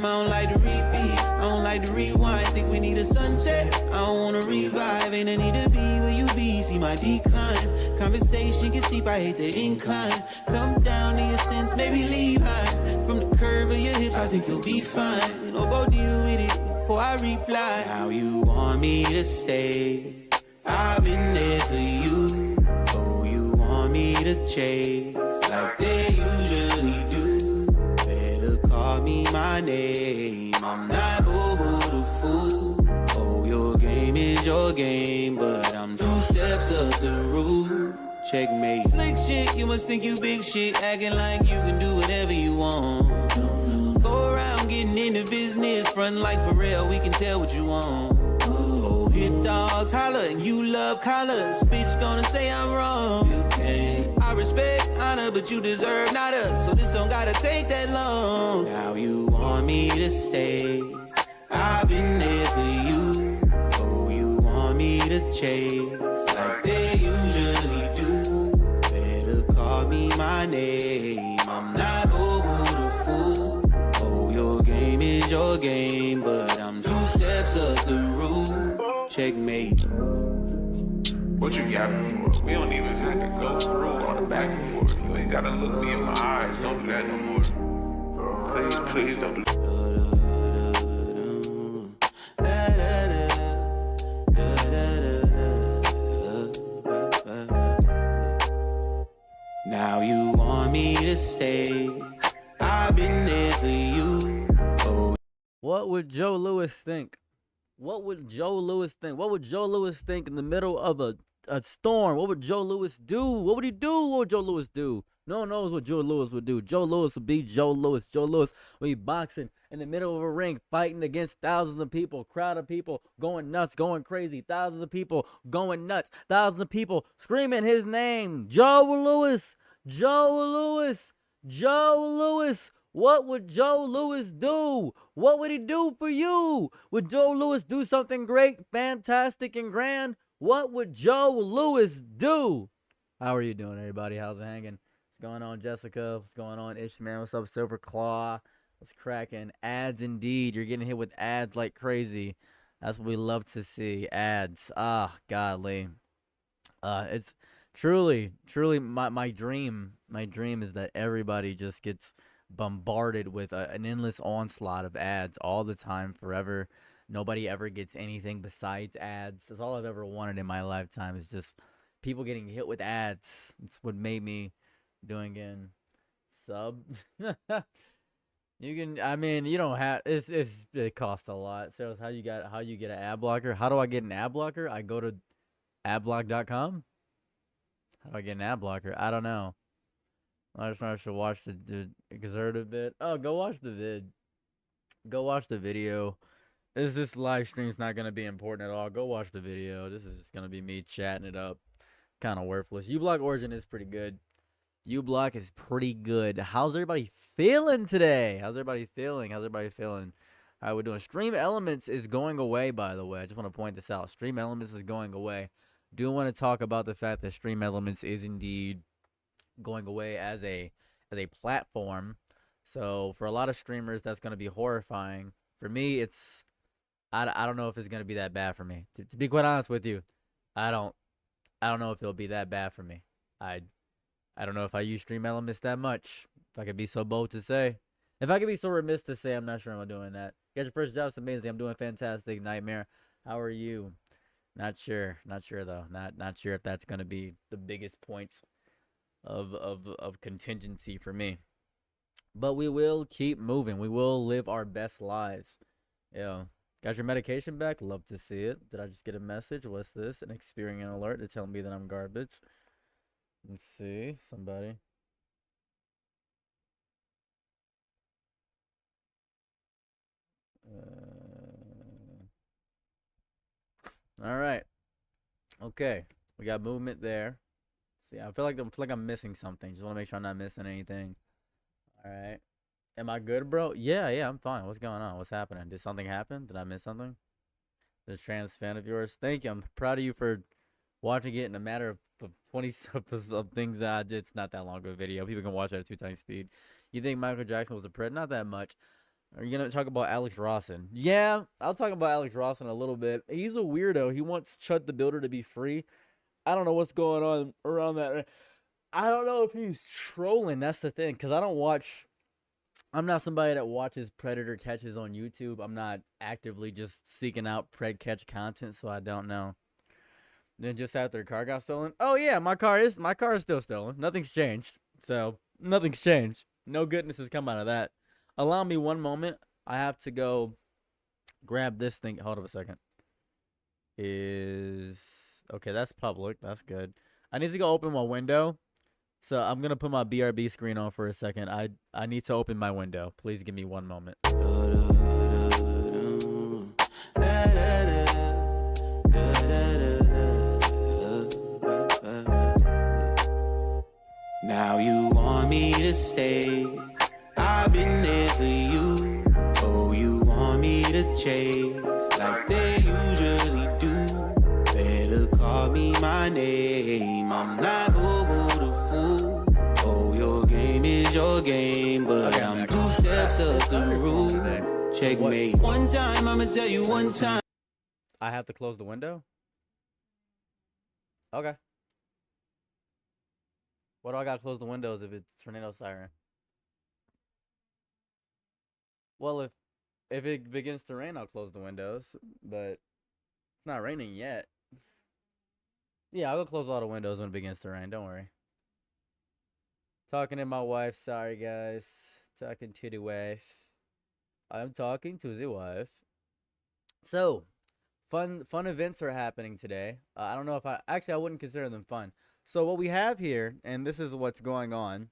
I don't like to repeat, I don't like to rewind. Think we need a sunset, I don't wanna revive. Ain't a need to be where you be, see my decline. Conversation gets deep, I hate the incline. Come down to your sense, maybe leave high. From the curve of your hips, I think you'll be fine. You know, go deal with it before I reply. Now you want me to stay, I've been there for you. Oh, you want me to chase like they usually do. Better call me my name, I'm not Bobo the fool. Oh, your game is your game, but I'm 2 steps up the road. Checkmate. Slick shit, you must think you big shit, acting like you can do whatever you want. Go around getting into business, front like for real, we can tell what you want. Oh, hit dogs holler and you love collars, bitch gonna say I'm wrong. I respect honor, but you deserve nada, so this don't gotta take that long. Now you want me to stay, I've been there for you. Oh, you want me to chase like they usually do. Better call me my name, I'm not over the fool. Oh, your game is your game, but I'm 2 steps up the road. Checkmate. What you gabbing for? We don't even have to go through all the back and forth. You ain't gotta look me in my eyes. Don't do that no more. Please don't do that. Now you want me to stay, I've been there for you. Oh. What would Joe Louis think? What would Joe Louis think? What would Joe Louis think in the middle of a storm? What would Joe Louis do? What would he do? What would Joe Louis do? No one knows what Joe Louis would do. Joe Louis would be Joe Louis. Joe Louis would be boxing in the middle of a ring, fighting against thousands of people, crowd of people going nuts, going crazy, thousands of people going nuts, thousands of people screaming his name. Joe Louis, Joe Louis, Joe Louis. What would Joe Louis do? What would he do for you? Would Joe Louis do something great, fantastic, and grand? What would Joe Louis do? How are you doing, everybody? How's it hanging? What's going on, Jessica? What's going on, Ishmael? What's up, Silver Claw? What's cracking? Ads indeed. You're getting hit with ads like crazy. That's what we love to see. Ads. Ah, godly. It's truly my dream. My dream is that everybody just gets bombarded with an endless onslaught of ads all the time, forever. Nobody ever gets anything besides ads. That's all I've ever wanted in my lifetime, is just people getting hit with ads. It's what made me doing in sub. You can, I mean, you don't have, it costs a lot. So how you get an ad blocker? How do I get an ad blocker? I go to adblock.com. How do I get an ad blocker? I don't know. I should watch the exertive bit. Oh, go watch the vid. Go watch the video. This live stream's not gonna be important at all. Go watch the video. This is just gonna be me chatting it up. Kind of worthless. uBlock Origin is pretty good. uBlock is pretty good. How's everybody feeling today? How's everybody feeling? How we're doing? Stream Elements is going away, by the way. I just want to point this out. Stream Elements is going away. Do want to talk about the fact that Stream Elements is indeed going away as a platform. So for a lot of streamers, that's going to be horrifying. For me, I don't know if it's going to be that bad for me. To be quite honest with you, I don't know if it'll be that bad for me. I don't know if I use Stream Elements that much. If I could be so bold to say. If I could be so remiss to say, I'm not sure I'm doing that. You got your first job, it's amazing. I'm doing fantastic. Nightmare, how are you? Not sure though. Not sure if that's going to be the biggest points of contingency for me. But we will keep moving. We will live our best lives. Yeah. Got your medication back? Love to see it. Did I just get a message? What's this? An Experian alert to tell me that I'm garbage. Let's see. Somebody. All right. Okay. We got movement there. See, I feel like I'm missing something. Just want to make sure I'm not missing anything. All right. Am I good, bro? Yeah, I'm fine. What's going on? What's happening? Did something happen? Did I miss something? This trans fan of yours. Thank you. I'm proud of you for watching it in a matter of 20 of things that it's not that long of a video. People can watch it at 2 times speed. You think Michael Jackson was a pred? Not that much. Are you gonna talk about Alex Rawson? Yeah, I'll talk about Alex Rawson a little bit. He's a weirdo. He wants Chud the Builder to be free. I don't know what's going on around that. I don't know if he's trolling. That's the thing, because I'm not somebody that watches predator catches on YouTube. I'm not actively just seeking out pred catch content, so I don't know. Then just after their car got stolen. Oh yeah, my car is still stolen. Nothing's changed. So nothing's changed. No goodness has come out of that. Allow me one moment. I have to go grab this thing. Hold up a second. Okay, that's public. That's good. I need to go open my window. So I'm going to put my BRB screen on for a second. I need to open my window. Please give me one moment. Now you want me to stay. I've been there for you. Oh, you want me to chase like they usually do. Better call me my name. I'm not Bobo the fool. Oh, your game is your game, but okay, I'm 2 steps up the road. Checkmate. One time, I'ma tell you one time. I have to close the window? Okay. What do I gotta close the windows if it's tornado siren? Well, if it begins to rain, I'll close the windows, but it's not raining yet. Yeah, I'll go close all the windows when it begins to rain. Don't worry. Talking to my wife. Sorry, guys. Talking to the wife. I'm talking to the wife. So, fun events are happening today. I don't know if I wouldn't consider them fun. So what we have here, and this is what's going on,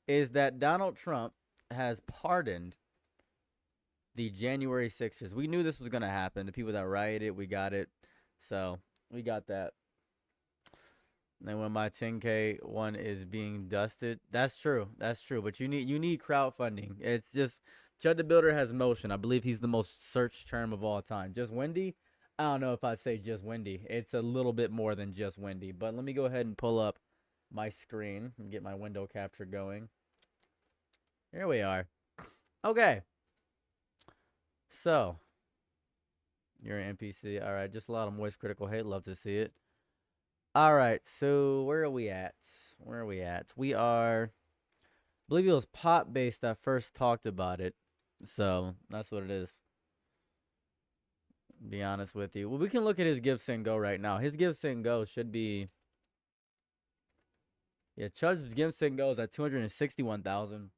is that Donald Trump has pardoned the January 6ers. We knew this was going to happen. The people that rioted, we got it. So, we got that. And then when my 10K one is being dusted, that's true. That's true. But you need crowdfunding. It's just, Chud the Builder has motion. I believe he's the most searched term of all time. Just Wendy? I don't know if I'd say just Wendy. It's a little bit more than just Wendy. But let me go ahead and pull up my screen and get my window capture going. Here we are. Okay. So, you're an NPC. All right, just a lot of moist critical hate. Love to see it. All right, so where are we at? We are, I believe it was Pop-Based that first talked about it. So, that's what it is. Be honest with you. Well, we can look at his Give, Send, Go right now. His Give, Send, Go should be, yeah, Chud's Give, Send, Go is at 261,000.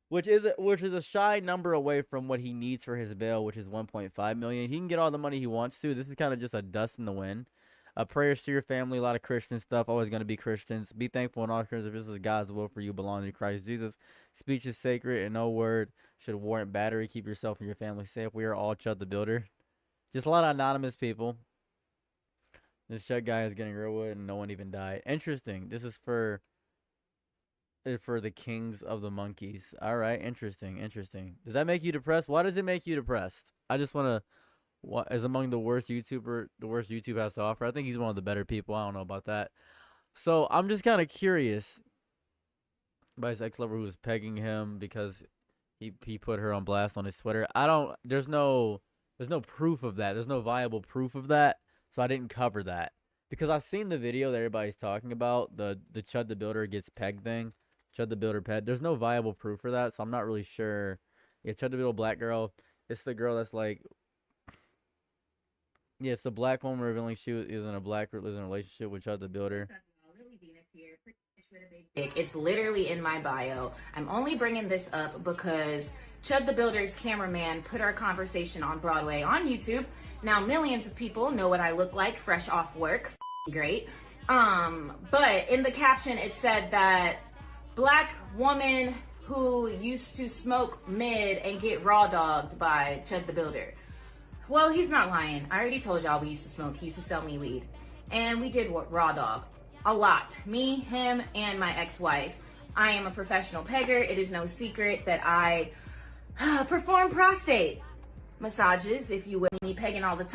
Which is a shy number away from what he needs for his bail, which is 1.5 million. He can get all the money he wants to. This is kind of just a dust in the wind. Prayers to your family, a lot of Christian stuff. Always going to be Christians. Be thankful in all occurrences if this is God's will for you, belonging to Christ Jesus. Speech is sacred, and no word should warrant battery. Keep yourself and your family safe. We are all Chud the Builder. Just a lot of anonymous people. This Chud guy is getting real wood, and no one even died. Interesting. This is for the kings of the monkeys. All right, interesting. Does that make you depressed? Why does it make you depressed? I just want to. What is among the worst YouTube has to offer? I think he's one of the better people. I don't know about that. So I'm just kind of curious by his ex-lover who was pegging him because he put her on blast on his Twitter. There's no proof of that. There's no viable proof of that. So I didn't cover that because I've seen the video that everybody's talking about, the Chud the Builder gets pegged thing. Chud the Builder ped. There's no viable proof for that, so I'm not really sure. Yeah, Chud the Builder black girl. It's the girl that's like, yeah, it's the black woman revealing she is in a relationship with Chud the Builder. It's literally in my bio. I'm only bringing this up because Chud the Builder's cameraman put our conversation on Broadway on YouTube. Now millions of people know what I look like fresh off work. Great. But in the caption it said that black woman who used to smoke mid and get raw dogged by Chud the Builder. Well, he's not lying. I already told y'all we used to smoke. He used to sell me weed. And we did raw dog. A lot. Me, him, and my ex-wife. I am a professional pegger. It is no secret that I perform prostate massages, if you will. Me pegging all the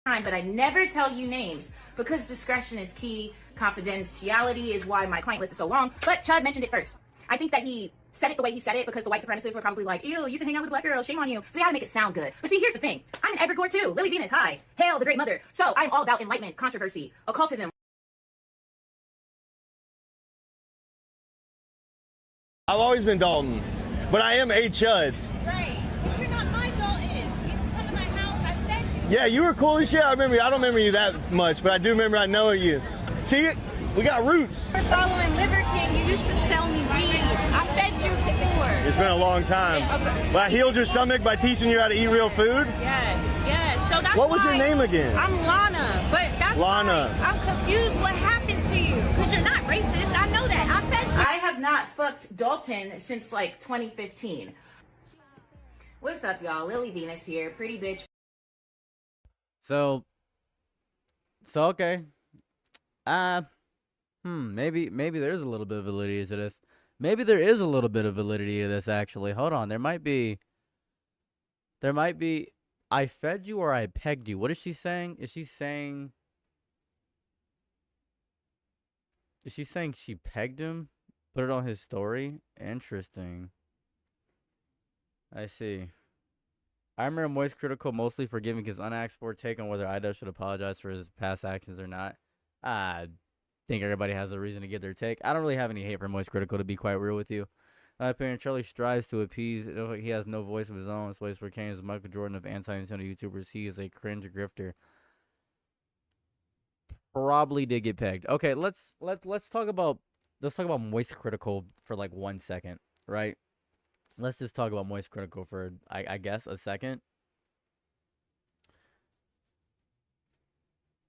time, but I never tell you names because discretion is key. Confidentiality is why my client list is so long. But Chud mentioned it first. I think that he said it the way he said it because the white supremacists were probably like, ew, you used to hang out with a black girl, shame on you. So he had to make it sound good. But see, here's the thing. I'm an egregore too. Lily Venus, hi. Hail the Great Mother. So I'm all about enlightenment, controversy, occultism. I've always been Dalton, but I am a Chud. Right. But you're not my Dalton. You used to come to my house. I fed you. Yeah, you were cool as shit. I don't remember you that much, but I do remember I know you. See, we got roots. You're following Liver King. You used to sell me weed. I fed you before. It's been a long time. Okay. But I healed your stomach by teaching you how to eat real food. Yes. So that's What was your why name again? I'm Lana, but that's Lana. why I'm confused what happened to you. Because you're not racist. I know that. I fed you. I have not fucked Dalton since like 2015. What's up, y'all? Lily Venus here, pretty bitch. So okay. Maybe there's a little bit of validity to this. Maybe there is a little bit of validity to this, actually. Hold on. There might be I fed you or I pegged you. What is she saying? Is she saying she pegged him? Put it on his story? Interesting. I see. I remember Moist Critical mostly for giving his unasked for take on whether Ida should apologize for his past actions or not. I think everybody has a reason to give their take. I don't really have any hate for Moist Critical, to be quite real with you. My opinion, Charlie strives to appease. He has no voice of his own. His voice for Kane is Michael Jordan of anti-Nintendo YouTubers. He is a cringe grifter. Probably did get pegged. Okay, let's talk about Moist Critical for like 1 second, right? Let's just talk about Moist Critical for I guess a second.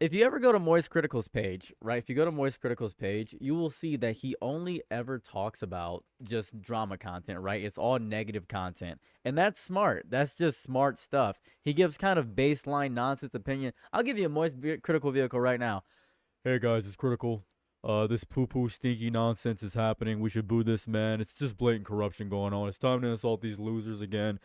If you ever go to Moist Critical's page, right? If you go to Moist Critical's page, you will see that he only ever talks about just drama content, right? It's all negative content. And that's smart. That's just smart stuff. He gives kind of baseline nonsense opinion. I'll give you a Moist Critical vehicle right now. Hey guys, it's Critical. This poo-poo stinky nonsense is happening. We should boo this man. It's just blatant corruption going on. It's time to insult these losers again.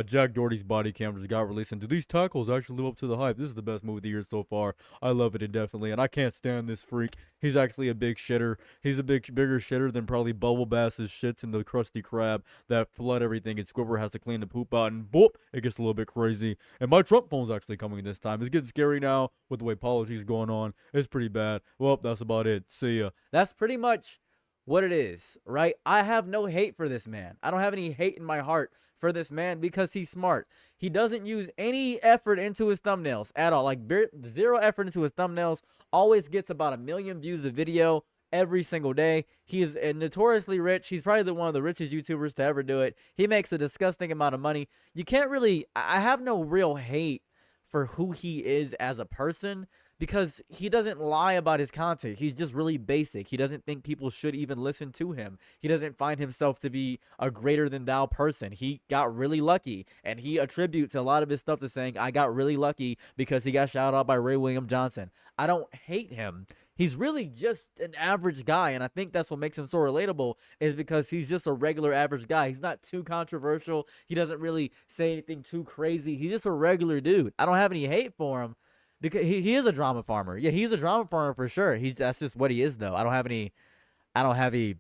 Jack Doherty's body cam just got released. And do these tackles actually live up to the hype? This is the best movie of the year so far. I love it indefinitely. And I can't stand this freak. He's actually a big shitter. He's a bigger shitter than probably Bubble Bass's shits in the Krusty Krab that flood everything. And Squidward has to clean the poop out. And boop, it gets a little bit crazy. And my Trump phone's actually coming this time. It's getting scary now with the way politics is going on. It's pretty bad. Well, that's about it. See ya. That's pretty much what it is, right? I have no hate for this man. I don't have any hate in my heart for this man because he's smart. He doesn't use any effort into his thumbnails at all. Like, zero effort into his thumbnails. Always gets about 1 million views a video every single day. He is notoriously rich. He's probably one of the richest YouTubers to ever do it. He makes a disgusting amount of money. You can't really... I have no real hate for who he is as a person, because he doesn't lie about his content. He's just really basic. He doesn't think people should even listen to him. He doesn't find himself to be a greater than thou person. He got really lucky, and he attributes a lot of his stuff to saying, I got really lucky because he got shouted out by Ray William Johnson. I don't hate him. He's really just an average guy, and I think that's what makes him so relatable, is because he's just a regular average guy. He's not too controversial. He doesn't really say anything too crazy. He's just a regular dude. I don't have any hate for him. Because he is a drama farmer. Yeah, he's a drama farmer for sure. That's just what he is, though. I don't have any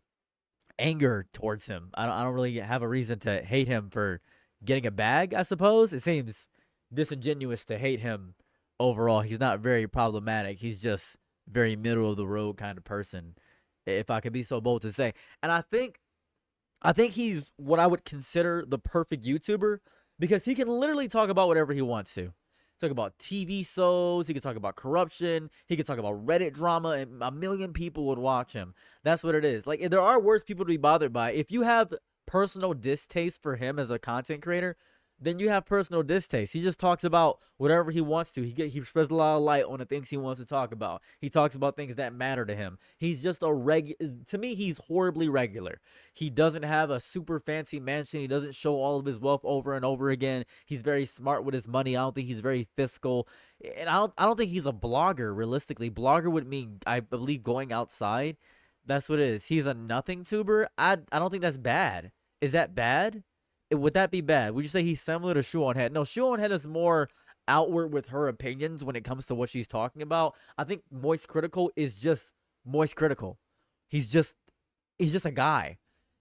anger towards him. I don't really have a reason to hate him for getting a bag, I suppose. It seems disingenuous to hate him overall. He's not very problematic. He's just very middle of the road kind of person, if I could be so bold to say. And I think he's what I would consider the perfect YouTuber, because he can literally talk about whatever he wants to. Talk about TV shows, he could talk about corruption, he could talk about Reddit drama, and 1 million people would watch him. That's what it is. Like, there are worse people to be bothered by. If you have personal distaste for him as a content creator, then you have personal distaste. He just talks about whatever he wants to. He spreads a lot of light on the things he wants to talk about. He talks about things that matter to him. He's just to me, he's horribly regular. He doesn't have a super fancy mansion. He doesn't show all of his wealth over and over again. He's very smart with his money. I don't think he's very fiscal. And I don't think he's a blogger, realistically. Blogger would mean, I believe, going outside. That's what it is. He's a nothing tuber. I don't think that's bad. Is that bad? Would that be bad? Would you say he's similar to Shoe on Head? No, Shoe on Head is more outward with her opinions when it comes to what she's talking about. I think Moist Critical is just Moist Critical. He's just a guy.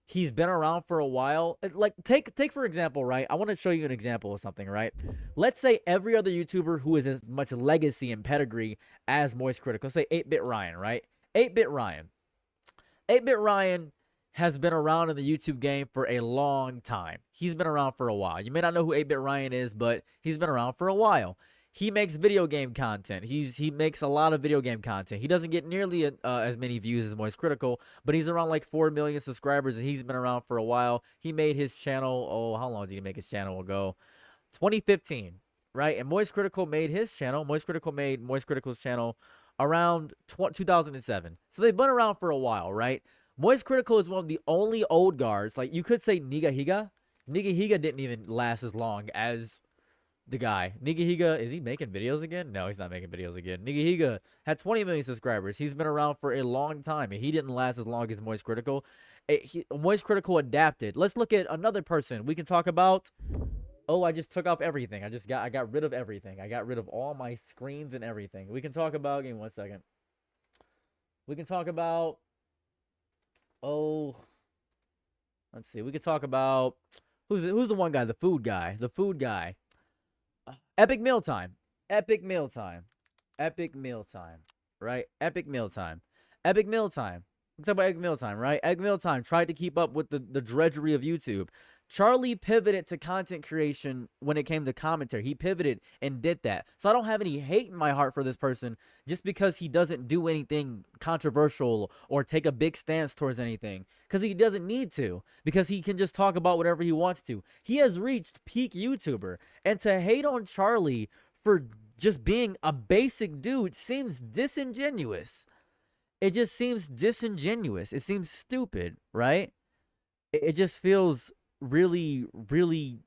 he's been around for a while. Like take for example, right? I want to show you an example of something, right? Let's say every other YouTuber who has as much legacy and pedigree as Moist Critical, say 8-Bit Ryan, right? 8-Bit Ryan. 8-Bit Ryan has been around in the YouTube game for a long time. He's been around for a while. You may not know who 8-Bit Ryan is, but he's been around for a while. He makes video game content. He makes a lot of video game content. He doesn't get nearly as many views as Moist Critical, but he's around like 4 million subscribers, and he's been around for a while. He made his channel, how long did he make his channel ago? 2015, right? And Moist Critical made his channel. Moist Critical made Moist Critical's channel around 2007. So they've been around for a while, right? Moist Critical is one of the only old guards. Like, you could say Nigahiga. Nigahiga didn't even last as long as the guy. Nigahiga, is he making videos again? No, he's not making videos again. Nigahiga had 20 million subscribers. He's been around for a long time, and he didn't last as long as Moist Critical. Moist Critical adapted. Let's look at another person. We can talk about... Oh, I just took off everything. I got rid of everything. I got rid of all my screens and everything. We can talk about... Give me 1 second. We can talk about... Oh, let's see. We could talk about who's the one guy, the food guy, Epic Mealtime, right? Epic Mealtime. Let's talk about Epic Mealtime, right? Epic Mealtime tried to keep up with the drudgery of YouTube. Charlie pivoted to content creation when it came to commentary. He pivoted and did that. So I don't have any hate in my heart for this person just because he doesn't do anything controversial or take a big stance towards anything. Because he doesn't need to. Because he can just talk about whatever he wants to. He has reached peak YouTuber. And to hate on Charlie for just being a basic dude seems disingenuous. It just seems disingenuous. It seems stupid, right? It just feels... really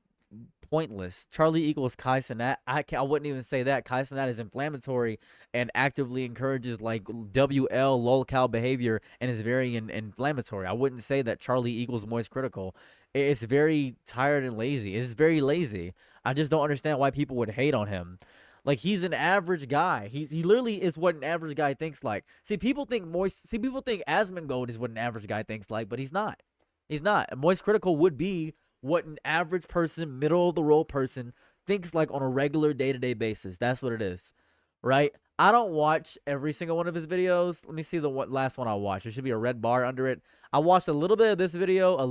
pointless. Charlie equals Kai Cenat. I wouldn't even say that. Kai Cenat is inflammatory and actively encourages like WL lolcow behavior and is very inflammatory. I wouldn't say that Charlie equals Moist Critical. It's very tired and lazy. It's very lazy. I just don't understand why people would hate on him. Like, he's an average guy. He literally is what an average guy thinks like. People think Asmongold is what an average guy thinks like, but he's not. He's not. Moist Critical would be what an average person, middle-of-the-road person, thinks like on a regular day-to-day basis. That's what it is, right? I don't watch every single one of his videos. Let me see the last one I watched. There should be a red bar under it. I watched a little bit of this video, I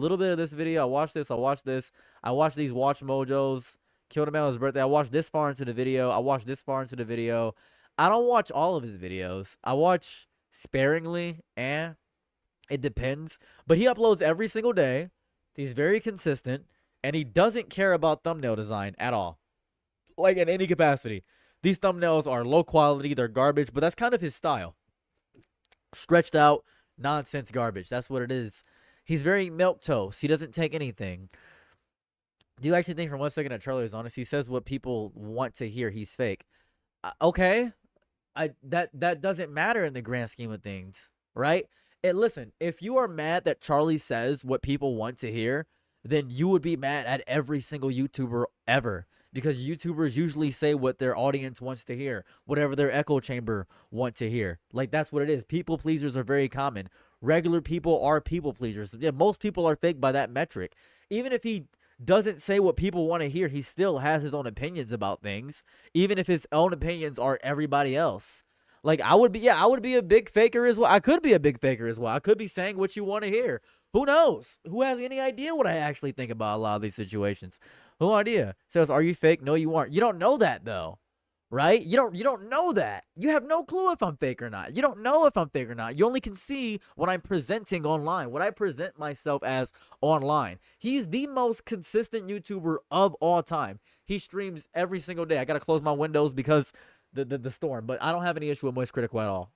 watched this, I watched these Watch Mojos, killed a man on his birthday. I watched this far into the video. I don't watch all of his videos. I watch sparingly, it depends. But he uploads every single day. He's very consistent. And he doesn't care about thumbnail design at all. Like, in any capacity. These thumbnails are low quality. They're garbage. But that's kind of his style. Stretched out, nonsense garbage. That's what it is. He's very milquetoast. He doesn't take anything. Do you actually think for 1 second that Charlie is honest? He says what people want to hear. He's fake. Okay. That doesn't matter in the grand scheme of things. Right? And listen, if you are mad that Charlie says what people want to hear, then you would be mad at every single YouTuber ever. Because YouTubers usually say what their audience wants to hear. Whatever their echo chamber wants to hear. Like, that's what it is. People pleasers are very common. Regular people are people pleasers. Yeah, most people are fake by that metric. Even if he doesn't say what people want to hear, he still has his own opinions about things. Even if his own opinions are everybody else. Like, I would be a big faker as well. I could be a big faker as well. I could be saying what you want to hear. Who knows? Who has any idea what I actually think about a lot of these situations? No idea. Says, are you fake? No, you aren't. You don't know that, though. Right? You don't know that. You have no clue if I'm fake or not. You don't know if I'm fake or not. You only can see what I'm presenting online, what I present myself as online. He's the most consistent YouTuber of all time. He streams every single day. I got to close my windows because... The storm, but I don't have any issue with Moist Critical at all.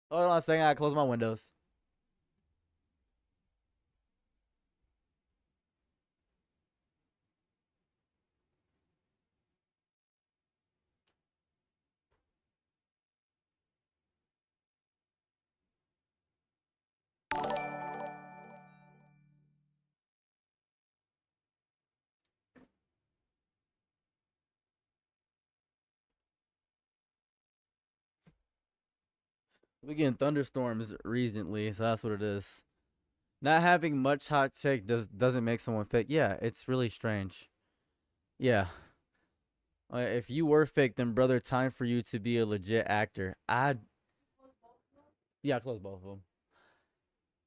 Hold on a second, I gotta close my windows. We getting thunderstorms recently, so that's what it is. Not having much hot take doesn't make someone fake. Yeah, it's really strange. Yeah. If you were fake, then brother, time for you to be a legit actor. Yeah, close both of them.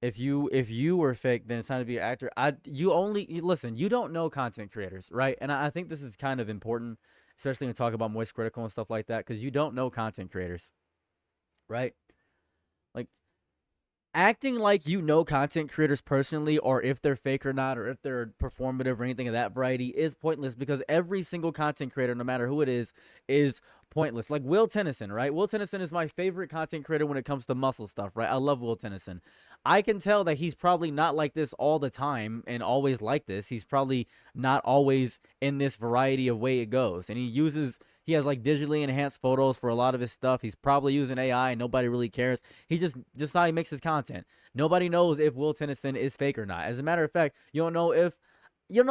If you were fake, then it's time to be an actor. Listen. You don't know content creators, right? And I think this is kind of important, especially when we talk about moist critical and stuff like that, because you don't know content creators, right? Like acting like you know content creators personally, or if they're fake or not, or if they're performative or anything of that variety, is pointless, because every single content creator, no matter who it is pointless. Like Will Tennyson, right? Will Tennyson is my favorite content creator when it comes to muscle stuff, right? I love Will Tennyson. I can tell that he's probably not like this all the time and always like this. He's probably not always in this variety of way it goes. And he has like digitally enhanced photos for a lot of his stuff. He's probably using AI and nobody really cares. He just how he makes his content. Nobody knows if Will Tennyson is fake or not. As a matter of fact, you don't know if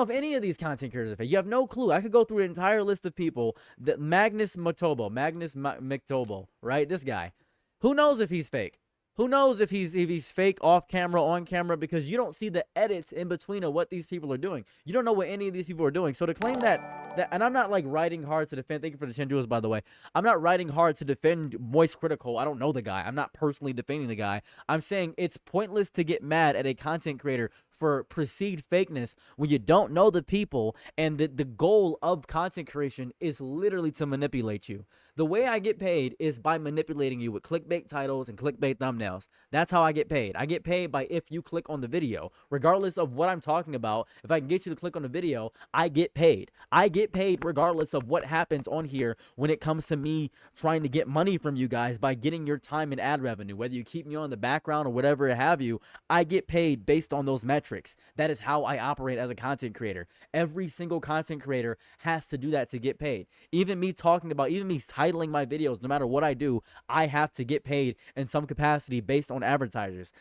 any of these content creators are fake. You have no clue. I could go through an entire list of people. That Magnus Mictobo, right? This guy. Who knows if he's fake? Who knows if he's fake off camera, on camera, because you don't see the edits in between of what these people are doing. You don't know what any of these people are doing. So to claim that, and I'm not like writing hard to defend. Thank you for the 10 jewels, by the way. I'm not writing hard to defend Moist Critical. I don't know the guy. I'm not personally defending the guy. I'm saying it's pointless to get mad at a content creator for perceived fakeness when you don't know the people, and the goal of content creation is literally to manipulate you. The way I get paid is by manipulating you with clickbait titles and clickbait thumbnails. That's how I get paid. I get paid by if you click on the video. Regardless of what I'm talking about, if I can get you to click on the video, I get paid. I get paid regardless of what happens on here when it comes to me trying to get money from you guys by getting your time and ad revenue. Whether you keep me on the background or whatever have you, I get paid based on those metrics. That is how I operate as a content creator. Every single content creator has to do that to get paid. Even me titling my videos, no matter what I do, I have to get paid in some capacity based on advertisers.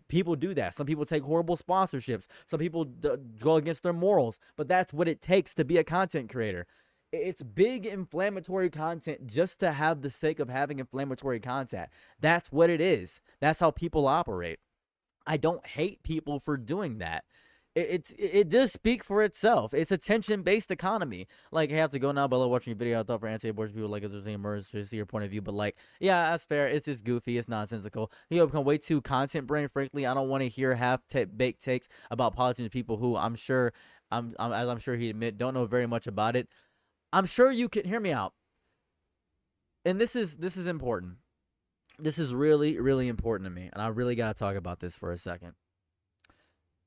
People do that. Some people take horrible sponsorships. Some people go against their morals. But that's what it takes to be a content creator. It's big inflammatory content just to have the sake of having inflammatory content. That's what it is. That's how people operate. I don't hate people for doing that. It does speak for itself. It's attention-based economy. Like, I have to go now, but I love watching your video. I thought for anti-abortion people, like, if there's any emerge to see your point of view. But, like, yeah, that's fair. It's just goofy. It's nonsensical. You become way too content brain, frankly. I don't want to hear half-baked takes about politics and people who I'm sure he'd admit, don't know very much about it. I'm sure you can hear me out. And this is important. This is really, really important to me. And I really got to talk about this for a second.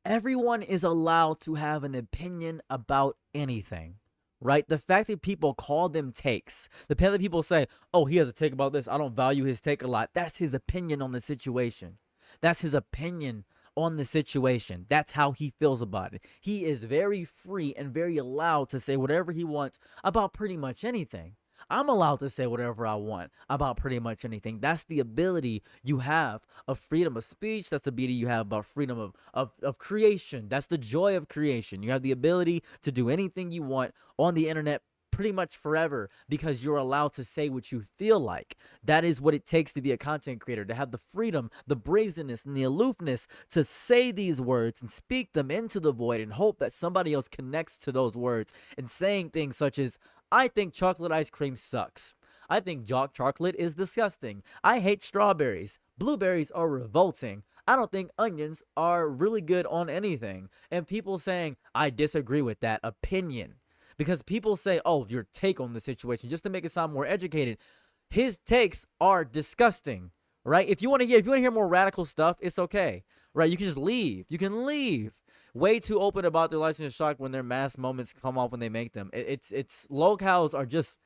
Everyone is allowed to have an opinion about anything, right? The fact that people call them takes, the fact that people say, oh, he has a take about this, I don't value his take a lot, that's his opinion on the situation. That's his opinion on the situation. That's how he feels about it. He is very free and very allowed to say whatever he wants about pretty much anything. I'm allowed to say whatever I want about pretty much anything. That's the ability you have of freedom of speech. That's the ability you have about freedom of creation. That's the joy of creation. You have the ability to do anything you want on the internet pretty much forever because you're allowed to say what you feel like. That is what it takes to be a content creator, to have the freedom, the brazenness, and the aloofness to say these words and speak them into the void and hope that somebody else connects to those words, and saying things such as, I think chocolate ice cream sucks. I think chocolate is disgusting. I hate strawberries. Blueberries are revolting. I don't think onions are really good on anything. And people saying, I disagree with that opinion. Because people say, oh, your take on the situation, just to make it sound more educated. His takes are disgusting, right? If you want to hear more radical stuff, it's okay, right? You can just leave. You can leave. Way too open about their license and shock when their mass moments come off when they make them. It's locales are just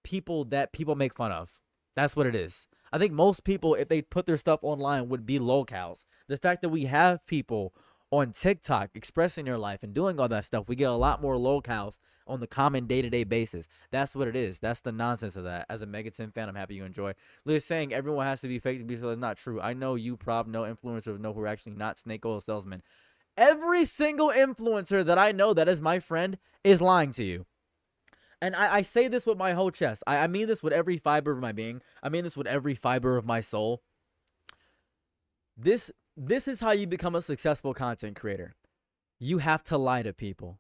people that people make fun of. That's what it is. I think most people, if they put their stuff online, would be locales. The fact that we have people on TikTok expressing their life and doing all that stuff, we get a lot more locales on the common day-to-day basis. That's what it is. That's the nonsense of that. As a Megaton fan, I'm happy you enjoy. Liz saying everyone has to be fake to be so. It's not true. I know you, Prob, no influencers know who are actually not snake oil salesmen. Every single influencer that I know that is my friend is lying to you. And I say this with my whole chest. I mean this with every fiber of my being. I mean this with every fiber of my soul. This is how you become a successful content creator. You have to lie to people.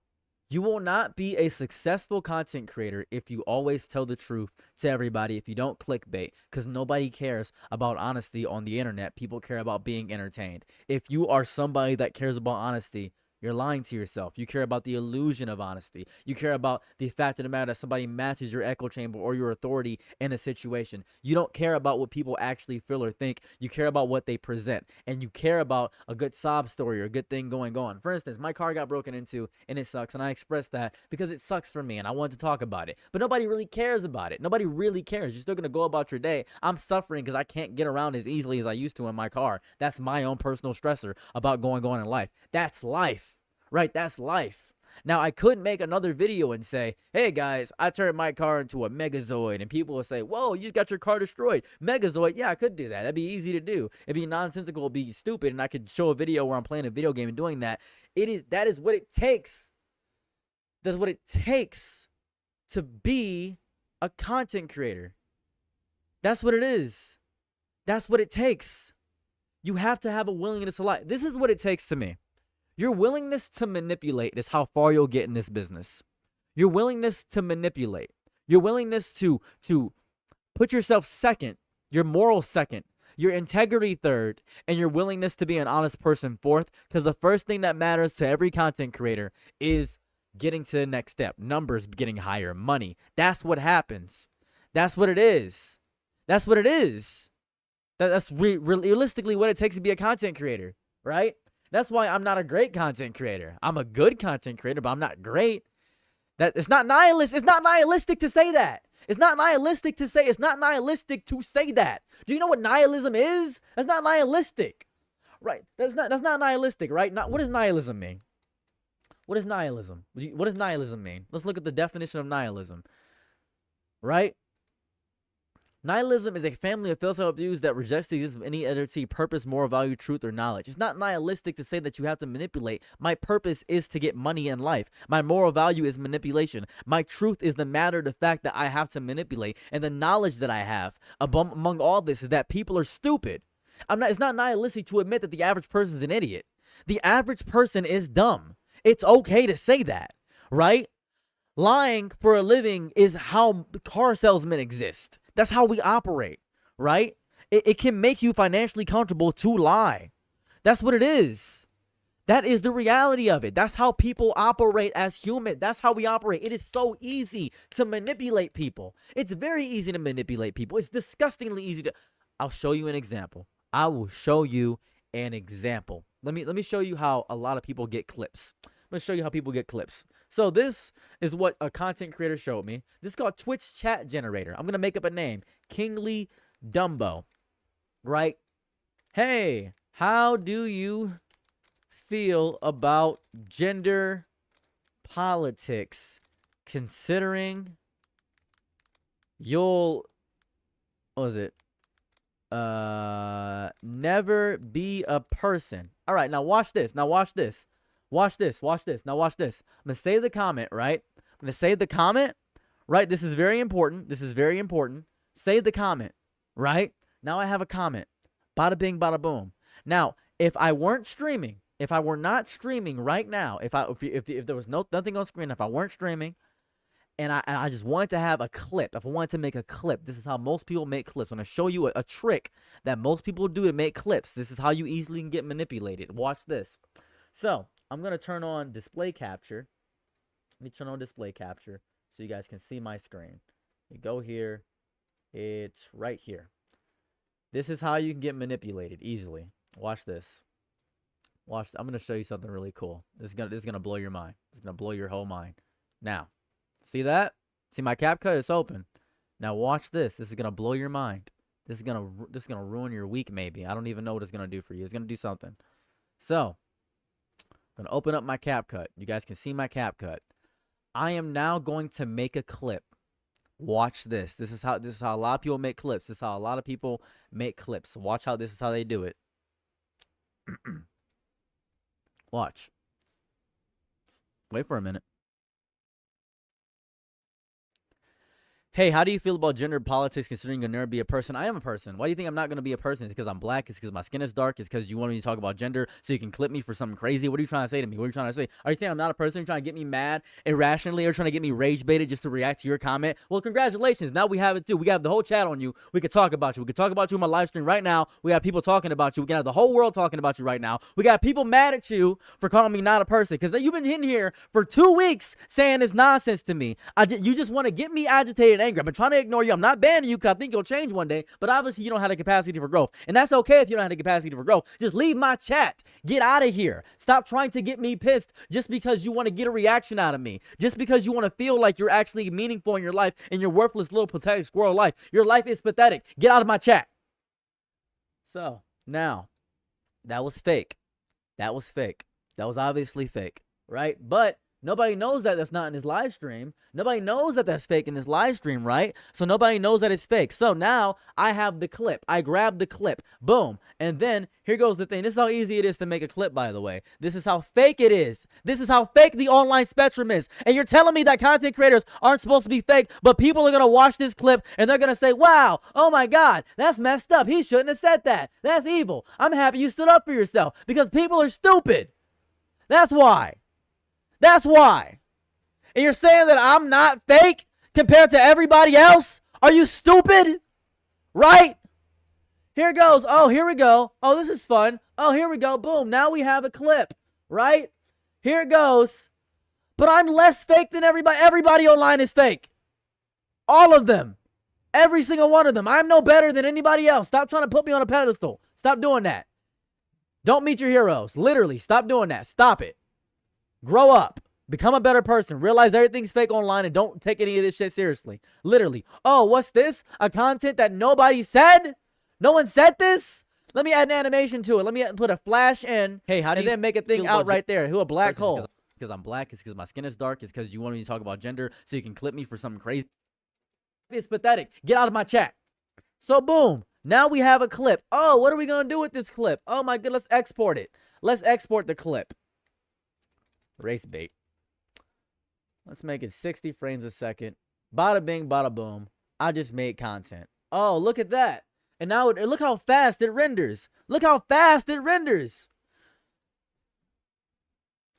You will not be a successful content creator if you always tell the truth to everybody, if you don't clickbait, because nobody cares about honesty on the internet. People care about being entertained. If you are somebody that cares about honesty, you're lying to yourself. You care about the illusion of honesty. You care about the fact of the matter that somebody matches your echo chamber or your authority in a situation. You don't care about what people actually feel or think. You care about what they present. And you care about a good sob story or a good thing going on. For instance, my car got broken into and it sucks. And I expressed that because it sucks for me and I wanted to talk about it. But nobody really cares about it. Nobody really cares. You're still going to go about your day. I'm suffering because I can't get around as easily as I used to in my car. That's my own personal stressor about going on in life. That's life. Right, that's life. Now, I could make another video and say, hey, guys, I turned my car into a Megazord. And people will say, whoa, you just got your car destroyed. Megazord, yeah, I could do that. That'd be easy to do. It'd be nonsensical, it'd be stupid, and I could show a video where I'm playing a video game and doing that. That is what it takes. That's what it takes to be a content creator. That's what it is. That's what it takes. You have to have a willingness to lie. This is what it takes to me. Your willingness to manipulate is how far you'll get in this business. Your willingness to manipulate. Your willingness to put yourself second. Your moral second. Your integrity third. And your willingness to be an honest person fourth. Because the first thing that matters to every content creator is getting to the next step. Numbers getting higher. Money. That's what happens. That's what it is. That's what it is. That's realistically what it takes to be a content creator. Right? That's why I'm not a great content creator. I'm a good content creator, but I'm not great. It's not nihilist. It's not nihilistic to say that. It's not nihilistic to say that. Do you know what nihilism is? That's not nihilistic. Right. That's not nihilistic, right? What does nihilism mean? What is nihilism? What does nihilism mean? Let's look at the definition of nihilism. Right? Nihilism is a family of philosophical views that rejects the existence of any entity, purpose, moral value, truth, or knowledge. It's not nihilistic to say that you have to manipulate. My purpose is to get money in life. My moral value is manipulation. My truth is the matter of the fact that I have to manipulate. And the knowledge that I have among all this is that people are stupid. It's not nihilistic to admit that the average person is an idiot. The average person is dumb. It's okay to say that, right? Lying for a living is how car salesmen exist. That's how we operate, right? It can make you financially comfortable to lie. That's what it is. That is the reality of it. That's how people operate as human. That's how we operate. It is so easy to manipulate people. It's very easy to manipulate people. It's disgustingly easy to... I'll show you an example. I will show you an example. Let me show you how a lot of people get clips. I'm going to show you how people get clips. So this is what a content creator showed me. This is called Twitch Chat Generator. I'm going to make up a name. Kingly Dumbo. Right? Hey, how do you feel about gender politics considering you'll... What was it? Never be a person. All right, now watch this. Watch this. Now watch this. I'm going to save the comment, right? I'm going to save the comment, right? This is very important. Save the comment, right? Now I have a comment. Bada bing, bada boom. Now, if I were not streaming right now, if there was nothing on screen, if I weren't streaming, and I just wanted to have a clip, if I wanted to make a clip, this is how most people make clips. I'm going to show you a trick that most people do to make clips. This is how you easily can get manipulated. Watch this. So, I'm going to turn on display capture. Let me turn on display capture so you guys can see my screen. You go here. It's right here. This is how you can get manipulated easily. Watch this. I'm going to show you something really cool. This is going to blow your mind. It's going to blow your whole mind. Now, see that? See my CapCut? It's open. Now watch this. This is going to blow your mind. This is going to ruin your week maybe. I don't even know what it's going to do for you. It's going to do something. So, I'm going to open up my CapCut. You guys can see my CapCut. I am now going to make a clip. Watch this. This is how a lot of people make clips. This is how a lot of people make clips. So watch how this is how they do it. Watch. Wait for a minute. Hey, how do you feel about gender politics considering you'll never be a person? I am a person. Why do you think I'm not going to be a person? It's because I'm black. It's because my skin is dark. It's because you want me to talk about gender so you can clip me for something crazy. What are you trying to say to me? What are you trying to say? Are you saying I'm not a person? You're trying to get me mad irrationally or trying to get me rage baited just to react to your comment? Well, congratulations. Now we have it too. We have the whole chat on you. We could talk about you. We could talk about you on my live stream right now. We have people talking about you. We can have the whole world talking about you right now. We got people mad at you for calling me not a person because you've been in here for 2 weeks saying this nonsense to me. You just want to get me agitated and angry. I've been trying to ignore you. I'm not banning you because I think you'll change one day, but obviously you don't have the capacity for growth. And that's okay if you don't have the capacity for growth. Just leave my chat. Get out of here. Stop trying to get me pissed just because you want to get a reaction out of me. Just because you want to feel like you're actually meaningful in your life and your worthless little pathetic squirrel life. Your life is pathetic. Get out of my chat. So, now, that was fake. That was fake. That was obviously fake, right? But nobody knows that that's not in his live stream. Nobody knows that that's fake in this live stream, right? So nobody knows that it's fake. So now I have the clip. I grabbed the clip. Boom. And then here goes the thing. This is how easy it is to make a clip, by the way. This is how fake it is. This is how fake the online spectrum is. And you're telling me that content creators aren't supposed to be fake, but people are going to watch this clip and they're going to say, wow, oh my God, that's messed up. He shouldn't have said that. That's evil. I'm happy you stood up for yourself because people are stupid. That's why. That's why. And you're saying that I'm not fake compared to everybody else? Are you stupid? Right? Here goes. Oh, here we go. Oh, this is fun. Oh, here we go. Boom. Now we have a clip. Right? Here it goes. But I'm less fake than everybody. Everybody online is fake. All of them. Every single one of them. I'm no better than anybody else. Stop trying to put me on a pedestal. Stop doing that. Don't meet your heroes. Literally, stop doing that. Stop it. Grow up. Become a better person. Realize everything's fake online and don't take any of this shit seriously. Literally. Oh, what's this? A content that nobody said? No one said this? Let me add an animation to it. Let me put a flash in. Hey, how do you then make a thing out right there? Who a black hole? Because I'm black. It's because my skin is dark. It's because you want me to talk about gender so you can clip me for something crazy. It's pathetic. Get out of my chat. So boom. Now we have a clip. Oh, what are we going to do with this clip? Oh my goodness. Let's export it. Let's export the clip. Race bait. Let's make it 60 frames a second. Bada bing, bada boom. I just made content. Oh, look at that. And now look how fast it renders. Look how fast it renders.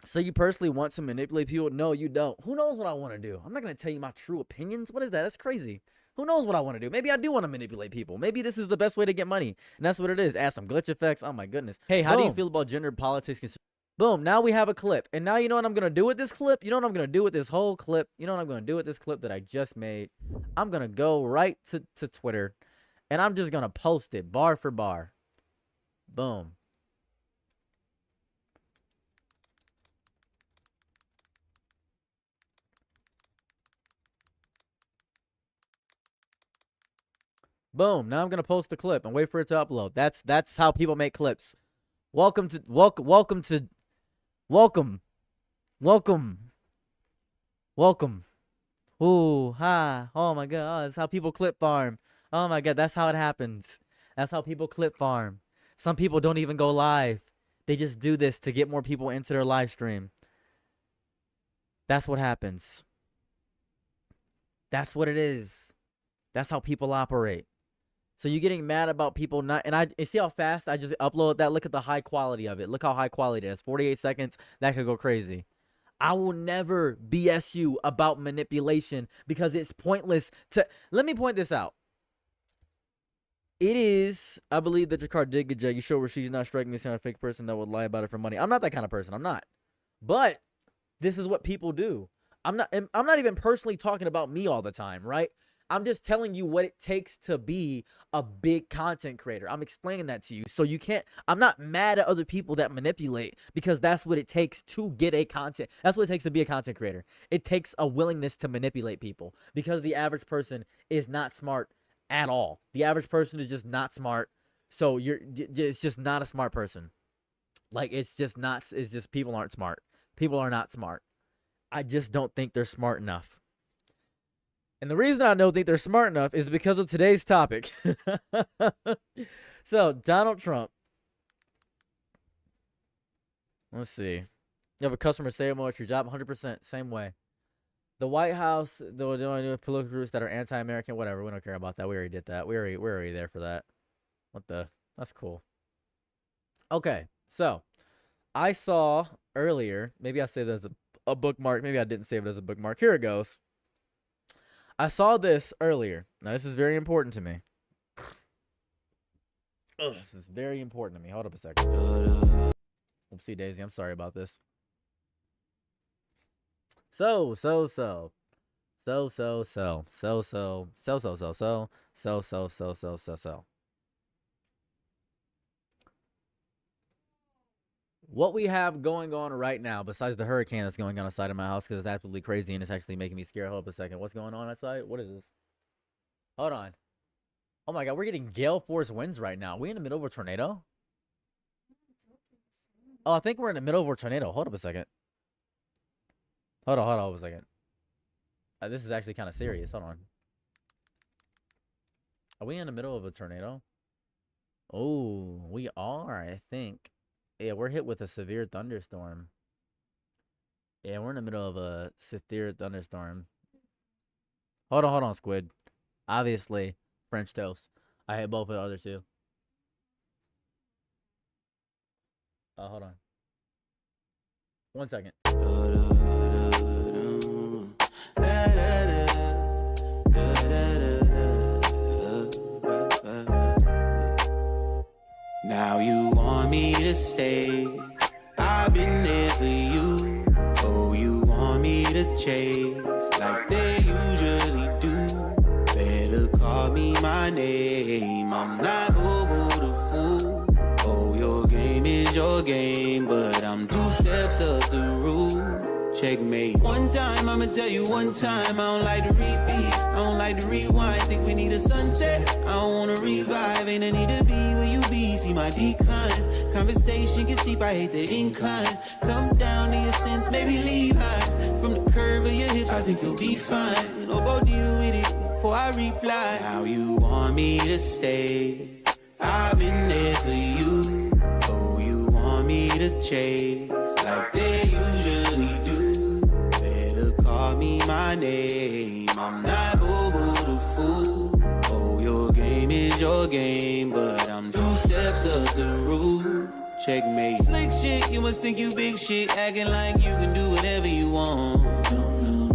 So you personally want to manipulate people? No, you don't. Who knows what I want to do? I'm not going to tell you my true opinions. What is that? That's crazy. Who knows what I want to do? Maybe I do want to manipulate people. Maybe this is the best way to get money. And that's what it is. Add some glitch effects. Oh my goodness. Hey, how do you feel about gender politics? Boom, now we have a clip. And now you know what I'm going to do with this clip? You know what I'm going to do with this whole clip? You know what I'm going to do with this clip that I just made? I'm going to go right to Twitter. And I'm just going to post it bar for bar. Boom. Boom. Now I'm going to post the clip and wait for it to upload. That's how people make clips. Welcome. Ooh, ha. Oh my God. That's how people clip farm. Oh my God. That's how it happens. That's how people clip farm. Some people don't even go live. They just do this to get more people into their live stream. That's what happens. That's what it is. That's how people operate. So you're getting mad about people not, and see how fast I just upload that? Look at the high quality of it. Look how high quality it is. 48 seconds. That could go crazy. I will never BS you about manipulation because it's pointless to, let me point this out. It is, I believe that your card did get jacked. You show where she's not striking me as a fake person that would lie about it for money. I'm not that kind of person. I'm not. But this is what people do. I'm not even personally talking about me all the time, right? I'm just telling you what it takes to be a big content creator. I'm explaining that to you. So you can't, I'm not mad at other people that manipulate because that's what it takes to get a content. That's what it takes to be a content creator. It takes a willingness to manipulate people because the average person is not smart at all. The average person is just not smart. So it's just not a smart person. Like it's just people aren't smart. People are not smart. I just don't think they're smart enough. And the reason I don't think they're smart enough is because of today's topic. So, Donald Trump. Let's see. You have a customer say more at your job, 100%, same way. The White House, the only political groups that are anti-American, whatever. We don't care about that. We already did that. We're already there for that. What the? That's cool. Okay, so I saw earlier. Maybe I saved it as a bookmark. Maybe I didn't save it as a bookmark. Here it goes. I saw this earlier. Now this is very important to me. Ugh, this is very important to me. Hold up a second. Oopsie daisy. I'm sorry about this. So. What we have going on right now, besides the hurricane that's going on outside of my house, because it's absolutely crazy and it's actually making me scared. Hold up a second. What's going on outside? What is this? Hold on. Oh my god, we're getting gale force winds right now. Are we in the middle of a tornado? Oh, I think we're in the middle of a tornado. Hold up a second. Hold on a second. This is actually kind of serious. Hold on. Are we in the middle of a tornado? Oh, we are, I think. Yeah, we're hit with a severe thunderstorm. Yeah, we're in the middle of a severe thunderstorm. Hold on, Squid. Obviously, French toast. I hate both of the other two. Hold on. 1 second. Now you want me to stay. I've been there for you. Oh, you want me to chase like they usually do. Better call me my name. I'm not Bobo the fool. Oh, your game is your game, but I'm 2 steps up the rule. Checkmate. One time, I'ma tell you one time. I don't like to repeat, I don't like to rewind. Think we need a sunset, I don't wanna revive. Ain't a need to be where you be, see my decline. Conversation gets deep, I hate the incline. Come down to your sense, maybe leave high. From the curve of your hips, I think you'll be fine. You know, go deal with it before I reply. Now you want me to stay. I've been there for you. Oh, you want me to chase like they usually do. Better call me my name. I'm not Bobo the fool. Oh, your game is your game, but I'm 2 steps up the rule. Checkmate. Slick shit, you must think you big shit, acting like you can do whatever you want.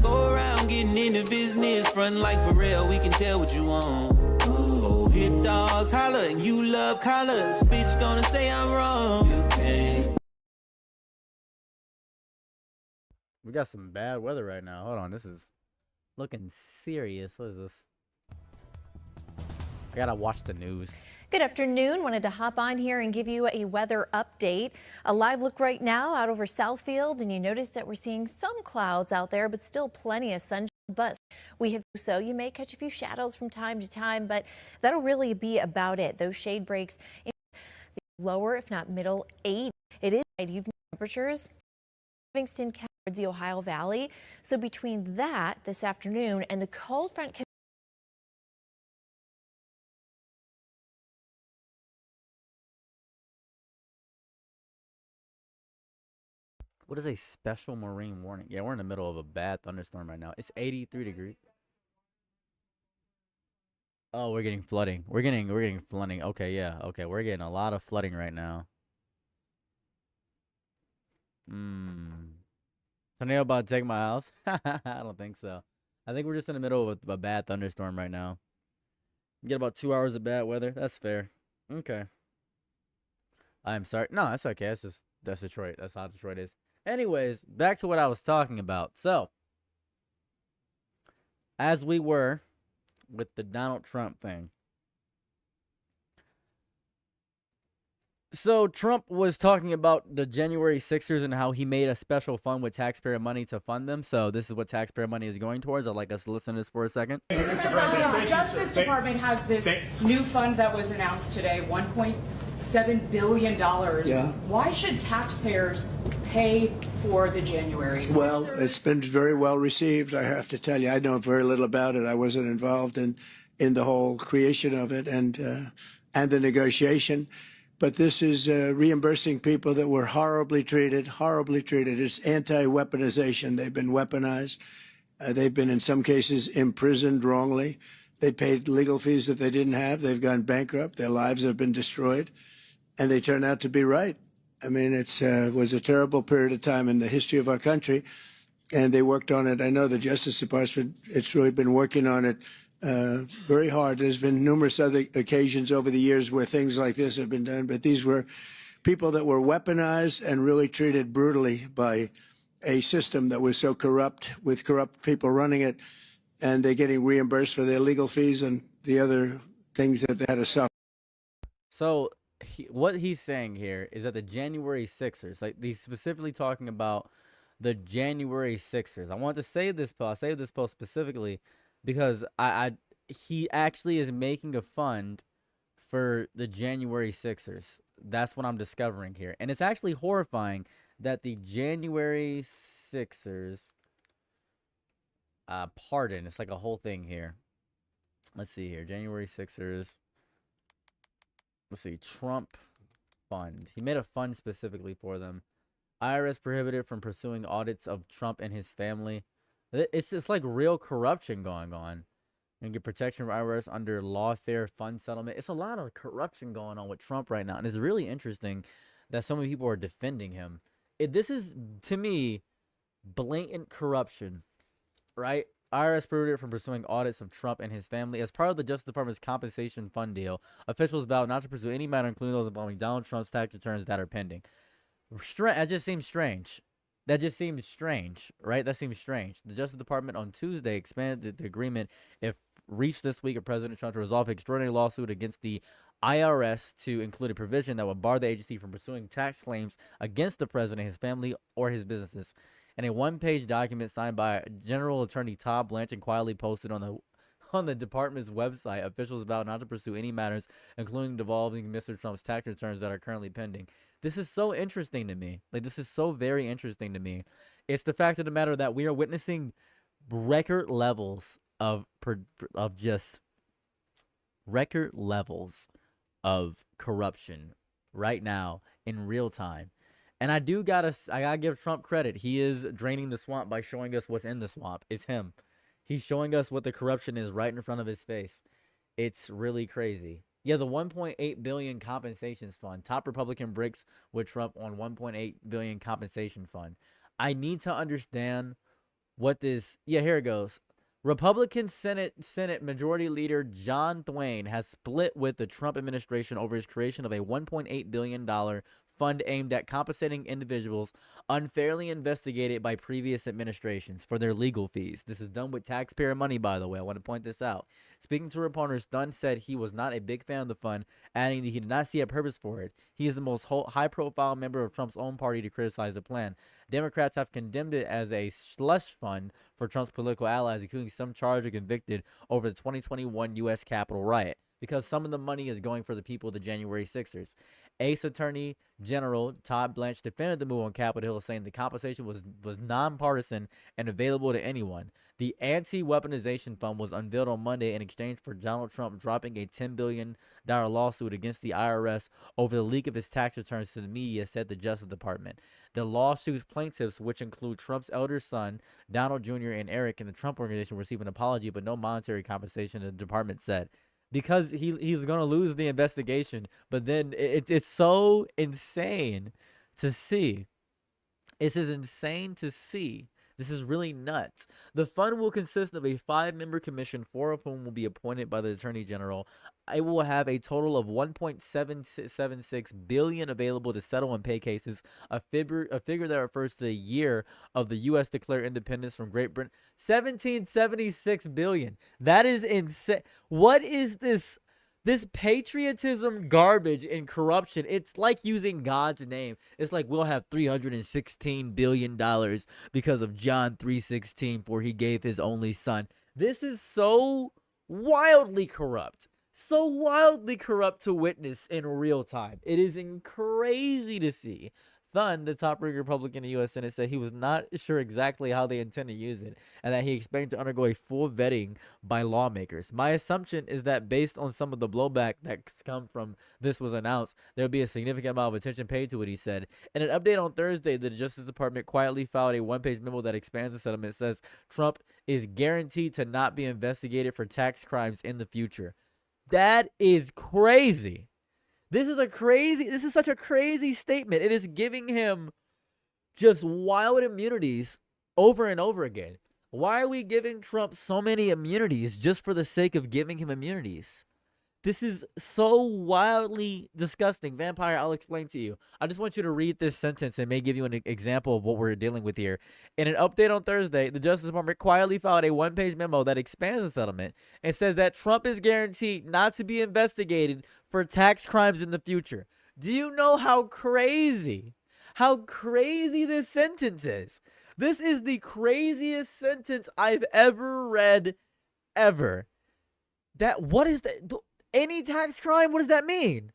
Go around getting into business, front like for real, we can tell what you want. Oh, hit dogs holler and you love collars. Bitch gonna say I'm wrong. You can't. We got some bad weather right now. Hold on, this is looking serious. What is this? I gotta watch the news. Good afternoon. Wanted to hop on here and give you a weather update. A live look right now out over Southfield, and you notice that we're seeing some clouds out there, but still plenty of sunshine. But we have so you may catch a few shadows from time to time, but that'll really be about it. Those shade breaks in the lower, if not middle 80s. It is evening temperatures. Livingston County, the Ohio Valley. So between that this afternoon and the cold front. What is a special marine warning? Yeah, we're in the middle of a bad thunderstorm right now. It's 83 degrees. Oh, we're getting flooding. We're getting flooding. Okay, yeah. Okay, we're getting a lot of flooding right now. Tornado about to take my house? I don't think so. I think we're just in the middle of a bad thunderstorm right now. Get about 2 hours of bad weather. That's fair. Okay. I'm sorry. No, that's okay. That's Detroit. That's how Detroit is. Anyways, back to what I was talking about. So, as we were with the Donald Trump thing. So, Trump was talking about the January 6ers and how he made a special fund with taxpayer money to fund them. So, this is what taxpayer money is going towards. I'd like us to listen to this for a second. The Justice Department has this new fund that was announced today, $1.7 billion. Yeah. Why should taxpayers pay for the January 6ers? Well, it's been very well received, I have to tell you. I know very little about it. I wasn't involved in the whole creation of it and the negotiation. But this is reimbursing people that were horribly treated, horribly treated. It's anti-weaponization. They've been weaponized. They've been, in some cases, imprisoned wrongly. They paid legal fees that they didn't have. They've gone bankrupt. Their lives have been destroyed. And they turn out to be right. I mean, it was a terrible period of time in the history of our country. And they worked on it. I know the Justice Department, it's really been working on it very hard. There's been numerous other occasions over the years where things like this have been done. But these were people that were weaponized and really treated brutally by a system that was so corrupt, with corrupt people running it. And they're getting reimbursed for their legal fees and the other things that they had to suffer. So what he's saying here is that the January 6ers, like he's specifically talking about the January 6ers. I want to save this post. I saved this post specifically because he actually is making a fund for the January 6ers. That's what I'm discovering here. And it's actually horrifying that the January 6ers, pardon, it's like a whole thing here. Let's see here. January 6ers. Let's see. Trump fund. He made a fund specifically for them. IRS prohibited from pursuing audits of Trump and his family. It's just like real corruption going on. And get protection from IRS under lawfare fund settlement. It's a lot of corruption going on with Trump right now. And it's really interesting that so many people are defending him. This is, to me, blatant corruption, right? IRS prohibited from pursuing audits of Trump and his family. As part of the Justice Department's compensation fund deal, officials vowed not to pursue any matter, including those involving Donald Trump's tax returns that are pending. That just seems strange. That just seems strange, right? That seems strange. The Justice Department on Tuesday expanded the agreement if reached this week of President Trump to resolve an extraordinary lawsuit against the IRS to include a provision that would bar the agency from pursuing tax claims against the president, his family, or his businesses. In a one-page document signed by General Attorney Todd Blanche and quietly posted on the department's website, officials vowed not to pursue any matters, including involving Mr. Trump's tax returns that are currently pending. This is so interesting to me. Like, this is so very interesting to me. It's the fact of the matter that we are witnessing record levels of corruption right now in real time. And I gotta give Trump credit. He is draining the swamp by showing us what's in the swamp. It's him. He's showing us what the corruption is right in front of his face. It's really crazy. Yeah, the $1.8 billion compensations fund. Top Republican breaks with Trump on $1.8 billion compensation fund. I need to understand what this... Yeah, here it goes. Republican Senate Majority Leader John Thune has split with the Trump administration over his creation of a $1.8 billion fund aimed at compensating individuals unfairly investigated by previous administrations for their legal fees. This is done with taxpayer money, by the way. I want to point this out. Speaking to reporters, Dunn said he was not a big fan of the fund, adding that he did not see a purpose for it. He is the most high-profile member of Trump's own party to criticize the plan. Democrats have condemned it as a slush fund for Trump's political allies, including some charged or convicted over the 2021 U.S. Capitol riot, because some of the money is going for the people of the January 6ers. Ace Attorney General Todd Blanche defended the move on Capitol Hill, saying the compensation was nonpartisan and available to anyone. The anti-weaponization fund was unveiled on Monday in exchange for Donald Trump dropping a $10 billion lawsuit against the IRS over the leak of his tax returns to the media, said the Justice Department. The lawsuit's plaintiffs, which include Trump's elder son, Donald Jr., and Eric, and the Trump Organization, received an apology but no monetary compensation, the department said. Because he's going to lose the investigation. But then it's so insane to see. This is insane to see. This is really nuts. The fund will consist of a 5-member commission, 4 of whom will be appointed by the Attorney General. It will have a total of $1.776 billion available to settle and pay cases, a figure that refers to the year of the U.S. declared independence from Great Britain. $1776 billion. That is insane. What is this? This patriotism garbage and corruption, it's like using God's name. It's like we'll have $316 billion because of John 3:16, for he gave his only son. This is so wildly corrupt. So wildly corrupt to witness in real time. It is crazy to see. Thun, the top-ranking Republican in the U.S. Senate, said he was not sure exactly how they intend to use it, and that he expected to undergo a full vetting by lawmakers. My assumption is that based on some of the blowback that's come from this was announced, there will be a significant amount of attention paid to it, he said. In an update on Thursday, the Justice Department quietly filed a one-page memo that expands the settlement. It says Trump is guaranteed to not be investigated for tax crimes in the future. That is crazy. This is such a crazy statement. It is giving him just wild immunities over and over again. Why are we giving Trump so many immunities just for the sake of giving him immunities? This is so wildly disgusting. Vampire, I'll explain to you. I just want you to read this sentence and may give you an example of what we're dealing with here. In an update on Thursday, the Justice Department quietly filed a one-page memo that expands the settlement and says that Trump is guaranteed not to be investigated for tax crimes in the future. Do you know how crazy this sentence is? This is the craziest sentence I've ever read, ever. What is that? Any tax crime? What does that mean?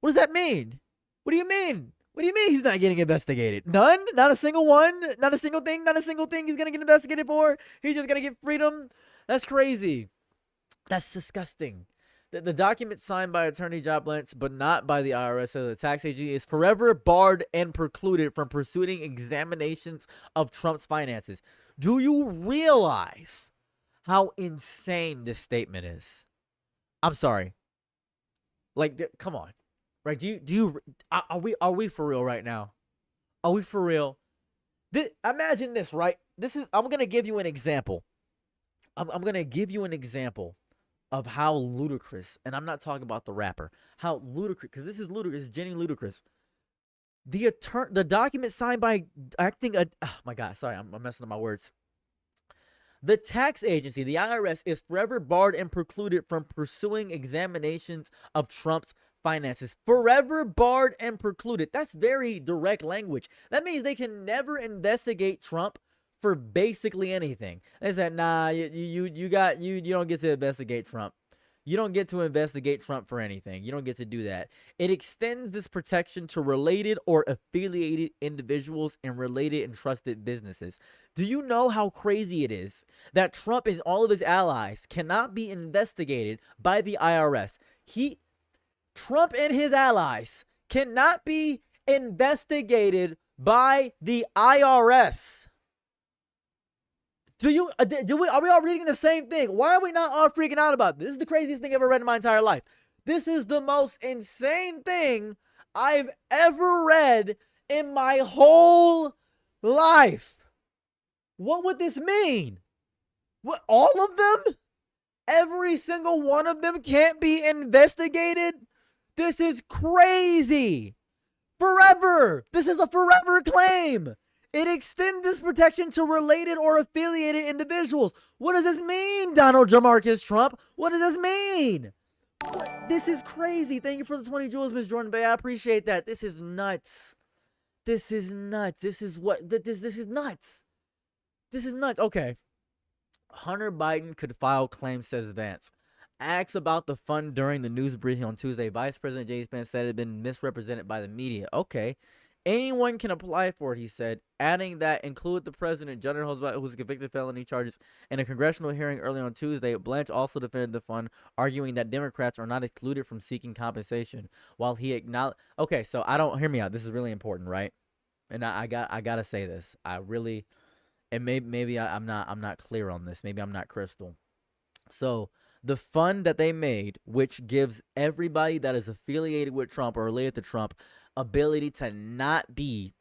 What does that mean? What do you mean? What do you mean he's not getting investigated? None? Not a single one? Not a single thing? Not a single thing he's going to get investigated for? He's just going to get freedom? That's crazy. That's disgusting. The document signed by Attorney John Blanche, but not by the IRS, says the tax agency is forever barred and precluded from pursuing examinations of Trump's finances. Do you realize how insane this statement is? I'm sorry. Like, come on, right? Are we for real right now? Are we for real? Imagine this, right? I'm gonna give you an example. I'm gonna give you an example of how ludicrous, and I'm not talking about the rapper. How ludicrous, because this is ludicrous, genuinely ludicrous. The document signed by oh my God, sorry, I'm messing up my words. The tax agency, the IRS, is forever barred and precluded from pursuing examinations of Trump's finances. Forever barred and precluded. That's very direct language. That means they can never investigate Trump for basically anything. They said, nah, you don't get to investigate Trump. You don't get to investigate Trump for anything. You don't get to do that. It extends this protection to related or affiliated individuals and related and trusted businesses. Do you know how crazy it is that Trump and all of his allies cannot be investigated by the IRS? Trump and his allies cannot be investigated by the IRS. Are we all reading the same thing? Why are we not all freaking out about this? This is the craziest thing I've ever read in my entire life. This is the most insane thing I've ever read in my whole life. What would this mean? What, all of them? Every single one of them can't be investigated? This is crazy. Forever. This is a forever claim. It extends this protection to related or affiliated individuals. What does this mean, Donald Jamarcus Trump? What does this mean? This is crazy. Thank you for the 20 jewels, Ms. Jordan Bay. I appreciate that. This is nuts. This is nuts. This is nuts. This is nuts. Okay. Hunter Biden could file claims, says Vance. Asked about the fund during the news briefing on Tuesday, Vice President J.D. Vance said it had been misrepresented by the media. Okay. Anyone can apply for it, he said, adding that include the president, General who's convicted felony charges. In a congressional hearing earlier on Tuesday, Blanche also defended the fund, arguing that Democrats are not excluded from seeking compensation. While he acknowledged, okay, so hear me out. This is really important, right? And I gotta say this. Maybe I'm not clear on this. Maybe I'm not crystal. So the fund that they made, which gives everybody that is affiliated with Trump or related to Trump ability to not be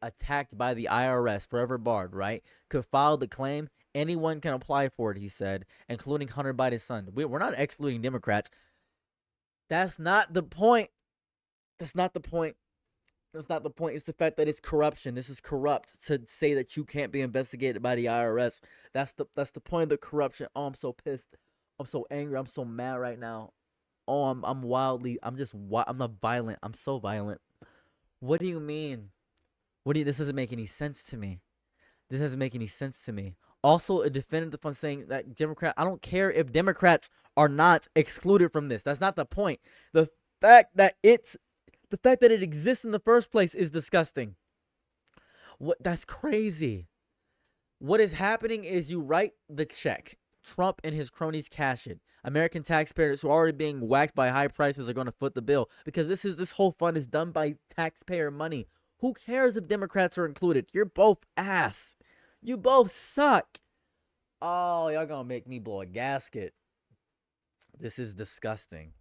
attacked by the IRS, forever barred, right? Could file the claim. Anyone can apply for it, he said, including Hunter Biden's son. We're not excluding Democrats. That's not the point. That's not the point. That's not the point. It's the fact that it's corruption. This is corrupt to say that you can't be investigated by the IRS. That's the point of the corruption. Oh, I'm so pissed. I'm so angry. I'm so mad right now. Oh, I'm not violent. I'm so violent. What do you mean? This doesn't make any sense to me. This doesn't make any sense to me. Also, a defendant on saying that I don't care if Democrats are not excluded from this. That's not the point. The fact that it's The fact that it exists in the first place is disgusting. That's crazy. What is happening is you write the check. Trump and his cronies cash it. American taxpayers who are already being whacked by high prices are going to foot the bill because this whole fund is done by taxpayer money. Who cares if Democrats are included? You're both ass. You both suck. Oh, y'all gonna make me blow a gasket. This is disgusting.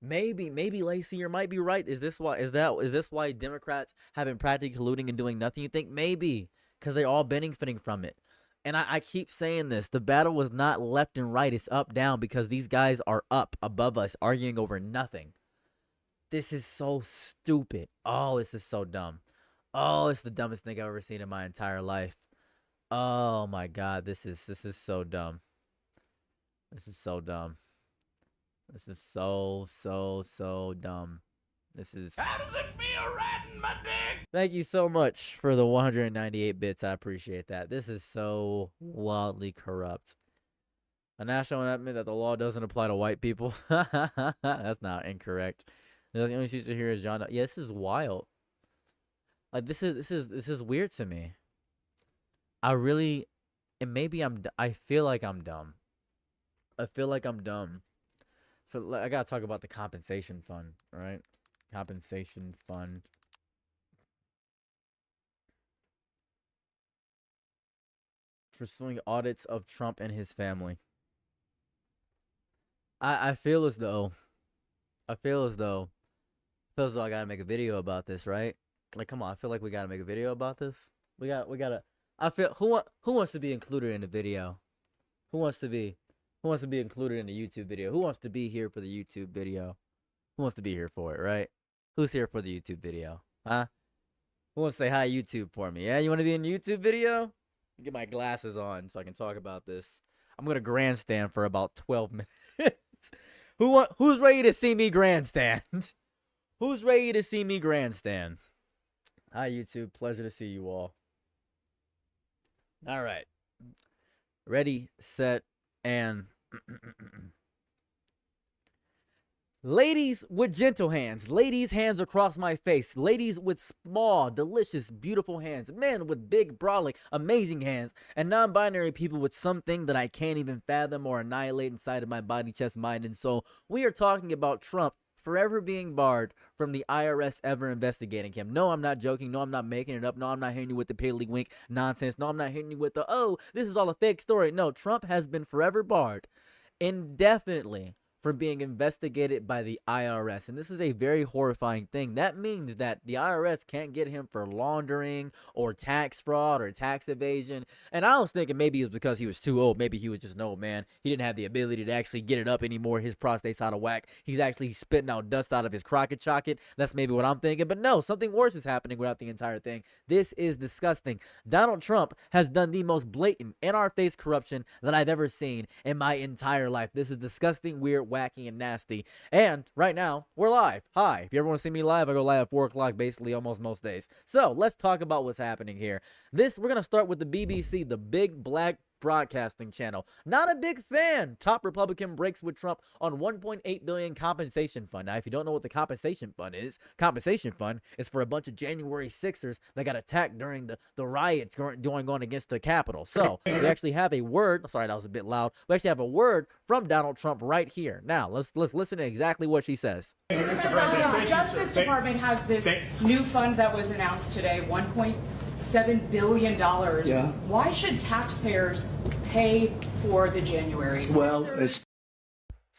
Maybe Lacey, you might be right. Is this why Democrats have been practically colluding and doing nothing? You think maybe because they're all benefiting from it. And I keep saying this. The battle was not left and right. It's up, down, because these guys are up above us arguing over nothing. This is so stupid. Oh, this is so dumb. Oh, it's the dumbest thing I've ever seen in my entire life. Oh my God, this is so dumb. This is so dumb. This is so dumb. This is. How does it feel riding my dick? Thank you so much for the 198 bits. I appreciate that. This is so wildly corrupt. A national enactment that the law doesn't apply to white people. That's not incorrect. The only teacher here is John. Yeah, this is wild. Like this is weird to me. I feel like I'm dumb. I feel like I'm dumb. So I gotta talk about the compensation fund, right? Compensation fund. Pursuing audits of Trump and his family. I feel as though I gotta make a video about this, right? Like, come on, I feel like we gotta make a video about this. We gotta. I feel who wants to be included in the video? Who wants to be included in the YouTube video? Who wants to be here for the YouTube video? Who wants to be here for it, right? Who's here for the YouTube video? Huh? Who wants to say hi YouTube for me? Yeah, you want to be in the YouTube video? Get my glasses on so I can talk about this. I'm gonna grandstand for about 12 minutes. Who's ready to see me grandstand? Who's ready to see me grandstand? Hi YouTube, pleasure to see you all. All right. Ready, set, and ladies with gentle hands, ladies' hands across my face, ladies with small, delicious, beautiful hands, men with big, brolic, amazing hands, and non-binary people with something that I can't even fathom or annihilate inside of my body, chest, mind, and soul. We are talking about Trump forever being barred from the IRS ever investigating him. No, I'm not joking. No, I'm not making it up. No, I'm not hitting you with the piddly wink nonsense. No, I'm not hitting you with the, oh, this is all a fake story. No, Trump has been forever barred indefinitely for being investigated by the IRS. And this is a very horrifying thing. That means that the IRS can't get him for laundering or tax fraud or tax evasion. And I was thinking maybe it was because he was too old. Maybe he was just an old man. He didn't have the ability to actually get it up anymore. His prostate's out of whack. He's actually spitting out dust out of his crockett chocolate. That's maybe what I'm thinking. But no, something worse is happening without the entire thing. This is disgusting. Donald Trump has done the most blatant, in-our-face corruption that I've ever seen in my entire life. This is disgusting, weird, wacky, and nasty. And right now, we're live. Hi. If you ever want to see me live, I go live at 4 o'clock basically almost most days. So let's talk about what's happening here. We're going to start with the BBC, the big black broadcasting channel. Not a big fan. Top Republican breaks with Trump on $1.8 billion compensation fund. Now, if you don't know what the compensation fund is for a bunch of January 6ers that got attacked during the riots going on against the Capitol. So we actually have a word. Sorry, that was a bit loud. We actually have a word from Donald Trump right here. Now, let's listen to exactly what she says. The Justice Department has this new fund that was announced today, $1.7 billion. Yeah. Why should taxpayers pay for the January 6ers? Well, it's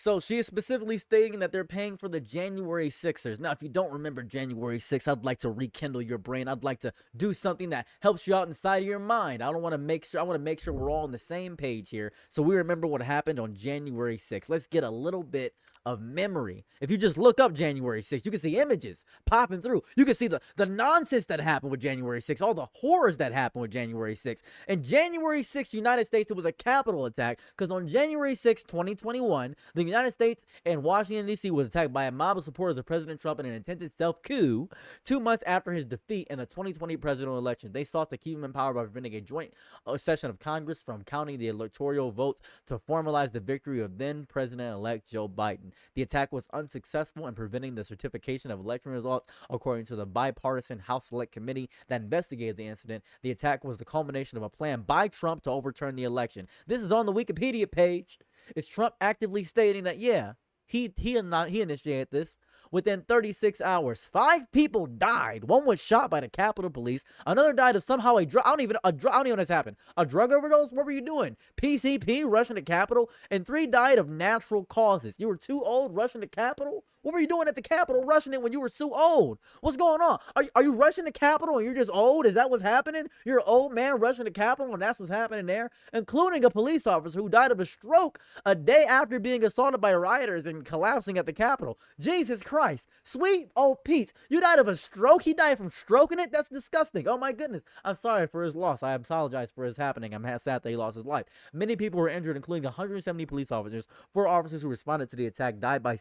So she is specifically stating that they're paying for the January 6ers. Now, if you don't remember January 6th, I'd like to rekindle your brain. I'd like to do something that helps you out inside of your mind. I want to make sure we're all on the same page here. So we remember what happened on January 6th. Let's get a little bit of memory. If you just look up January 6th, you can see images popping through. You can see the nonsense that happened with January 6th, all the horrors that happened with January 6th. And January 6th, United States, it was a Capitol attack because on January 6th, 2021, the United States and Washington, D.C. was attacked by a mob of supporters of President Trump in an attempted self-coup 2 months after his defeat in the 2020 presidential election. They sought to keep him in power by preventing a joint session of Congress from counting the electoral votes to formalize the victory of then President-elect Joe Biden. The attack was unsuccessful in preventing the certification of election results, according to the bipartisan House Select Committee that investigated the incident. The attack was the culmination of a plan by Trump to overturn the election. This is on the Wikipedia page. Is Trump actively stating that, yeah, he initiated this? Within 36 hours, 5 people died. One was shot by the Capitol Police. Another died of somehow a drug. I don't even know what's happened. A drug overdose? What were you doing? PCP, rushing the Capitol? And 3 died of natural causes. You were too old rushing the Capitol? What were you doing at the Capitol rushing it when you were so old? What's going on? Are you rushing the Capitol and you're just old? Is that what's happening? You're an old man rushing the Capitol and that's what's happening there? Including a police officer who died of a stroke a day after being assaulted by rioters and collapsing at the Capitol. Jesus Christ. Sweet old Pete. You died of a stroke? He died from stroking it? That's disgusting. Oh my goodness. I'm sorry for his loss. I apologize for his happening. I'm sad that he lost his life. Many people were injured, including 170 police officers. 4 officers who responded to the attack died by...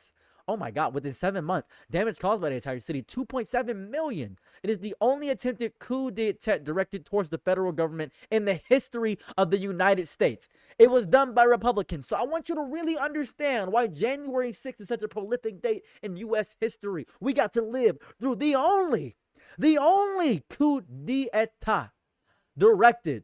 Oh my God, within 7 months, damage caused by the entire city, $2.7 million. It is the only attempted coup d'etat directed towards the federal government in the history of the United States. It was done by Republicans. So I want you to really understand why January 6th is such a prolific date in U.S. history. We got to live through the only coup d'etat directed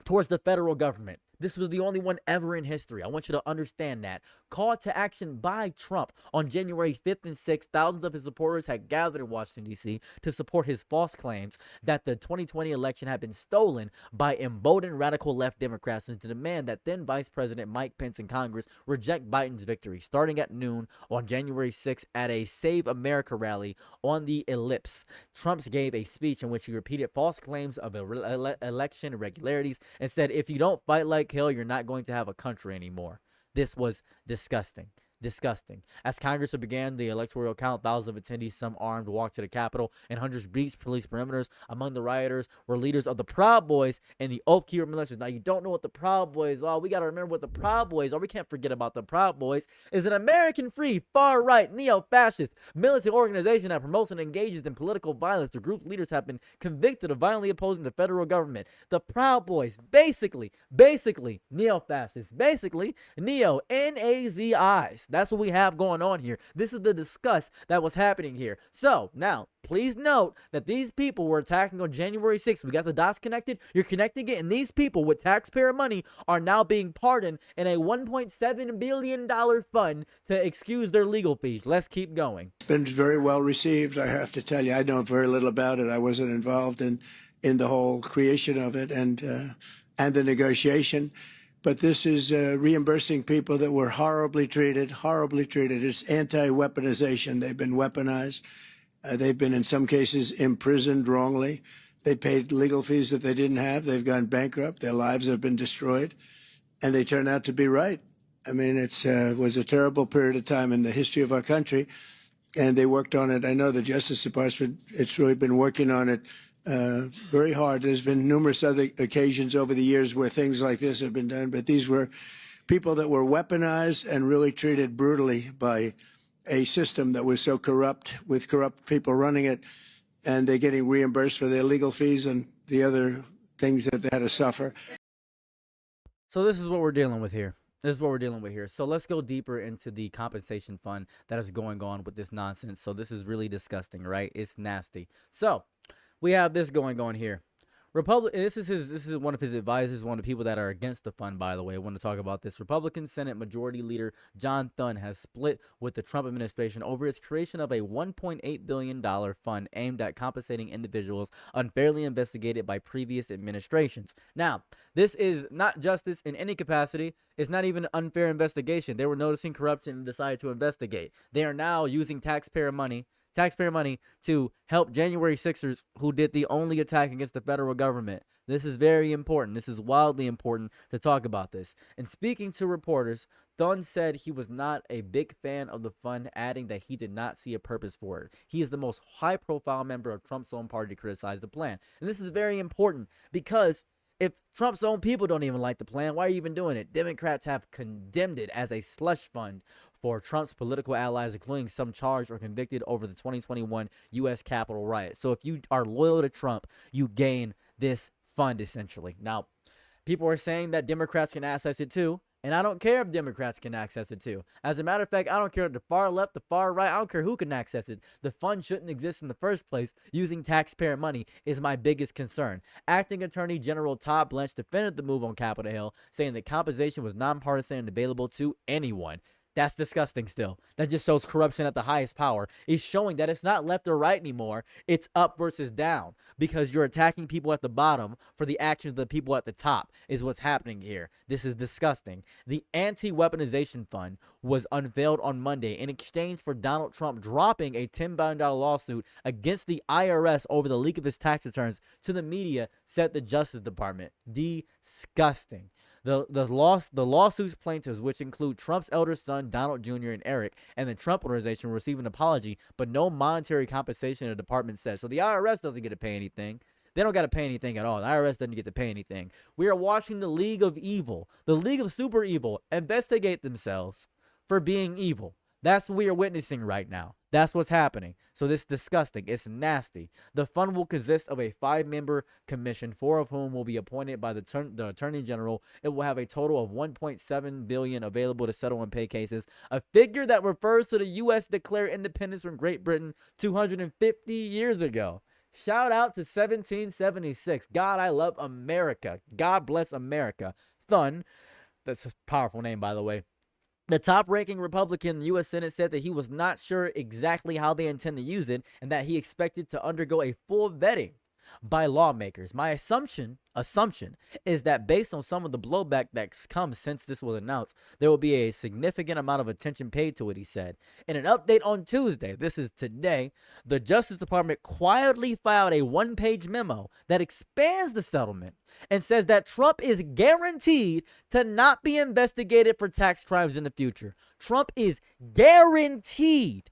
towards the federal government. This was the only one ever in history. I want you to understand that. Call to action by Trump on January 5th and 6th. Thousands of his supporters had gathered in Washington, D.C. to support his false claims that the 2020 election had been stolen by emboldened radical left Democrats, and to demand that then Vice President Mike Pence and Congress reject Biden's victory. Starting at noon on January 6th at a Save America rally on the Ellipse, Trump gave a speech in which he repeated false claims of election irregularities and said, if you don't fight like hell, you're not going to have a country anymore. This was disgusting. Disgusting. As Congress began the electoral count, thousands of attendees, some armed, walked to the Capitol, and hundreds breached police perimeters. Among the rioters were leaders of the Proud Boys and the Oath Keeper militias. Now, you don't know what the Proud Boys are. We got to remember what the Proud Boys are. We can't forget about the Proud Boys. Is an American-free, far-right, neo-fascist militant organization that promotes and engages in political violence. The group's leaders have been convicted of violently opposing the federal government. The Proud Boys, basically, neo-fascists, basically, neo, N-A-Z-Is. That's what we have going on here. This is the disgust that was happening here. So, now, please note that these people were attacking on January 6th. We got the dots connected. You're connecting it. And these people with taxpayer money are now being pardoned in a $1.7 billion fund to excuse their legal fees. Let's keep going. It's been very well received, I have to tell you. I know very little about it. I wasn't involved in the whole creation of it and the negotiation. But this is reimbursing people that were horribly treated. It's anti-weaponization. They've been weaponized. They've been, in some cases, imprisoned wrongly. They paid legal fees that they didn't have. They've gone bankrupt. Their lives have been destroyed. And they turn out to be right. I mean, it was a terrible period of time in the history of our country. And they worked on it. I know the Justice Department, it's really been working on it very hard. There's been numerous other occasions over the years where things like this have been done, but these were people that were weaponized and really treated brutally by a system that was so corrupt, with corrupt people running it, and they're getting reimbursed for their legal fees and the other things that they had to suffer. So this is what we're dealing with here. So let's go deeper into the compensation fund that is going on with this nonsense. So this is really disgusting, right? It's nasty. So we have this going on here. This is one of his advisors, one of the people that are against the fund, by the way. I want to talk about this. Republican Senate Majority Leader John Thune has split with the Trump administration over its creation of a $1.8 billion fund aimed at compensating individuals unfairly investigated by previous administrations. Now, this is not justice in any capacity. It's not even an unfair investigation. They were noticing corruption and decided to investigate. They are now using taxpayer money to help January 6ers who did the only attack against the federal government. This is very important. This is wildly important to talk about this. And speaking to reporters, Thune said he was not a big fan of the fund, adding that he did not see a purpose for it. He is the most high-profile member of Trump's own party to criticize the plan. And this is very important because if Trump's own people don't even like the plan, why are you even doing it? Democrats have condemned it as a slush fund for Trump's political allies, including some charged or convicted over the 2021 U.S. Capitol riot. So if you are loyal to Trump, you gain this fund, essentially. Now, people are saying that Democrats can access it too, And I don't care if Democrats can access it too. As a matter of fact, I don't care if the far left, the far right, I don't care who can access it. The fund shouldn't exist in the first place. Using taxpayer money is my biggest concern. Acting Attorney General Todd Blanche defended the move on Capitol Hill, saying that compensation was nonpartisan and available to anyone. That's disgusting still. That just shows corruption at the highest power. It's showing that it's not left or right anymore. It's up versus down, because you're attacking people at the bottom for the actions of the people at the top is what's happening here. This is disgusting. The Anti-Weaponization Fund was unveiled on Monday in exchange for Donald Trump dropping a $10 billion lawsuit against the IRS over the leak of his tax returns to the media, said the Justice Department. Disgusting. The lawsuit's plaintiffs, which include Trump's elder son, Donald Jr. and Eric, and the Trump organization, receive an apology, but no monetary compensation, the department says. So the IRS doesn't get to pay anything. They don't got to pay anything at all. The IRS doesn't get to pay anything. We are watching the League of Evil, the League of Super Evil, investigate themselves for being evil. That's what we are witnessing right now. That's what's happening. So this is disgusting. It's nasty. The fund will consist of a 5-member commission, 4 of whom will be appointed by the Attorney General. It will have a total of $1.7 billion available to settle and pay cases, a figure that refers to the U.S. declared independence from Great Britain 250 years ago. Shout out to 1776. God, I love America. God bless America. Thun. That's a powerful name, by the way. The top-ranking Republican in the U.S. Senate said that he was not sure exactly how they intend to use it and that he expected to undergo a full vetting by lawmakers. My assumption is that based on some of the blowback that's come since this was announced, there will be a significant amount of attention paid to it, he said. In an update on Tuesday, this is today, the Justice Department quietly filed a 1-page memo that expands the settlement and says that Trump is guaranteed to not be investigated for tax crimes in the future. Trump is guaranteed.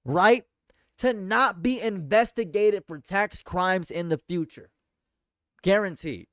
Right? To not be investigated for tax crimes in the future. Guaranteed.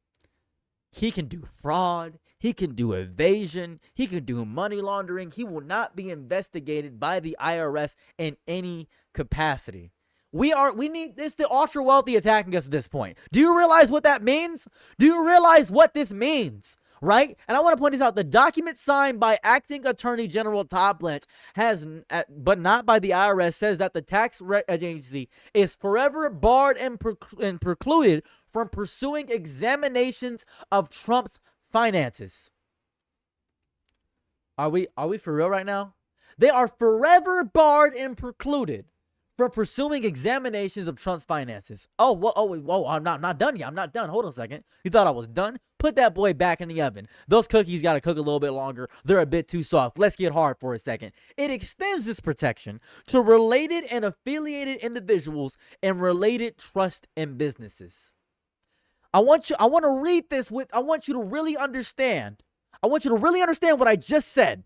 He can do fraud. He can do evasion. He can do money laundering. He will not be investigated by the IRS in any capacity. We need this, the ultra wealthy attacking us at this point. Do you realize what that means? Do you realize what this means? Right? And I want to point this out. The document signed by Acting Attorney General Todd Blanche but not by the IRS, says that the tax agency is forever barred and precluded from pursuing examinations of Trump's finances. Are we for real right now? They are forever barred and precluded from pursuing examinations of Trump's finances. I'm not done yet. I'm not done. Hold on a second. You thought I was done? Put that boy back in the oven. Those cookies got to cook a little bit longer. They're a bit too soft. Let's get hard for a second. It extends this protection to related and affiliated individuals and related trusts and businesses. I want to read this I want you to really understand. I want you to really understand what I just said.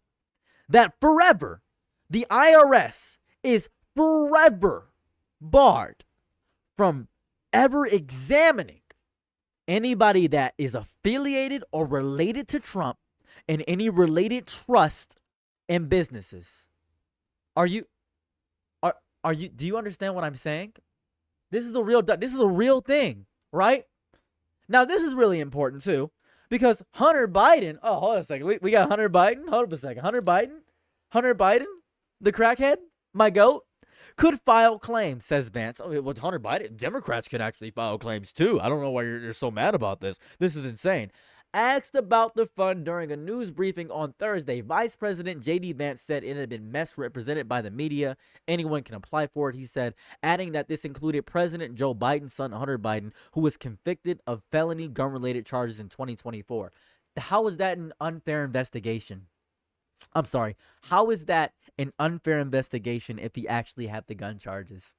That forever, the IRS is forever barred from ever examining anybody that is affiliated or related to Trump and any related trust and businesses. Do you understand what I'm saying? This is a real thing, right? Now, this is really important too, because Hunter Biden, hold on a second. We got Hunter Biden. Hold up a second. Hunter Biden, the crackhead, my goat, could file claims, says Vance. Well, Hunter Biden, Democrats can actually file claims too. I don't know why you're so mad about this. This is insane. Asked about the fund during a news briefing on Thursday, Vice President J.D. Vance said it had been misrepresented by the media. Anyone can apply for it, he said, adding that this included President Joe Biden's son, Hunter Biden, who was convicted of felony gun-related charges in 2024. How is that an unfair investigation? I'm sorry. How is that an unfair investigation if he actually had the gun charges?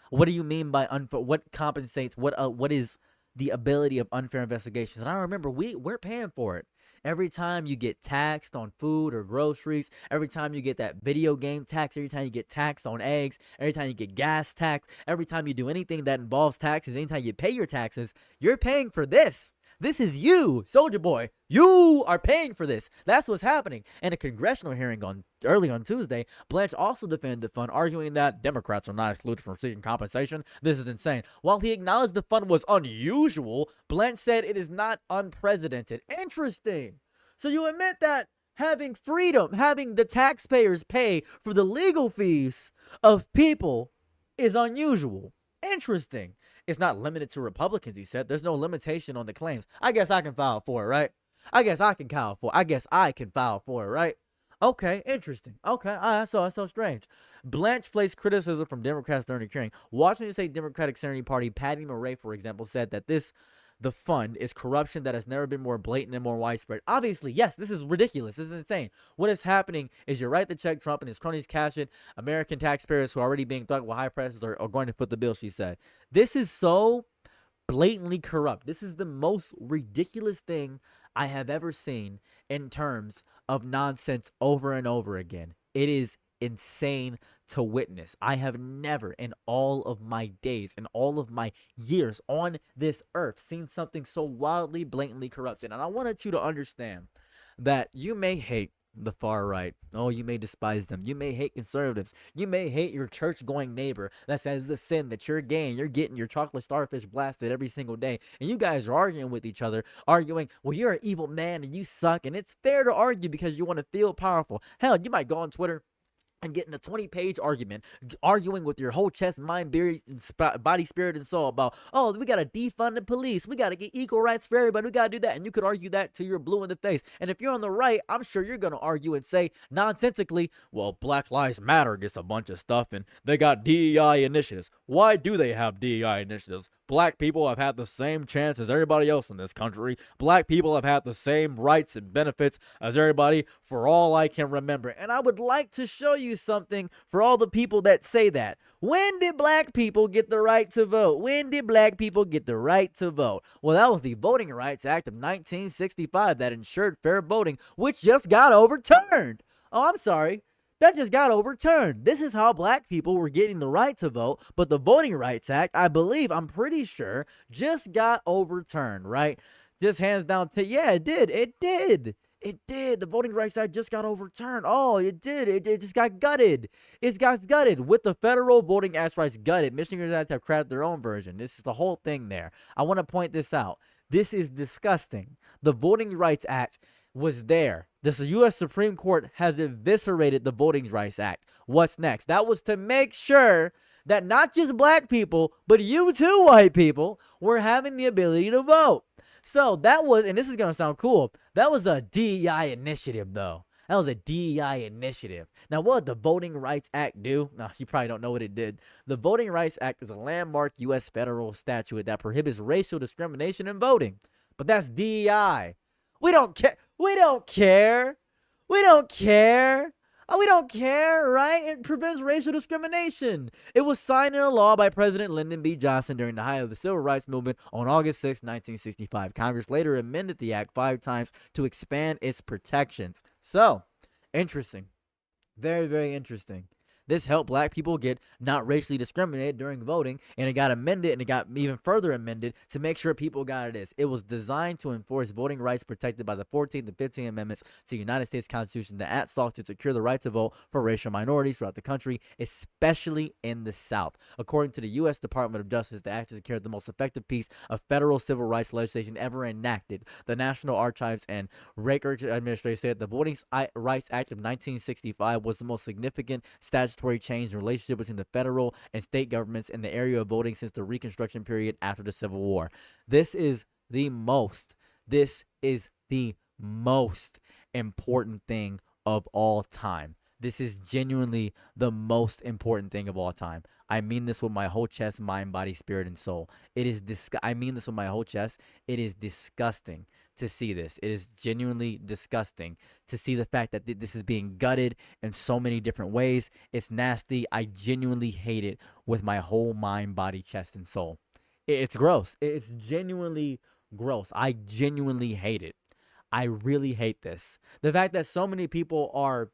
What do you mean by unfair? What compensates? What is the ability of unfair investigations? And I remember we're paying for it. Every time you get taxed on food or groceries, every time you get that video game tax, every time you get taxed on eggs, every time you get gas tax, every time you do anything that involves taxes, anytime you pay your taxes, you're paying for this. This is you, Soldier Boy. You are paying for this. That's what's happening. In a congressional hearing early on Tuesday, Blanche also defended the fund, arguing that Democrats are not excluded from seeking compensation. This is insane. While he acknowledged the fund was unusual, Blanche said it is not unprecedented. Interesting. So you admit that having freedom, having the taxpayers pay for the legal fees of people is unusual. Interesting. It's not limited to Republicans, he said. There's no limitation on the claims. I guess I can file for it, right? I guess I can file for it, right? Okay, interesting. Okay, that's so strange. Blanche faced criticism from Democrats during the hearing. Washington State Democratic Senator Party Patty Murray, for example, said that the fund is corruption that has never been more blatant and more widespread. Obviously, yes, this is ridiculous. This is insane. What is happening is you're right to check Trump and his cronies cash it. American taxpayers who are already being threatened with high prices are going to foot the bill, she said. This is so blatantly corrupt. This is the most ridiculous thing I have ever seen in terms of nonsense over and over again. It is insane to witness. I have never in all of my days, in all of my years on this earth, seen something so wildly, blatantly corrupted. And I wanted you to understand that you may hate the far right. Oh, you may despise them. You may hate conservatives. You may hate your church-going neighbor that says it's a sin that you're gay and you're getting your chocolate starfish blasted every single day. And you guys are arguing with each other, arguing, well, you're an evil man and you suck. And it's fair to argue because you want to feel powerful. Hell, you might go on Twitter and get in a 20-page argument, arguing with your whole chest, mind, body, spirit, and soul about, oh, we got to defund the police. We got to get equal rights for everybody. We got to do that. And you could argue that till you're blue in the face. And if you're on the right, I'm sure you're going to argue and say nonsensically, well, Black Lives Matter gets a bunch of stuff and they got DEI initiatives. Why do they have DEI initiatives? Black people have had the same chance as everybody else in this country. Black people have had the same rights and benefits as everybody for all I can remember. And I would like to show you something for all the people that say that. When did black people get the right to vote? When did black people get the right to vote? Well, that was the Voting Rights Act of 1965 that ensured fair voting, which just got overturned. Oh, I'm sorry. That just got overturned. This is how black people were getting the right to vote, but the Voting Rights Act, I'm pretty sure, just got overturned, right? Just hands down to, yeah, it did. The Voting Rights Act just got overturned. Oh, it did. It just got gutted. It got gutted. With the federal Voting Act rights gutted, Michigan has to craft their own version. This is the whole thing there. I want to point this out. This is disgusting. The Voting Rights Act was there. The U.S. Supreme Court has eviscerated the Voting Rights Act. What's next? That was to make sure that not just black people, but you too, white people, were having the ability to vote. So that was, and this is going to sound cool, that was a DEI initiative, though. That was a DEI initiative. Now, what did the Voting Rights Act do? No, you probably don't know what it did. The Voting Rights Act is a landmark U.S. federal statute that prohibits racial discrimination in voting. But that's DEI. We don't care. We don't care. We don't care. Oh, we don't care, right? It prevents racial discrimination. It was signed into law by President Lyndon B. Johnson during the height of the Civil Rights Movement on August 6, 1965. Congress later amended the act 5 times to expand its protections. So, interesting. Very, very interesting. This helped black people get not racially discriminated during voting, and it got amended, and it got even further amended to make sure people got this. It was designed to enforce voting rights protected by the 14th and 15th Amendments to the United States Constitution. The act sought to secure the right to vote for racial minorities throughout the country, especially in the South. According to the U.S. Department of Justice, the act has secured the most effective piece of federal civil rights legislation ever enacted. The National Archives and Records Administration said the Voting Rights Act of 1965 was the most significant statutory change in relationship between the federal and state governments in the area of voting since the Reconstruction period after the Civil War. This is the most important thing of all time. This is genuinely the most important thing of all time. I mean this with my whole chest, mind, body, spirit, and soul. I mean this with my whole chest. It is disgusting to see this. It is genuinely disgusting to see the fact that this is being gutted in so many different ways. It's nasty. I genuinely hate it with my whole mind, body, chest, and soul. It's gross. It's genuinely gross. I genuinely hate it. I really hate this. The fact that so many people are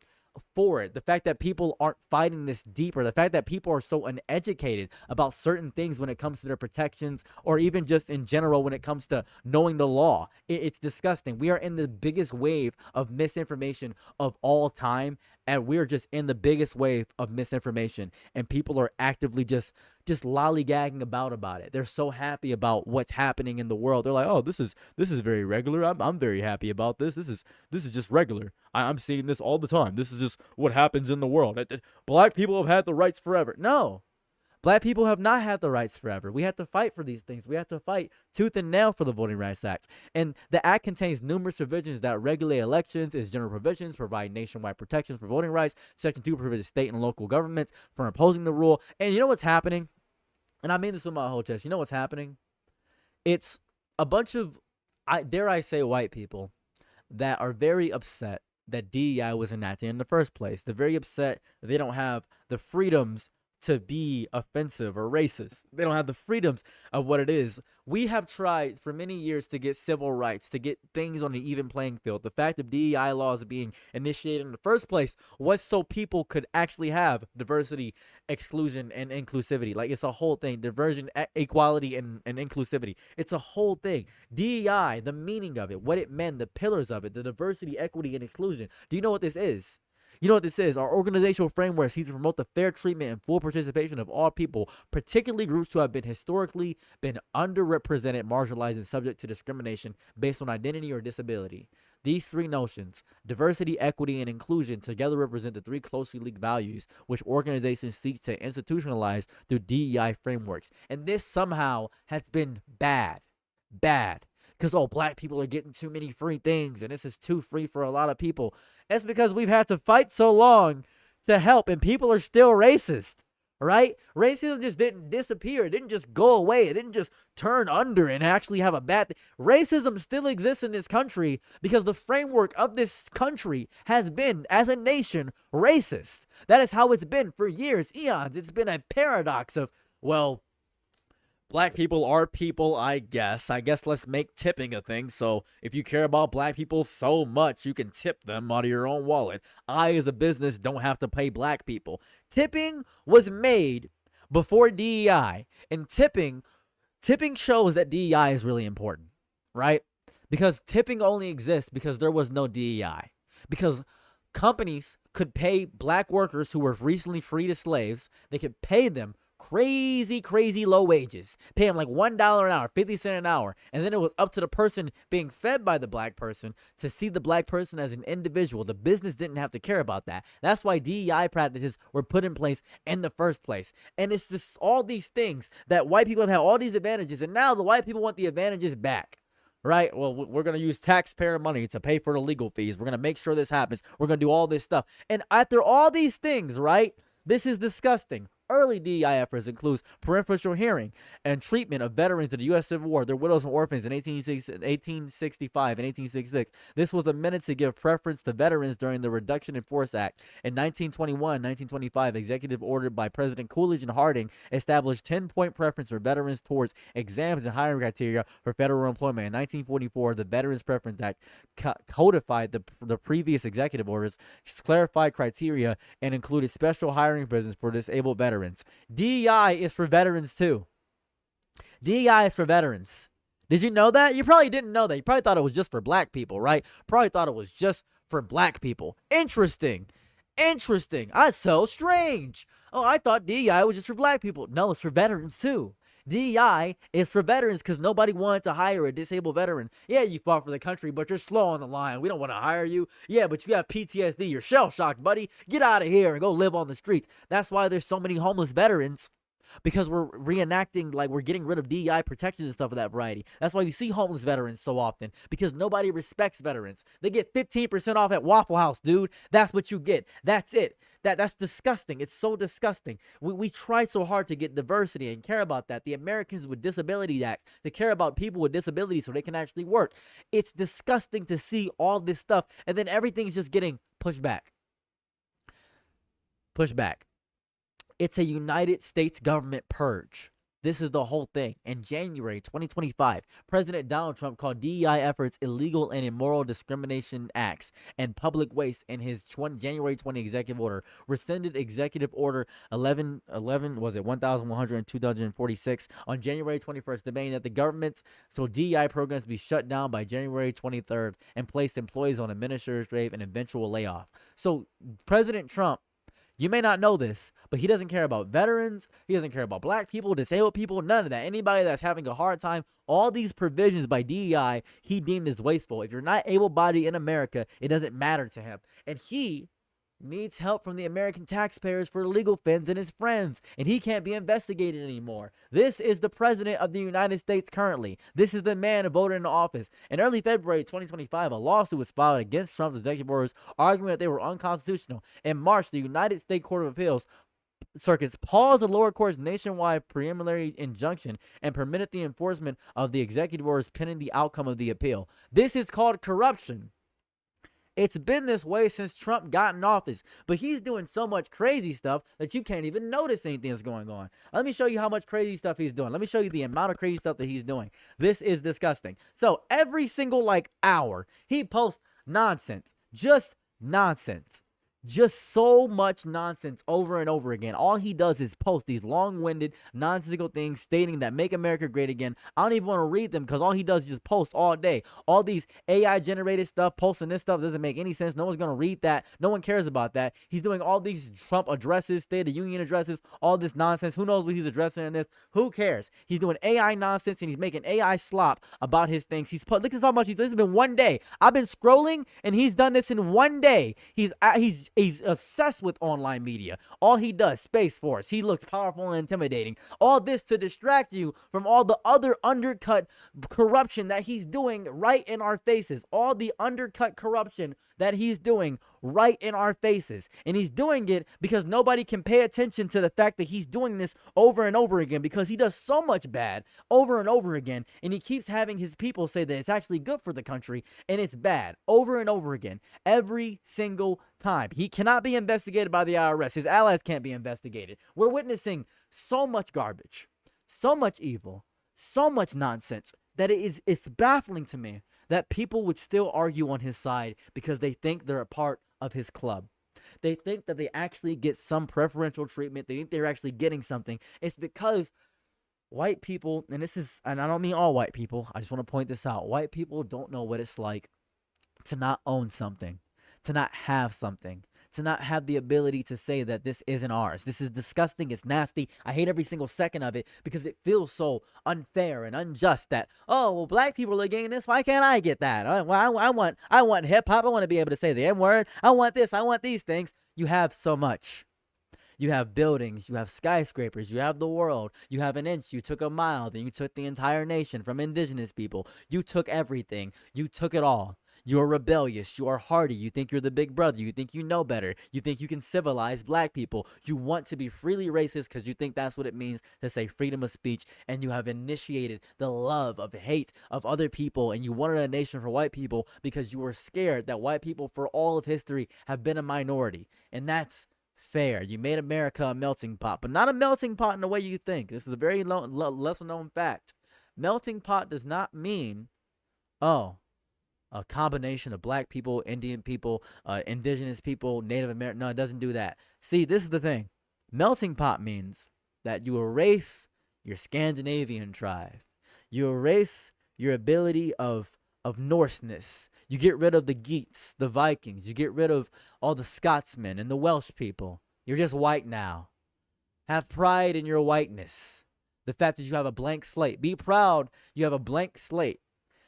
for it. The fact that people aren't fighting this deeper, the fact that people are so uneducated about certain things when it comes to their protections, or even just in general when it comes to knowing the law. It's disgusting. We are in the biggest wave of misinformation of all time, and we're just in the biggest wave of misinformation, and people are actively just lollygagging about it. They're so happy about what's happening in the world. They're like, oh, this is very regular. I'm very happy about this. This is just regular. I'm seeing this all the time. This is just what happens in the world. Black people have had the rights forever. No, Black people have not had the rights forever. We have to fight for these things. We have to fight tooth and nail for the Voting Rights Act. And the act contains numerous provisions that regulate elections. Its general provisions provide nationwide protections for voting rights. Section 2 prohibits state and local governments from imposing the rule. And you know what's happening? And I mean this with my whole chest. You know what's happening? It's a bunch of, dare I say, white people that are very upset that DEI was enacted in the first place. They're very upset that they don't have the freedoms to be offensive or racist. They don't have the freedoms of what it is. We have tried for many years to get civil rights, to get things on an even playing field. The fact of DEI laws being initiated in the first place was so people could actually have diversity, exclusion, and inclusivity. Like, it's a whole thing. Diversion, equality, and inclusivity. It's a whole thing. DEI, the meaning of it, what it meant, the pillars of it, the diversity, equity, and exclusion. Do you know what this is? You know what this is? Our organizational framework seeks to promote the fair treatment and full participation of all people, particularly groups who have been historically underrepresented, marginalized, and subject to discrimination based on identity or disability. These three notions, diversity, equity, and inclusion, together represent the three closely linked values which organizations seek to institutionalize through DEI frameworks. And this somehow has been bad. Because, oh, black people are getting too many free things, and this is too free for a lot of people. It's because we've had to fight so long to help, and people are still racist, right? Racism just didn't disappear. It didn't just go away. It didn't just turn under and actually have a bad thing. Racism still exists in this country because the framework of this country has been, as a nation, racist. That is how it's been for years, eons. It's been a paradox of, well, black people are people, I guess. Let's make tipping a thing. So if you care about black people so much, you can tip them out of your own wallet. I, as a business, don't have to pay black people. Tipping was made before DEI. And tipping shows that DEI is really important, right? Because tipping only exists because there was no DEI. Because companies could pay black workers who were recently freed as slaves. They could pay them crazy low wages, pay them like $1 an hour, 50 cents an hour, and then it was up to the person being fed by the black person to see the black person as an individual. The business didn't have to care about that. That's why DEI practices were put in place in the first place. And it's just all these things that white people have had, all these advantages, and now the white people want the advantages back. Right? Well, we're going to use taxpayer money to pay for the legal fees. We're going to make sure this happens. We're going to do all this stuff. And after all these things, right, this is disgusting. Early DEI efforts includes preferential hearing and treatment of veterans of the U.S. Civil War, their widows and orphans in 1865 and 1866. This was amended to give preference to veterans during the Reduction in Force Act. In 1921-1925, executive order by President Coolidge and Harding established 10-point preference for veterans towards exams and hiring criteria for federal employment. In 1944, the Veterans Preference Act codified the previous executive orders, clarified criteria, and included special hiring provisions for disabled veterans. DEI is for veterans too. DEI is for veterans. Did you know that? You probably didn't know that. You probably thought it was just for black people, right? Probably thought it was just for black people. Interesting. That's so strange. Oh, I thought DEI was just for black people. No, it's for veterans too. DEI is for veterans because nobody wanted to hire a disabled veteran. Yeah, you fought for the country, but you're slow on the line. We don't want to hire you. Yeah, but you have PTSD. You're shell-shocked, buddy. Get out of here and go live on the streets. That's why there's so many homeless veterans, because we're reenacting, like, we're getting rid of DEI protections and stuff of that variety. That's why you see homeless veterans so often, because nobody respects veterans. They get 15% off at Waffle House, dude. That's what you get. That's it. That's disgusting. It's so disgusting. We tried so hard to get diversity and care about that. The Americans with Disabilities Act, to care about people with disabilities so they can actually work. It's disgusting to see all this stuff, and then everything's just getting pushed back. It's a United States government purge. This is the whole thing. In January 2025, President Donald Trump called DEI efforts illegal and immoral discrimination acts and public waste in his January 20 executive order. Rescinded executive order 1102,2046 on January 21st, demanding that the government's DEI programs be shut down by January 23rd and placed employees on administrative and eventual layoff. So President Trump, you may not know this, but he doesn't care about veterans. He doesn't care about black people, disabled people, none of that. Anybody that's having a hard time, all these provisions by DEI, he deemed as wasteful. If you're not able-bodied in America, it doesn't matter to him. And he needs help from the American taxpayers for legal fees and his friends, and he can't be investigated anymore. This is the president of the United States currently. This is the man who voted into office. In early February 2025, a lawsuit was filed against Trump's executive orders, arguing that they were unconstitutional. In March, the United States Court of Appeals circuits paused the lower court's nationwide preliminary injunction and permitted the enforcement of the executive orders pending the outcome of the appeal. This is called corruption. It's been this way since Trump got in office, but he's doing so much crazy stuff that you can't even notice anything that's going on. Let me show you how much crazy stuff he's doing. Let me show you the amount of crazy stuff that he's doing. This is disgusting. So every single hour, he posts nonsense, just nonsense. Just so much nonsense over and over again. All he does is post these long-winded, nonsensical things stating that make America great again. I don't even want to read them because all he does is just post all day. All these AI-generated stuff, posting this stuff doesn't make any sense. No one's going to read that. No one cares about that. He's doing all these Trump addresses, State of the Union addresses, all this nonsense. Who knows what he's addressing in this? Who cares? He's doing AI nonsense and he's making AI slop about his things. Look at how much this has been one day. I've been scrolling and he's done this in one day. He's obsessed with online media. All he does, Space Force. He looks powerful and intimidating. All this to distract you from all the other undercut corruption that he's doing right in our faces. All the undercut corruption that he's doing right in our faces. And he's doing it because nobody can pay attention to the fact that he's doing this over and over again because he does so much bad over and over again. And he keeps having his people say that it's actually good for the country and it's bad over and over again. Every single time. He cannot be investigated by the IRS. His allies can't be investigated. We're witnessing so much garbage, so much evil, so much nonsense that it's baffling to me that people would still argue on his side because they think they're a part of his club. They think that they actually get some preferential treatment. They think they're actually getting something. It's because white people, and I don't mean all white people, I just want to point this out. White people don't know what it's like to not own something, to not have something, to not have the ability to say that this isn't ours. This is disgusting. It's nasty. I hate every single second of it because it feels so unfair and unjust that, oh, well, black people are getting this. Why can't I get that? I want hip hop. I want to be able to say the N word. I want this. I want these things. You have so much. You have buildings, you have skyscrapers, you have the world, you have an inch, you took a mile, then you took the entire nation from indigenous people. You took everything. You took it all. You are rebellious. You are hardy. You think you're the big brother. You think you know better. You think you can civilize black people. You want to be freely racist because you think that's what it means to say freedom of speech. And you have initiated the love of hate of other people. And you wanted a nation for white people because you were scared that white people for all of history have been a minority. And that's fair. You made America a melting pot, but not a melting pot in the way you think. This is a very lesser known fact. Melting pot does not mean, oh, a combination of black people, Indian people, indigenous people, Native American. No, it doesn't do that. See, this is the thing. Melting pot means that you erase your Scandinavian tribe. You erase your ability of Norseness. You get rid of the Geats, the Vikings. You get rid of all the Scotsmen and the Welsh people. You're just white now. Have pride in your whiteness. The fact that you have a blank slate. Be proud you have a blank slate.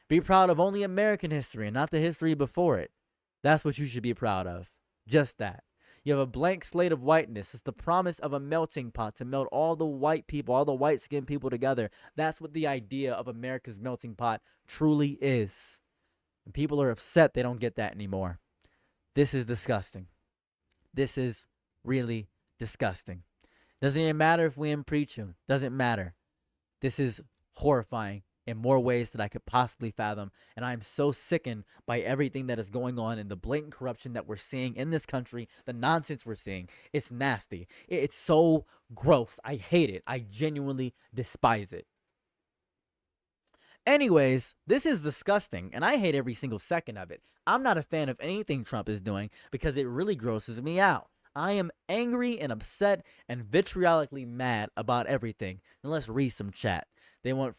Be proud of only American history and not the history before it. That's what you should be proud of. Just that. You have a blank slate of whiteness. It's the promise of a melting pot to melt all the white people, all the white-skinned people together. That's what the idea of America's melting pot truly is. And people are upset they don't get that anymore. This is disgusting. This is really disgusting. Doesn't even matter if we impeach him. Doesn't matter. This is horrifying. in more ways that I could possibly fathom. And I'm so sickened by everything that is going on and the blatant corruption that we're seeing in this country, the nonsense we're seeing. It's nasty. It's so gross. I hate it. I genuinely despise it. Anyways, this is disgusting, and I hate every single second of it. I'm not a fan of anything Trump is doing because it really grosses me out. I am angry and upset and vitriolically mad about everything. And let's read some chat. They want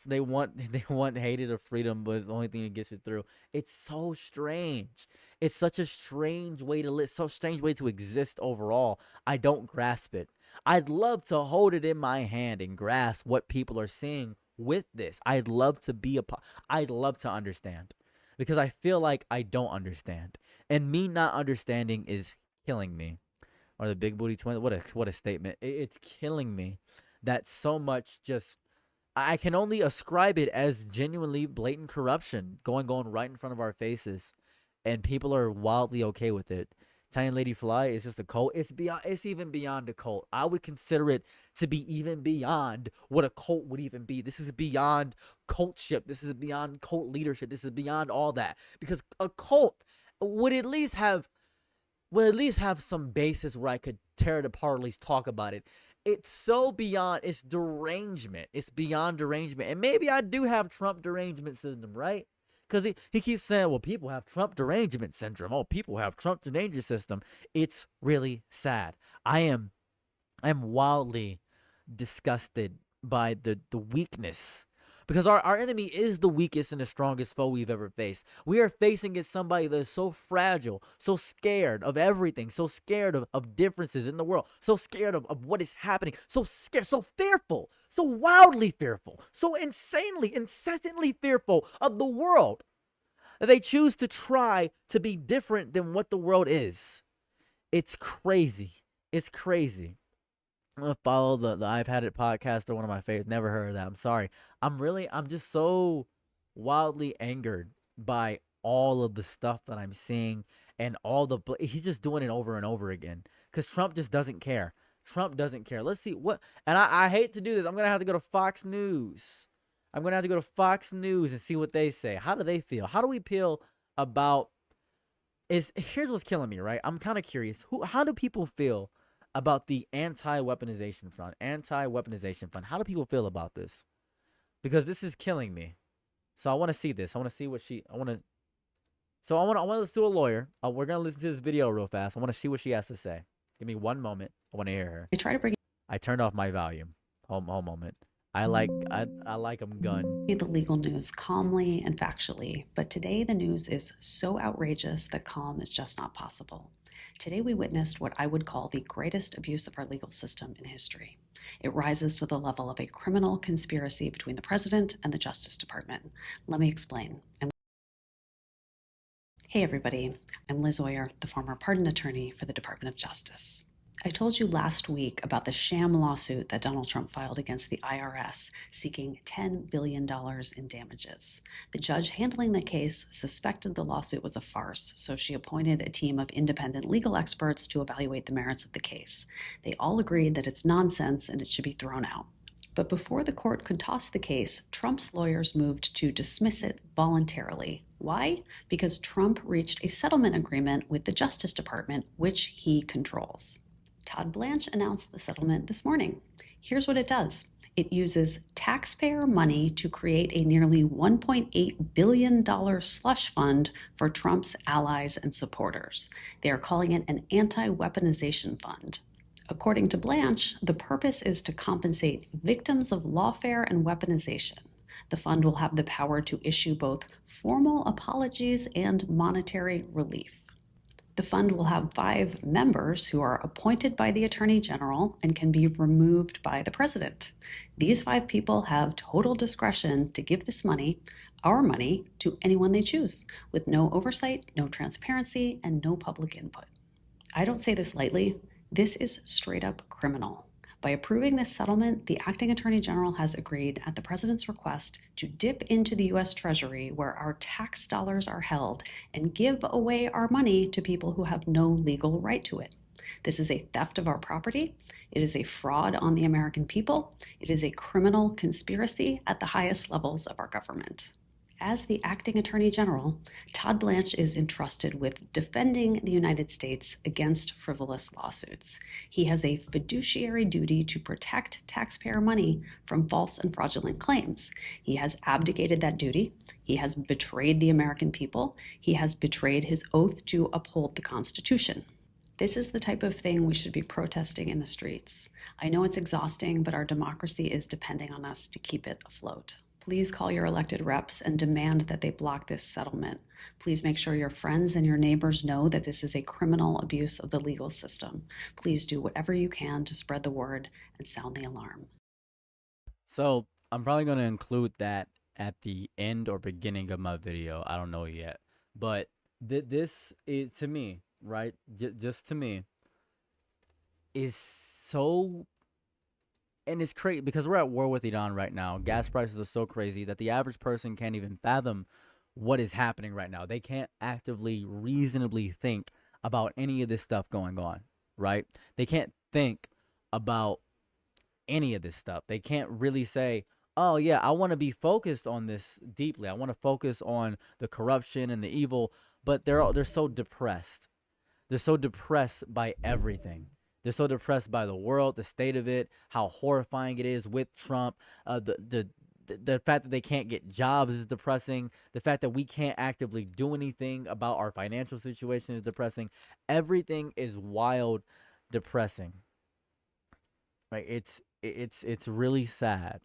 hated of freedom, but it's the only thing that gets it through. It's so strange. It's such a strange way to live, so strange way to exist overall. I don't grasp it. I'd love to hold it in my hand and grasp what people are seeing with this. I'd love to I'd love to understand, because I feel like I don't understand, and me not understanding is killing me. Or the big booty twins, what a statement. It's killing me that so much just, I can only ascribe it as genuinely blatant corruption going right in front of our faces, and people are wildly okay with it. Italian Lady Fly is just a cult. It's even beyond a cult. I would consider it to be even beyond what a cult would even be. This is beyond cultship. This is beyond cult leadership. This is beyond all that, because a cult would at least have some basis where I could tear it apart, or at least talk about it. It's so beyond, it's derangement. It's beyond derangement. And maybe I do have Trump derangement syndrome, right? Because he keeps saying, well, people have Trump derangement syndrome. Oh, people have Trump derangement system. It's really sad. I am wildly disgusted by the weakness. Because our enemy is the weakest and the strongest foe we've ever faced. We are facing against somebody that is so fragile, so scared of everything, so scared of differences in the world, so scared of what is happening, so scared, so fearful, so wildly fearful, so insanely, incessantly fearful of the world, that they choose to try to be different than what the world is. It's crazy. It's crazy. I'm gonna follow the I've Had It podcast, or one of my favorites. Never heard of that. I'm sorry. I'm just so wildly angered by all of the stuff that I'm seeing, and he's just doing it over and over again, because Trump just doesn't care. Trump doesn't care. Let's see what, and I hate to do this. I'm gonna have to go to Fox News. I'm gonna have to go to Fox News and see what they say. How do they feel? How do we feel about? Here's what's killing me, right? I'm kind of curious. How do people feel about the anti-weaponization fund? How do people feel about this? Because this is killing me. So I want to see this. I want to see what So I want to listen to a lawyer. We're going to listen to this video real fast. I want to see what she has to say. Give me one moment. I want to hear her. I turned off my volume. Whole moment. I like them gun. The legal news calmly and factually, but today the news is so outrageous that calm is just not possible. Today we witnessed what I would call the greatest abuse of our legal system in history. It rises to the level of a criminal conspiracy between the president and the Justice Department. Let me explain. Hey everybody, I'm Liz Oyer, the former pardon attorney for the Department of Justice. I told you last week about the sham lawsuit that Donald Trump filed against the IRS, seeking $10 billion in damages. The judge handling the case suspected the lawsuit was a farce, so she appointed a team of independent legal experts to evaluate the merits of the case. They all agreed that it's nonsense and it should be thrown out. But before the court could toss the case, Trump's lawyers moved to dismiss it voluntarily. Why? Because Trump reached a settlement agreement with the Justice Department, which he controls. Todd Blanche announced the settlement this morning. Here's what it does. It uses taxpayer money to create a nearly $1.8 billion slush fund for Trump's allies and supporters. They are calling it an anti-weaponization fund. According to Blanche, the purpose is to compensate victims of lawfare and weaponization. The fund will have the power to issue both formal apologies and monetary relief. The fund will have 5 members who are appointed by the Attorney General and can be removed by the President. These 5 people have total discretion to give this money, our money, to anyone they choose, with no oversight, no transparency, and no public input. I don't say this lightly. This is straight up criminal. By approving this settlement, the acting Attorney General has agreed at the President's request to dip into the U.S. Treasury, where our tax dollars are held, and give away our money to people who have no legal right to it. This is a theft of our property. It is a fraud on the American people. It is a criminal conspiracy at the highest levels of our government. As the acting attorney general, Todd Blanche is entrusted with defending the United States against frivolous lawsuits. He has a fiduciary duty to protect taxpayer money from false and fraudulent claims. He has abdicated that duty. He has betrayed the American people. He has betrayed his oath to uphold the Constitution. This is the type of thing we should be protesting in the streets. I know it's exhausting, but our democracy is depending on us to keep it afloat. Please call your elected reps and demand that they block this settlement. Please make sure your friends and your neighbors know that this is a criminal abuse of the legal system. Please do whatever you can to spread the word and sound the alarm. So I'm probably going to include that at the end or beginning of my video. I don't know yet. But this is, to me, right, just to me, is so... And it's crazy because we're at war with Iran right now. Gas prices are so crazy that the average person can't even fathom what is happening right now. They can't actively, reasonably think about any of this stuff going on, right? They can't think about any of this stuff. They can't really say, oh, yeah, I want to be focused on this deeply. I want to focus on the corruption and the evil, but they're so depressed. They're so depressed by everything. They're so depressed by the world, the state of it, how horrifying it is with Trump. The fact that they can't get jobs is depressing. The fact that we can't actively do anything about our financial situation is depressing. Everything is wild, depressing. Right? It's really sad.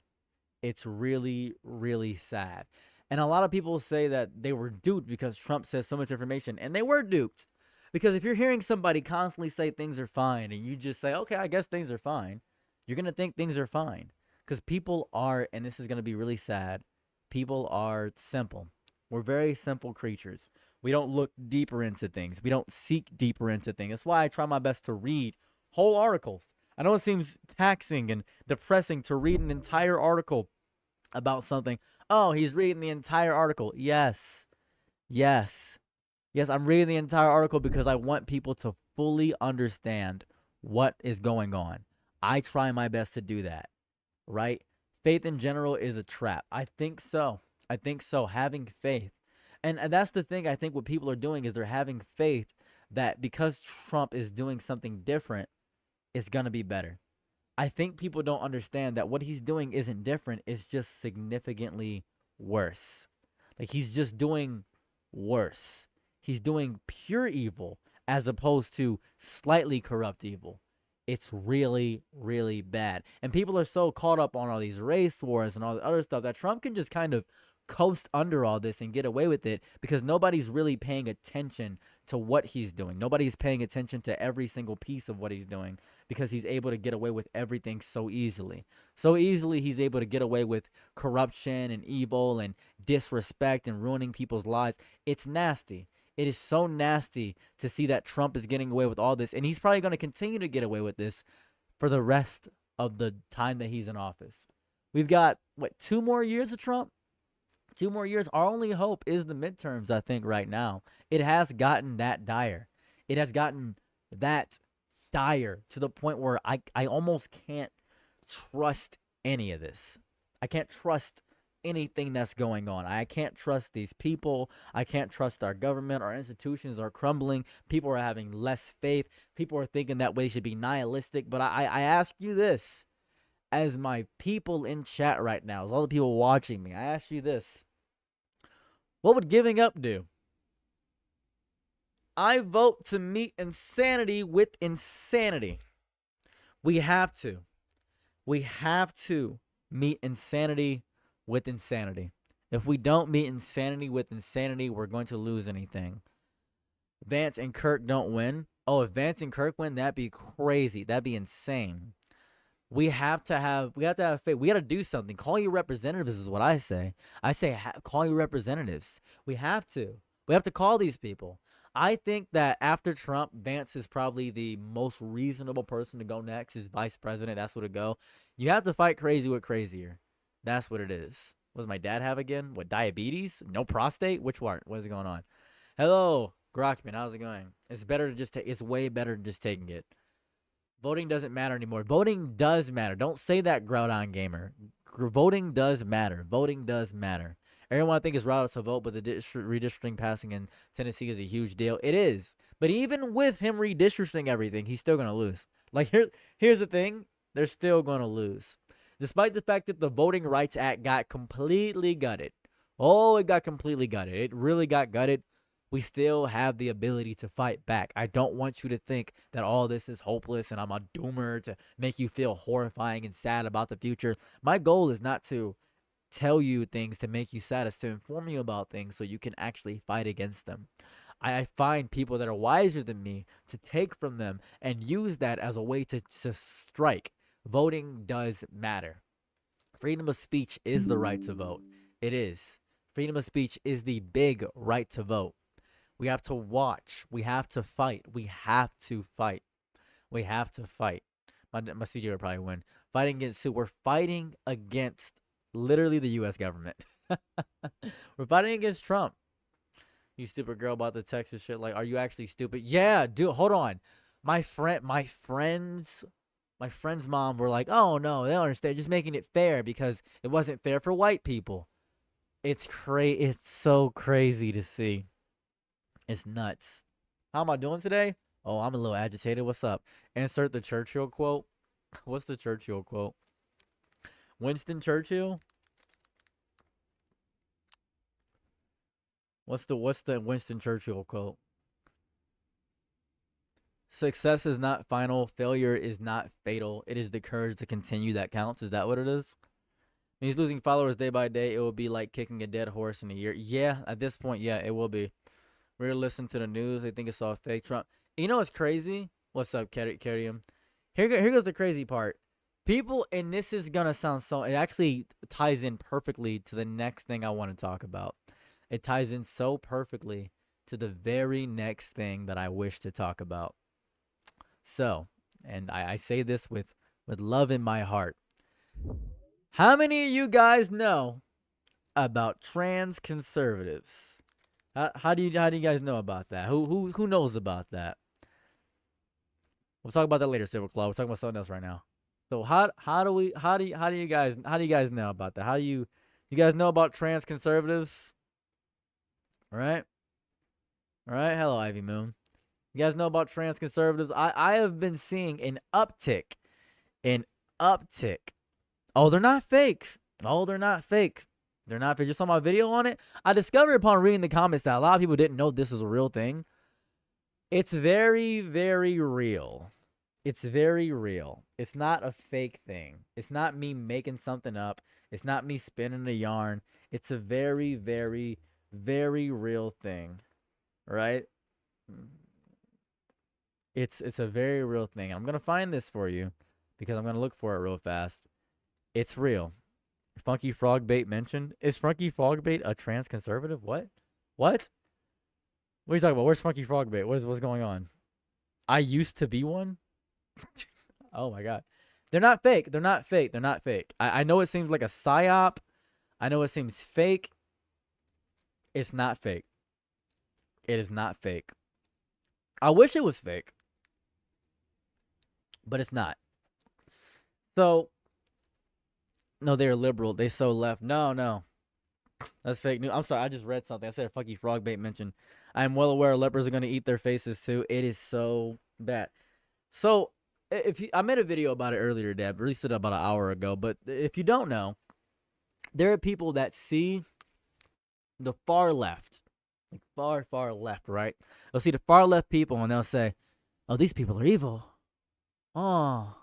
It's really, really sad. And a lot of people say that they were duped because Trump says so much information, and they were duped. Because if you're hearing somebody constantly say things are fine and you just say, okay, I guess things are fine, you're going to think things are fine. Because people are, and this is going to be really sad, people are simple. We're very simple creatures. We don't look deeper into things. We don't seek deeper into things. That's why I try my best to read whole articles. I know it seems taxing and depressing to read an entire article about something. Oh, he's reading the entire article. Yes. Yes. Yes, I'm reading the entire article because I want people to fully understand what is going on. I try my best to do that, right? Faith in general is a trap. I think so. I think so. Having faith. And that's the thing I think what people are doing is they're having faith that because Trump is doing something different, it's going to be better. I think people don't understand that what he's doing isn't different. It's just significantly worse. Like he's just doing worse. He's doing pure evil as opposed to slightly corrupt evil. It's really, really bad. And people are so caught up on all these race wars and all the other stuff that Trump can just kind of coast under all this and get away with it because nobody's really paying attention to what he's doing. Nobody's paying attention to every single piece of what he's doing because he's able to get away with everything so easily. So easily he's able to get away with corruption and evil and disrespect and ruining people's lives. It's nasty. It is so nasty to see that Trump is getting away with all this. And he's probably going to continue to get away with this for the rest of the time that he's in office. We've got, 2 more years of Trump? 2 more years. Our only hope is the midterms, I think, right now. It has gotten that dire. It has gotten that dire to the point where I almost can't trust any of this. I can't trust anything that's going on. I can't trust these people. I can't trust our government. Our institutions are crumbling. People are having less faith. People are thinking that way should be nihilistic. But I ask you this, as my people in chat right now, as all the people watching me, I ask you this. What would giving up do? I vote to meet insanity with insanity. We have to. We have to meet insanity with insanity. If we don't meet insanity with insanity, we're going to lose anything. Vance and Kirk don't win. Oh, if Vance and Kirk win, that'd be crazy. That'd be insane. We have to have faith. We got to do something. Call your representatives is what I say. I say call your representatives. We have to. We have to call these people. I think that after Trump, Vance is probably the most reasonable person to go next. Is vice president. That's what it go. You have to fight crazy with crazier. That's what it is. What does my dad have again? What, diabetes? No prostate? Which one? What is going on? Hello. Grockman, how's it going? It's better to just it's way better than just taking it. Voting doesn't matter anymore. Voting does matter. Don't say that, Groudon Gamer. Voting does matter. Voting does matter. Everyone I think is routed to vote, but the redistricting passing in Tennessee is a huge deal. It is. But even with him redistricting everything, he's still going to lose. Like, here's the thing. They're still going to lose. Despite the fact that the Voting Rights Act got completely gutted. Oh, it got completely gutted. It really got gutted. We still have the ability to fight back. I don't want you to think that all this is hopeless and I'm a doomer to make you feel horrifying and sad about the future. My goal is not to tell you things to make you sad. It's to inform you about things so you can actually fight against them. I find people that are wiser than me to take from them and use that as a way to strike. Voting does matter. Freedom of speech is the right to vote. It is. Freedom of speech is the big right to vote. We have to watch. We have to fight. We have to fight. We have to fight. My CJ would probably win. Fighting against who? We're fighting against literally the U.S. government. We're fighting against Trump. You stupid girl about the Texas shit. Like, are you actually stupid? Yeah, dude. Hold on. My friend's mom were like, oh no, they don't understand. Just making it fair because it wasn't fair for white people. It's so crazy to see. It's nuts. How am I doing today? Oh, I'm a little agitated. What's up? Insert the Churchill quote. What's the Churchill quote? Winston Churchill? What's the Winston Churchill quote? Success is not final. Failure is not fatal. It is the courage to continue that counts. Is that what it is? When he's losing followers day by day, it will be like kicking a dead horse in a year. Yeah, at this point, yeah, it will be. We're listening to the news. They think it's all fake. Trump. You know what's crazy? What's up, Kerium? Here goes the crazy part. People, and this is going to sound so... It actually ties in perfectly to the next thing I want to talk about. It ties in so perfectly to the very next thing that I wish to talk about. So, and I say this with love in my heart. How many of you guys know about trans conservatives? How do you guys know about that? Who knows about that? We'll talk about that later, Silver Claw. We're talking about something else right now. So how do you guys know about that? You guys know about trans conservatives? All right. Hello, Ivy Moon. You guys know about trans conservatives? I have been seeing an uptick. Oh, they're not fake. They're not fake. Just saw my video on it. I discovered upon reading the comments that a lot of people didn't know this was a real thing. It's very, very real. It's very real. It's not a fake thing. It's not me making something up. It's not me spinning a yarn. It's a very, very, very real thing. Right? It's a very real thing. I'm going to find this for you because I'm going to look for it real fast. It's real. Funky Frog Bait mentioned. Is Funky Frog Bait a trans conservative? What? What are you talking about? Where's Funky Frog Bait? What's going on? I used to be one? Oh my god. They're not fake. I know it seems like a psyop. I know it seems fake. It's not fake. It is not fake. I wish it was fake. But it's not. So, no, they're liberal. They so left. No. That's fake news. I'm sorry. I just read something. I said Funky Frog Bait mentioned. I am well aware lepers are going to eat their faces too. It is so bad. So, I made a video about it earlier, Deb. Released it about an hour ago. But if you don't know, there are people that see the far left. Like far left, right? They'll see the far left people and they'll say, oh, these people are evil. Oh.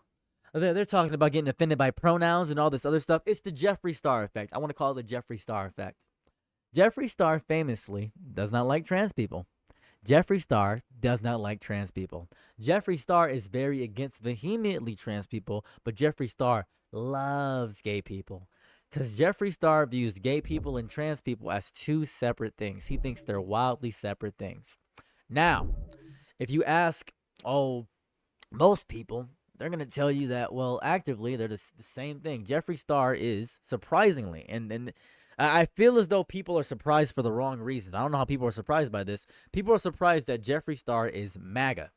They're talking about getting offended by pronouns and all this other stuff. It's the Jeffree Star effect. I want to call it the Jeffree Star effect. Jeffree Star famously does not like trans people. Jeffree Star does not like trans people. Jeffree Star is very against vehemently trans people, but Jeffree Star loves gay people. Because Jeffree Star views gay people and trans people as two separate things. He thinks they're wildly separate things. Now, if you ask, most people, they're going to tell you that, well, actively, they're the same thing. Jeffree Star is, surprisingly, and I feel as though people are surprised for the wrong reasons. I don't know how people are surprised by this. People are surprised that Jeffree Star is MAGA.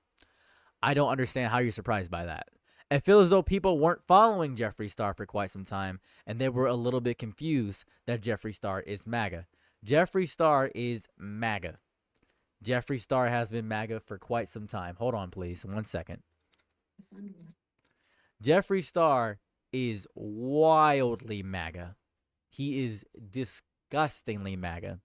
I don't understand how you're surprised by that. I feel as though people weren't following Jeffree Star for quite some time, and they were a little bit confused that Jeffree Star is MAGA. Jeffree Star is MAGA. Jeffree Star has been MAGA for quite some time. Hold on, please. 1 second. Jeffree Star is wildly MAGA. He is disgustingly MAGA.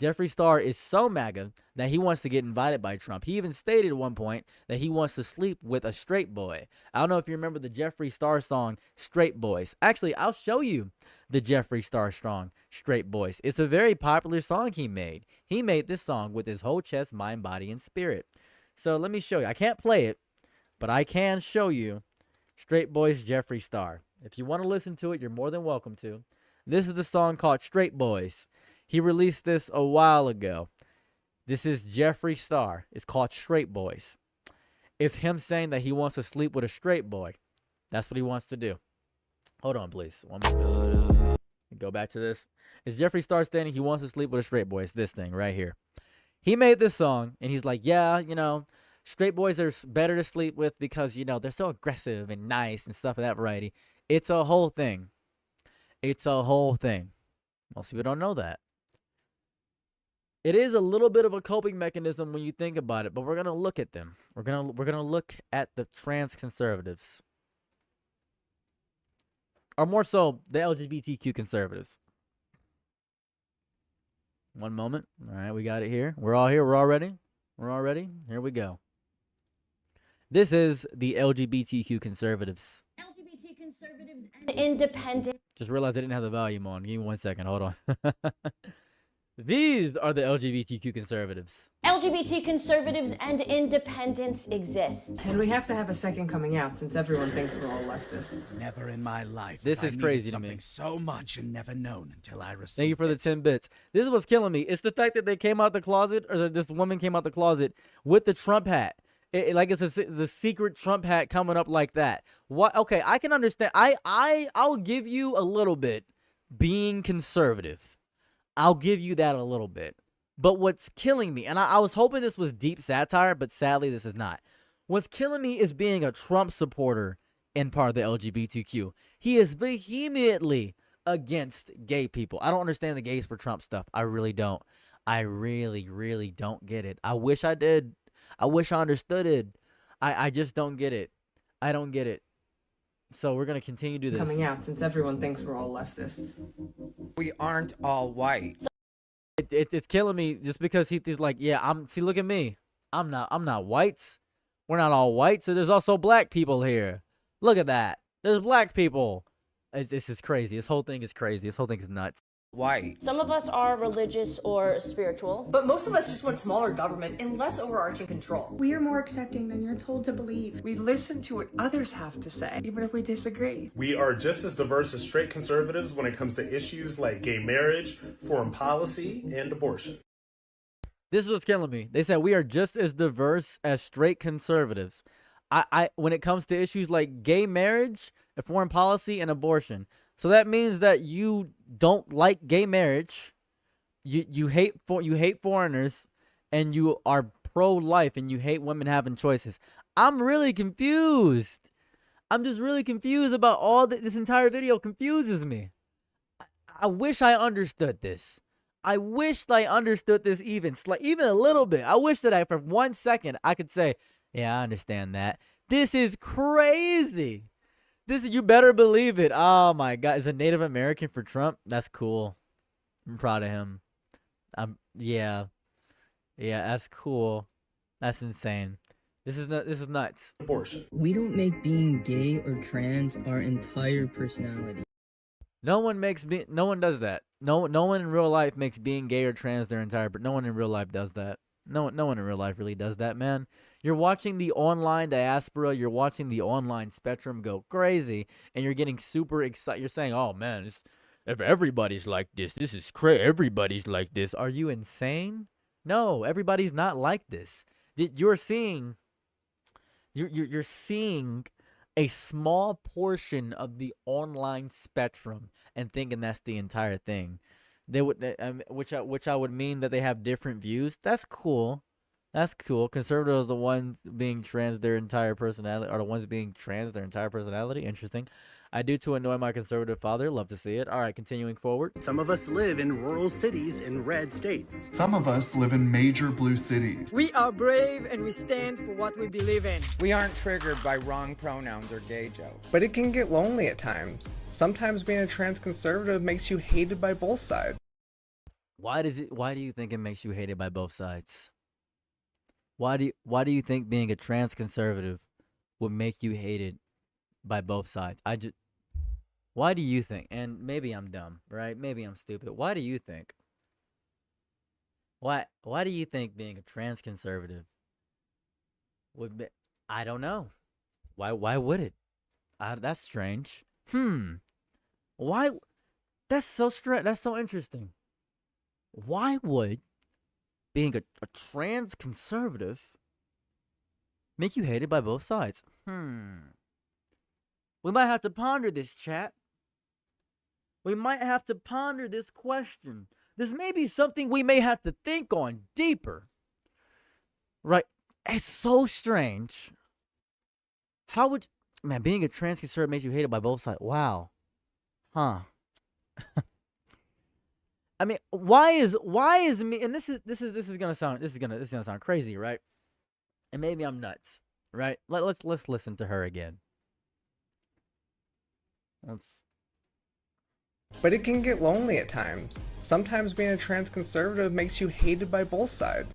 Jeffree Star is so MAGA that he wants to get invited by Trump. He even stated at one point that he wants to sleep with a straight boy. I don't know if you remember the Jeffree Star song, Straight Boys. Actually, I'll show you the Jeffree Star song, Straight Boys. It's a very popular song he made. He made this song with his whole chest, mind, body, and spirit. So let me show you. I can't play it, but I can show you Straight Boys, Jeffree Star. If you want to listen to it, you're more than welcome to. This is the song called Straight Boys. He released this a while ago. This is Jeffree Star. It's called Straight Boys. It's him saying that he wants to sleep with a straight boy. That's what he wants to do. Hold on, please. One more. Go back to this. It's Jeffree Star standing. He wants to sleep with a straight boy. It's this thing right here. He made this song, and he's like, yeah, you know, straight boys are better to sleep with because, you know, they're so aggressive and nice and stuff of that variety. It's a whole thing. It's a whole thing. Most people don't know that. It is a little bit of a coping mechanism when you think about it, but we're gonna look at them. We're gonna look at the trans conservatives, or more so, the LGBTQ conservatives. One moment. All right, we got it here. We're all here. We're all ready. We're all ready. Here we go. This is the LGBTQ conservatives. LGBT conservatives and independent. Just realized I didn't have the volume on. Give me 1 second. Hold on. These are the LGBTQ conservatives. LGBT conservatives and independents exist. And we have to have a second coming out since everyone thinks we're all leftists. Never in my life. This is crazy to me. So much and never known until I received. Thank you for the 10 bits. This is what's killing me. It's the fact that they came out the closet, or this woman came out the closet with the Trump hat. Like it's the secret Trump hat coming up like that. What? Okay, I can understand. I'll give you a little bit being conservative. I'll give you that a little bit. But what's killing me, and I was hoping this was deep satire, but sadly this is not. What's killing me is being a Trump supporter and part of the LGBTQ. He is vehemently against gay people. I don't understand the gays for Trump stuff. I really don't. I really, really don't get it. I wish I did. I wish I understood it. I just don't get it. I don't get it. So we're going to continue to do this. Coming out since everyone thinks we're all leftists. We aren't all white. It's killing me just because he's like, yeah, see, look at me. I'm not whites. We're not all white. So there's also black people here. Look at that. There's black people. This is crazy. This whole thing is crazy. This whole thing is nuts. White. Some of us are religious or spiritual. But most of us just want smaller government and less overarching control. We are more accepting than you're told to believe. We listen to what others have to say, even if we disagree. We are just as diverse as straight conservatives when it comes to issues like gay marriage, foreign policy, and abortion. This is what's killing me. They said we are just as diverse as straight conservatives. When it comes to issues like gay marriage, foreign policy, and abortion. So that means that you don't like gay marriage, you hate foreigners, and you are pro-life, and you hate women having choices. I'm really confused. I'm just really confused about all this entire video confuses me. I wish I understood this. I wish I understood this even a little bit. I wish that for 1 second I could say, yeah, I understand that. This is crazy. You better believe it. Oh my God. Is a Native American for Trump? That's cool. I'm proud of him. Yeah, that's cool. That's insane. This is nuts. Abortion. We don't make being gay or trans our entire personality. No one does that. No one in real life makes being gay or trans their entire, but no one in real life does that. No one in real life really does that, man. You're watching the online diaspora, you're watching the online spectrum go crazy, and you're getting super excited. You're saying, oh man, if everybody's like this is crazy. Everybody's like this. Are you insane? No, everybody's not like this. You're seeing a small portion of the online spectrum and thinking that's the entire thing. which I would mean that they have different views. That's cool. That's cool. Conservatives are the ones being trans their entire personality, are the ones being trans their entire personality. Interesting. I do to annoy my conservative father. Love to see it. All right, continuing forward. Some of us live in rural cities in red states. Some of us live in major blue cities. We are brave and we stand for what we believe in. We aren't triggered by wrong pronouns or gay jokes. But it can get lonely at times. Sometimes being a trans conservative makes you hated by both sides. Why do you think it makes you hated by both sides? Why do you think being a trans conservative would make you hated by both sides? Why do you think? And maybe I'm dumb, right? Maybe I'm stupid. Why do you think? Why do you think being a trans conservative would be? I don't know. Why would it? That's strange. Why? That's so strange. That's so interesting. Why would being a trans conservative make you hated by both sides? We might have to ponder this, chat. We might have to ponder this question. This may be something we may have to think on deeper. Right? It's so strange. How would... Man, being a trans conservative makes you hated by both sides. Wow. Huh. I mean, why is me, and this is gonna sound crazy, right? And maybe I'm nuts, right? Let's listen to her again. But it can get lonely at times. Sometimes being a trans conservative makes you hated by both sides.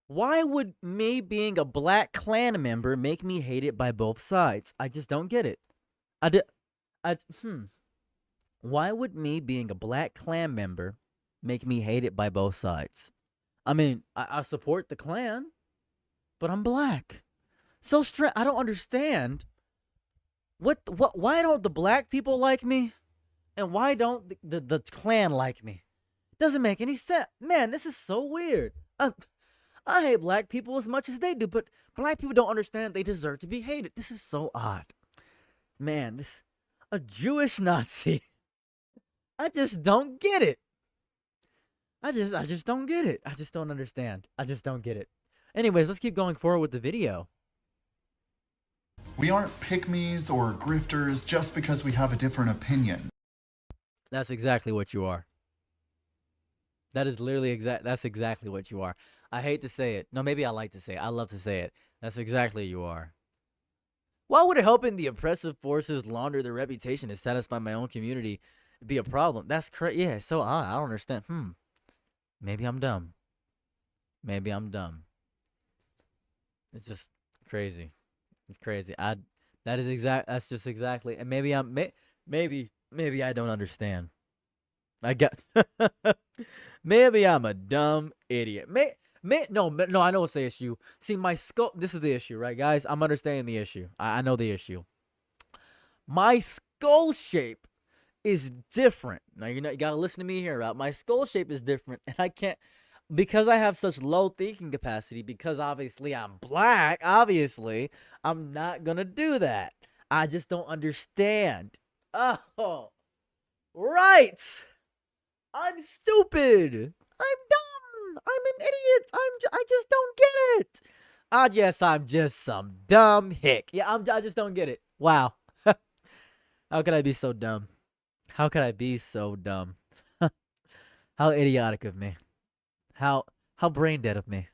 Why would me being a Black Klan member make me hated by both sides? I just don't get it. Why would me being a Black Klan member make me hated by both sides? I mean, I support the Klan, but I'm Black. So strange. I don't understand. Why don't the Black people like me? And why don't the Klan like me? Doesn't make any sense. Man, this is so weird. I hate Black people as much as they do, but Black people don't understand they deserve to be hated. This is so odd. Man, a Jewish Nazi. I just don't get it. I just don't get it. I just don't understand. I just don't get it. Anyways, let's keep going forward with the video. We aren't pick-me's or grifters just because we have a different opinion. That's exactly what you are. That is literally that's exactly what you are. I hate to say it. No, maybe I like to say it. I love to say it. That's exactly what you are. Why would helping the oppressive forces launder their reputation to satisfy my own community be a problem? That's crazy. Yeah, so I don't understand. Maybe I'm dumb. Maybe I'm dumb. It's just crazy. It's crazy. That's just exactly. And maybe maybe I don't understand. Maybe I'm a dumb idiot. No, I know what's the issue. See, my skull, this is the issue, right, guys? I'm understanding the issue. I know the issue. My skull shape is different. Now, you gotta listen to me here, right? My skull shape is different, and I can't, because I have such low thinking capacity, because obviously I'm Black, obviously, I'm not gonna do that. I just don't understand. Oh, right. I'm stupid. I'm dumb. I'm an idiot. I just don't get it. Yes, I'm just some dumb hick. Yeah, I just don't get it. Wow. How could I be so dumb? How could I be so dumb? How idiotic of me. How brain dead of me.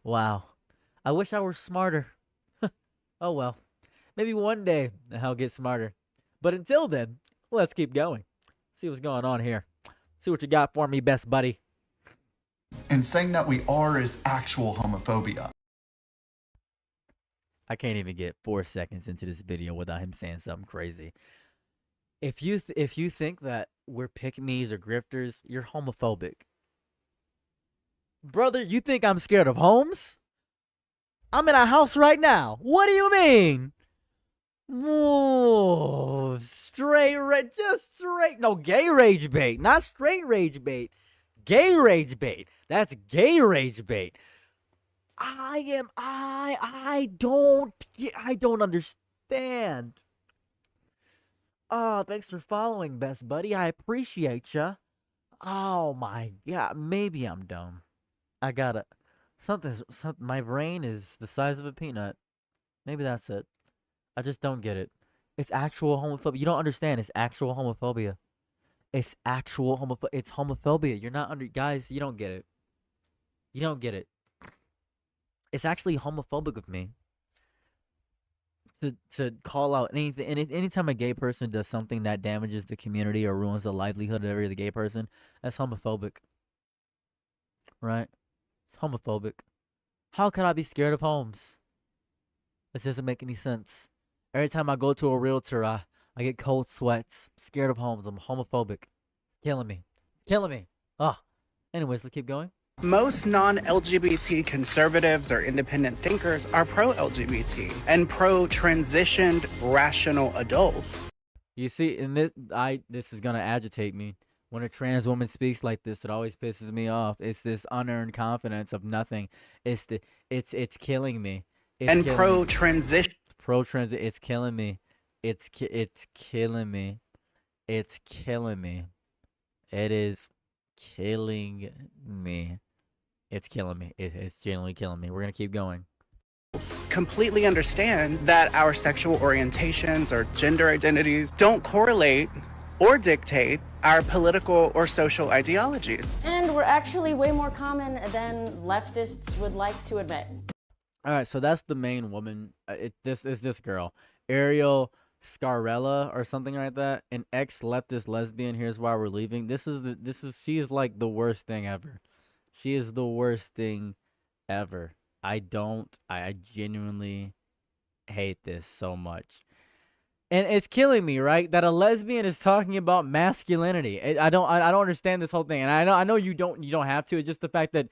Wow. I wish I were smarter. Oh well. Maybe one day I'll get smarter. But until then, let's keep going. See what's going on here. See what you got for me, best buddy. And saying that we are is actual homophobia. I can't even get 4 seconds into this video without him saying something crazy. If you think that we're pick-me's or grifters, you're homophobic. Brother, you think I'm scared of homes? I'm in a house right now. What do you mean? Whoa, no, gay rage bait, not straight rage bait. Gay rage bait. That's gay rage bait. I don't understand. Oh, thanks for following, best buddy. I appreciate ya. Oh my god, maybe I'm dumb. I gotta something. My brain is the size of a peanut. Maybe that's it. I just don't get it. It's actual homophobia. You don't understand. It's actual homophobia. It's actual homophobia. It's homophobia. You're not guys. You don't get it. You don't get it. It's actually homophobic of me to call out anything. Anytime a gay person does something that damages the community or ruins the livelihood of every other gay person, that's homophobic. Right? It's homophobic. How can I be scared of homes? This doesn't make any sense. Every time I go to a realtor, I get cold sweats. I'm scared of homes. I'm homophobic. It's killing me. It's killing me. Oh. Anyways, let's keep going. Most non-LGBT conservatives or independent thinkers are pro-LGBT and pro-transitioned rational adults. You see, in this is gonna agitate me. When a trans woman speaks like this, it always pisses me off. It's this unearned confidence of nothing. It's killing me. And pro-transition. Pro-transit. It's killing me. It's killing me. It's killing me. It is killing me. It's killing me. It's genuinely killing me. We're gonna keep going. Completely understand that our sexual orientations or gender identities don't correlate or dictate our political or social ideologies. And we're actually way more common than leftists would like to admit. All right, so that's the main woman. This is this girl, Ariel Scarella or something like that, an ex-leftist lesbian. Here's why we're leaving. She is like the worst thing ever. She is the worst thing ever. I genuinely hate this so much. And it's killing me, right? That a lesbian is talking about masculinity. I don't understand this whole thing. And I know you don't have to. It's just the fact that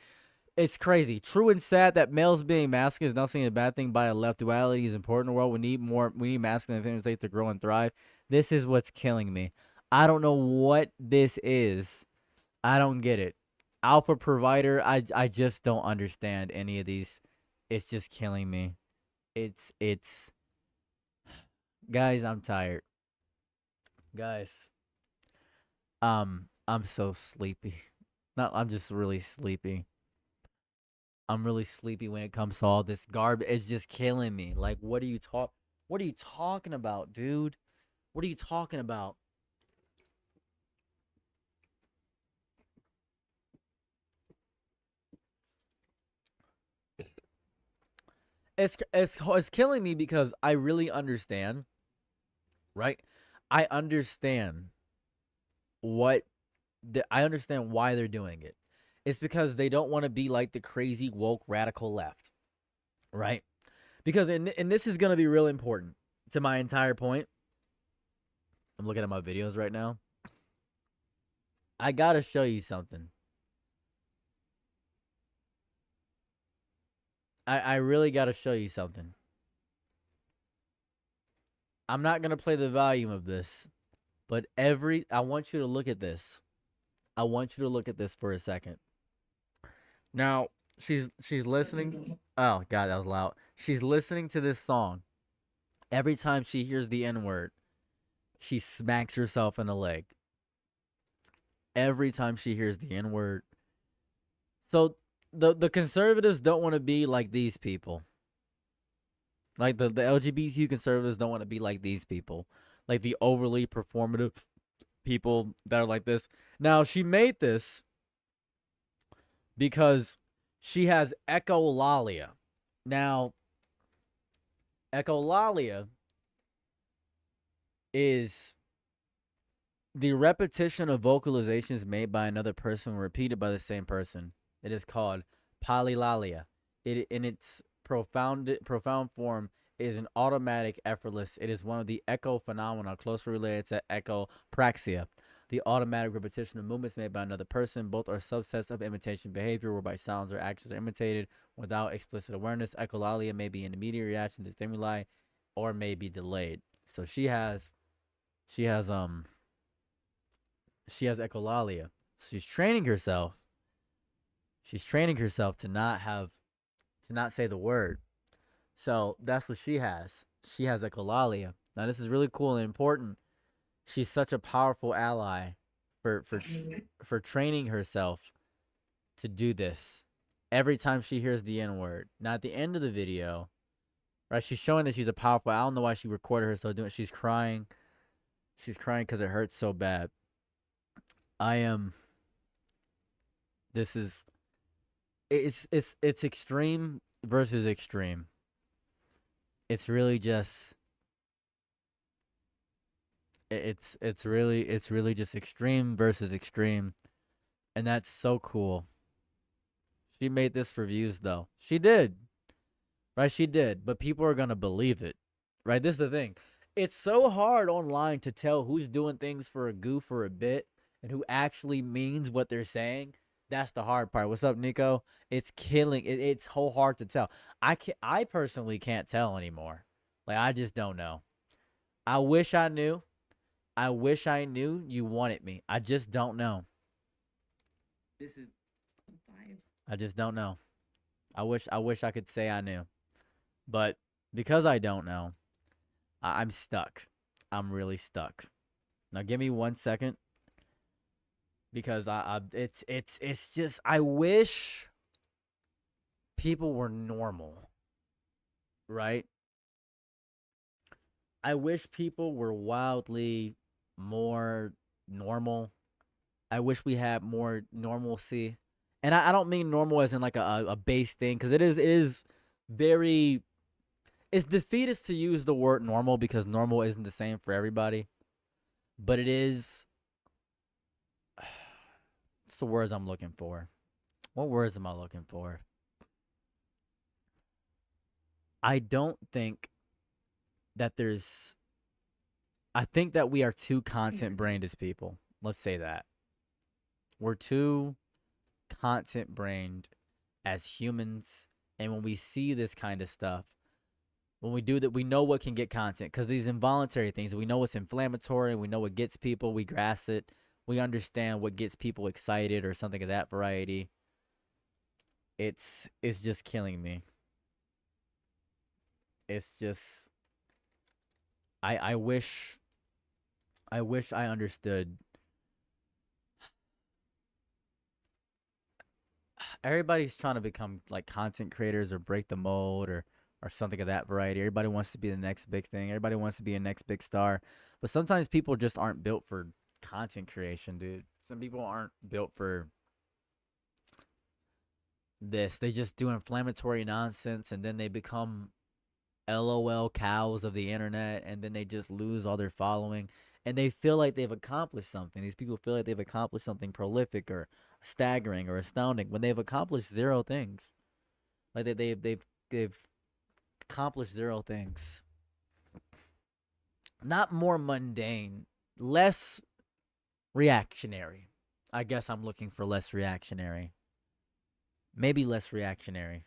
it's crazy. True and sad that males being masculine is not seen a bad thing by a left. Duality is important in the world. We need masculine and feminine states to grow and thrive. This is what's killing me. I don't know what this is. I don't get it. Alpha provider, I just don't understand any of these. It's just killing me. It's guys, I'm tired. Guys, I'm so sleepy. I'm just really sleepy. I'm really sleepy when it comes to all this garbage. It's just killing me. Like, what are you talking about, dude? What are you talking about? It's killing me because I really understand, right? I understand I understand why they're doing it. It's because they don't want to be like the crazy woke radical left, right? Because and this is going to be really important to my entire point. I'm looking at my videos right now. I got to show you something. I really got to show you something. I'm not going to play the volume of this, but I want you to look at this. I want you to look at this for a second. Now, she's listening. Oh, God, that was loud. She's listening to this song. Every time she hears the N-word, she smacks herself in the leg. Every time she hears the N-word. So the conservatives don't want to be like these people. Like the LGBTQ conservatives don't want to be like these people. Like the overly performative people that are like this. Now, she made this because she has echolalia. Now, echolalia is the repetition of vocalizations made by another person repeated by the same person. It is called polylalia. It in its profound form is an automatic effortless. It is one of the echo phenomena closely related to echopraxia, the automatic repetition of movements made by another person. Both are subsets of imitation behavior whereby sounds or actions are imitated without explicit awareness. Echolalia may be an immediate reaction to stimuli or may be delayed. So she has echolalia. She's training herself. She's training herself to not say the word. So that's what she has. She has echolalia. Now this is really cool and important she's such a powerful ally for training herself to do this every time she hears the N-word. Now at the end of the video, right, she's showing that she's a powerful. I don't know why she recorded herself doing it. She's crying. She's crying because it hurts so bad. This is, it's extreme versus extreme. It's really just, it's really just extreme versus extreme, and that's so cool. She made this for views, though. She did, right? She did, but people are gonna believe it, right? This is the thing. It's so hard online to tell who's doing things for a goof or a bit and who actually means what they're saying. That's the hard part. What's up, Nico? It's killing. It's so hard to tell. I personally can't tell anymore. Like, I just don't know. I wish I knew. I wish I knew you wanted me. I just don't know. This is 5. I just don't know. I wish I could say I knew. But because I don't know, I'm stuck. I'm really stuck. Now give me 1 second. Because it's just, I wish people were normal, right? I wish people were wildly more normal. I wish we had more normalcy, and I don't mean normal as in like a base thing, because it is very, it's defeatist to use the word normal because normal isn't the same for everybody, but it is. It's the words I'm looking for. What words am I looking for? I don't think that there's... I think that we are too content-brained as people. Let's say that. We're too content-brained as humans. And when we see this kind of stuff, when we do that, we know what can get content. Because these involuntary things, we know what's inflammatory. We know what gets people. We grasp it. We understand what gets people excited or something of that variety. It's just killing me. It's just... I wish I understood. Everybody's trying to become like content creators or break the mold or something of that variety. Everybody wants to be the next big thing. Everybody wants to be a next big star. But sometimes people just aren't built for content creation, dude. Some people aren't built for this. They just do inflammatory nonsense and then they become LOL cows of the internet, and then they just lose all their following, and they feel like they've accomplished something. These people feel like they've accomplished something prolific or staggering or astounding when they've accomplished 0 things. Like they've accomplished 0 things. Not more mundane, less reactionary. I guess I'm looking for less reactionary. Maybe less reactionary.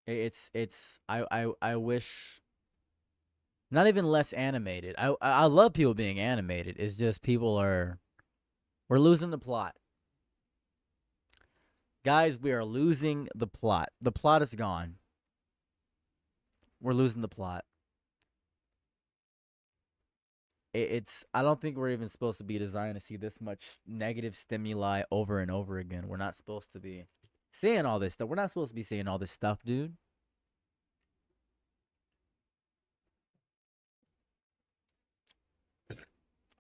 I wish not even less animated. I love people being animated. It's just we're losing the plot. Guys, we are losing the plot. The plot is gone. We're losing the plot. I don't think we're even supposed to be designed to see this much negative stimuli over and over again. We're not supposed to be seeing all this stuff. We're not supposed to be seeing all this stuff, dude.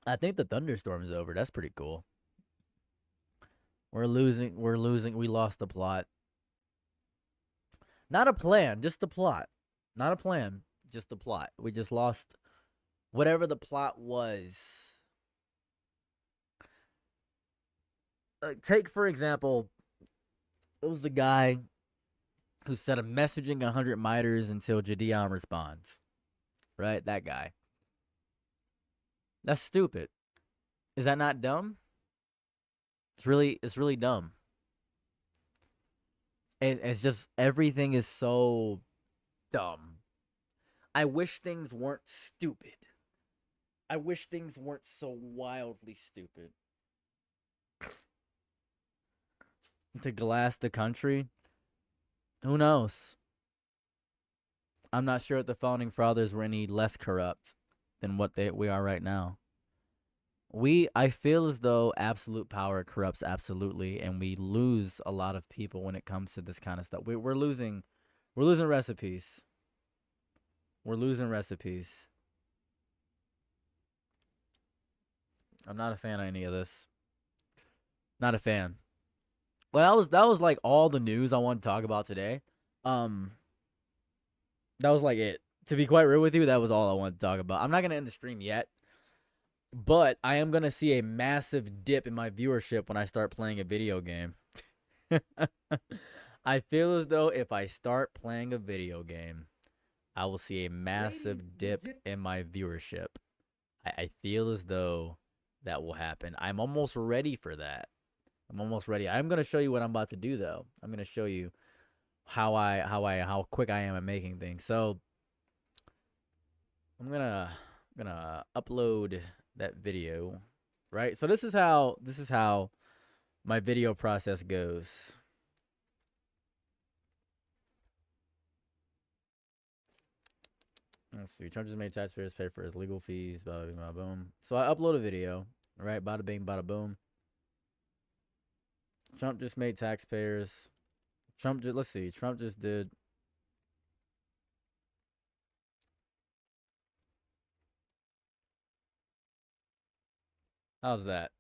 I think the thunderstorm is over. That's pretty cool. We lost the plot. Not a plan, just the plot. Not a plan, just the plot. We just lost whatever the plot was. Take, for example, it was the guy who said, I'm messaging 100 miters until Jadion responds. Right? That guy. That's stupid. Is that not dumb? It's really dumb. It's just, everything is so dumb. I wish things weren't stupid. I wish things weren't so wildly stupid. to glass the country? Who knows? I'm not sure if the founding fathers were any less corrupt than what we are right now. I feel as though absolute power corrupts absolutely, and we lose a lot of people when it comes to this kind of stuff. We're losing recipes. We're losing recipes. I'm not a fan of any of this. Not a fan. Well, that was like all the news I wanted to talk about today. That was like it. To be quite real with you, that was all I wanted to talk about. I'm not gonna end the stream yet, but I am gonna see a massive dip in my viewership when I start playing a video game. I feel as though if I start playing a video game, I will see a massive dip in my viewership. I feel as though that will happen. I'm almost ready for that. I'm almost ready. I'm gonna show you what I'm about to do though. I'm gonna show you how quick I am at making things. So I'm gonna upload that video, right? So this is how my video process goes. Let's see. Trump just made taxpayers pay for his legal fees. Blah, blah, blah, boom. So I upload a video, right? Bada bing, bada boom. Trump just made taxpayers. Let's see. Trump just did. How's that?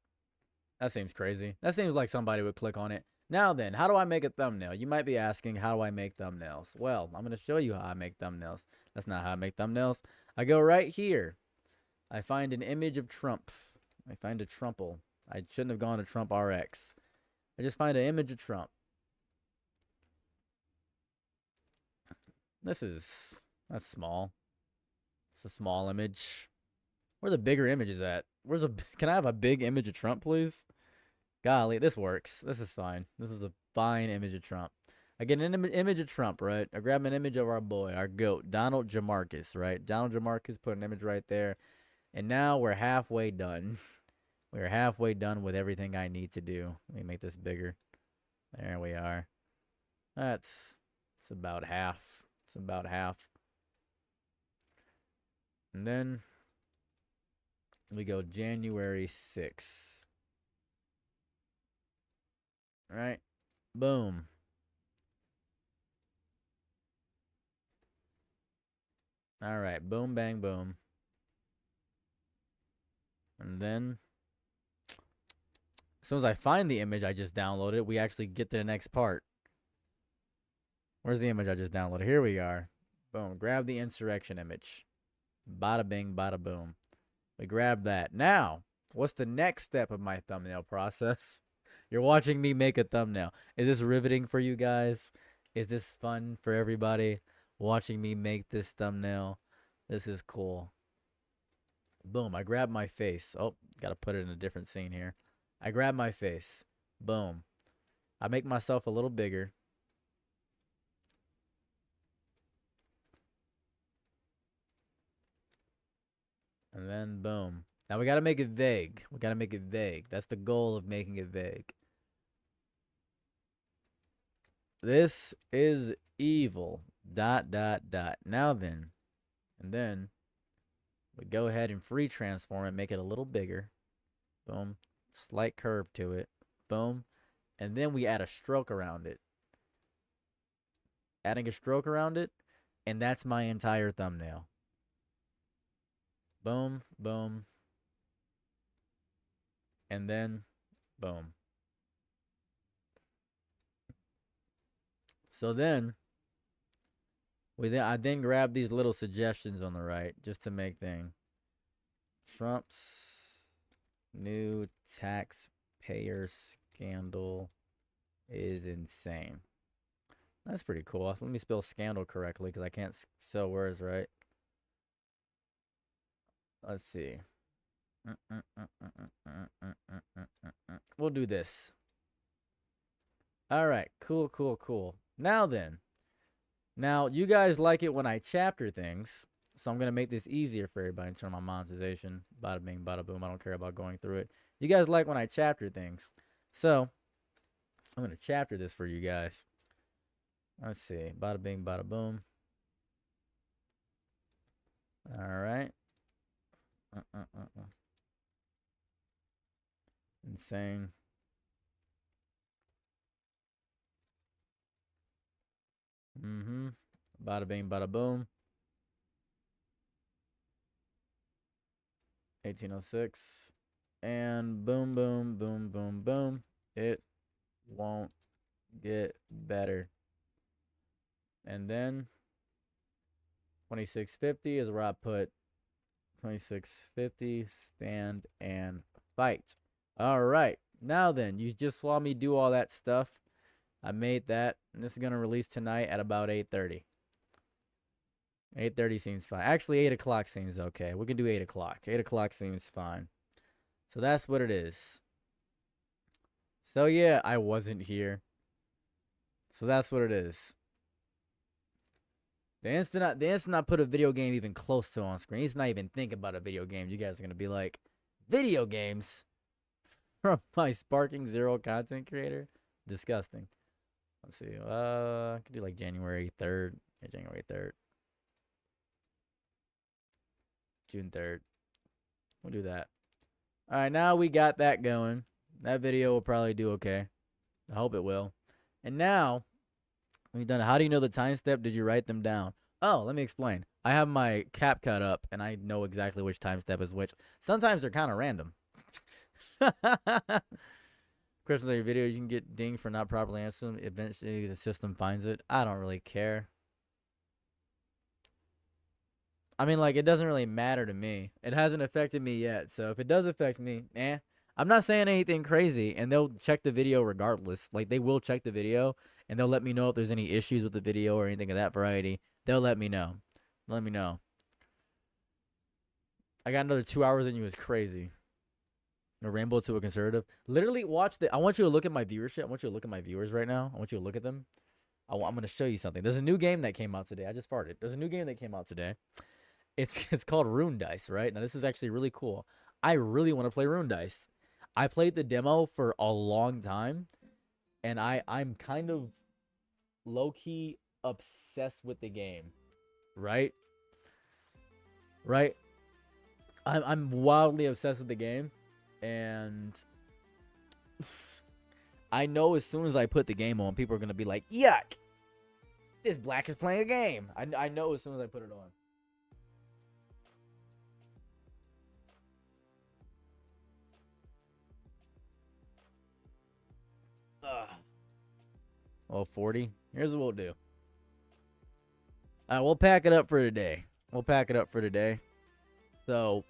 That seems crazy. That seems like somebody would click on it. Now then, how do I make a thumbnail? You might be asking, how do I make thumbnails? Well, I'm going to show you how I make thumbnails. That's not how I make thumbnails. I go right here. I find an image of Trump. I find a Trumple. I shouldn't have gone to Trump RX. I just find an image of Trump. That's small. It's a small image. Where the bigger images at? Can I have a big image of Trump, please? Golly, this works. This is fine. This is a fine image of Trump. I get an image of Trump, right? I grab an image of our boy, our goat, Donald Jamarcus, right? Donald Jamarcus, put an image right there. And now we're halfway done. We're halfway done with everything I need to do. Let me make this bigger. There we are. It's about half. It's about half. And then we go January 6th. All right. Boom. All right. Boom, bang, boom. And then, as soon as I find the image I just downloaded, we actually get to the next part. Where's the image I just downloaded? Here we are. Boom. Grab the insurrection image. Bada bing, bada boom. We grab that. Now, what's the next step of my thumbnail process? You're watching me make a thumbnail. Is this riveting for you guys? Is this fun for everybody? Watching me make this thumbnail. This is cool. Boom. I grab my face. Oh, got to put it in a different scene here. I grab my face. Boom. I make myself a little bigger. And then boom. Now we got to make it vague. We got to make it vague. That's the goal of making it vague. This is evil. ... Now then. And then we go ahead and free transform it. Make it a little bigger. Boom. Slight curve to it. Boom. And then we add a stroke around it. Adding a stroke around it. And that's my entire thumbnail. Boom, boom. And then, boom. So then, I then grab these little suggestions on the right, just to make things. Trump's new taxpayer scandal is insane. That's pretty cool. Let me spell scandal correctly, because I can't spell words right. Let's see. We'll do this. All right. Cool, cool, cool. Now then. Now, you guys like it when I chapter things. So I'm going to make this easier for everybody in terms of my monetization. Bada bing, bada boom. I don't care about going through it. You guys like when I chapter things. So, I'm going to chapter this for you guys. Let's see. Bada bing, bada boom. All right. Insane. Bada bing, bada boom. 1806. And boom, boom, boom, boom, boom. It won't get better. And then 2650 is where I put 2650, stand and fight. All right. Now then, you just saw me do all that stuff. I made that. And this is going to release tonight at about 8:30. 8:30 seems fine. Actually, 8 o'clock seems okay. We can do 8 o'clock. 8 o'clock seems fine. So that's what it is. So yeah, I wasn't here. So that's what it is. The instant I put a video game even close to on screen, he's not even thinking about a video game. You guys are going to be like, video games? From my sparking zero content creator? Disgusting. Let's see. I could do like January 3rd. Yeah, January 3rd. June 3rd. We'll do that. All right, now we got that going. That video will probably do okay. I hope it will. And now, we've done it. How do you know the time step? Did you write them down? Oh, let me explain. I have my CapCut up, and I know exactly which time step is which. Sometimes they're kind of random. Questions on your video, you can get dinged for not properly answering. Eventually, the system finds it. I don't really care. I mean, like, it doesn't really matter to me. It hasn't affected me yet. So if it does affect me, I'm not saying anything crazy. And they'll check the video regardless. Like, they will check the video. And they'll let me know if there's any issues with the video or anything of that variety. They'll let me know. Let me know. I got another 2 hours and you was crazy. A rainbow to a conservative. Literally, watch the... I want you to look at my viewership. I want you to look at my viewers right now. I want you to look at them. I'm going to show you something. There's a new game that came out today. I just farted. There's a new game that came out today. It's called Rune Dice, right? Now, this is actually really cool. I really want to play Rune Dice. I played the demo for a long time, and I'm kind of low-key obsessed with the game, right? Right? I'm wildly obsessed with the game, and I know as soon as I put the game on, people are going to be like, yuck! This black is playing a game. I know as soon as I put it on. Well, 40. Here's what we'll do. We'll pack it up for today. So,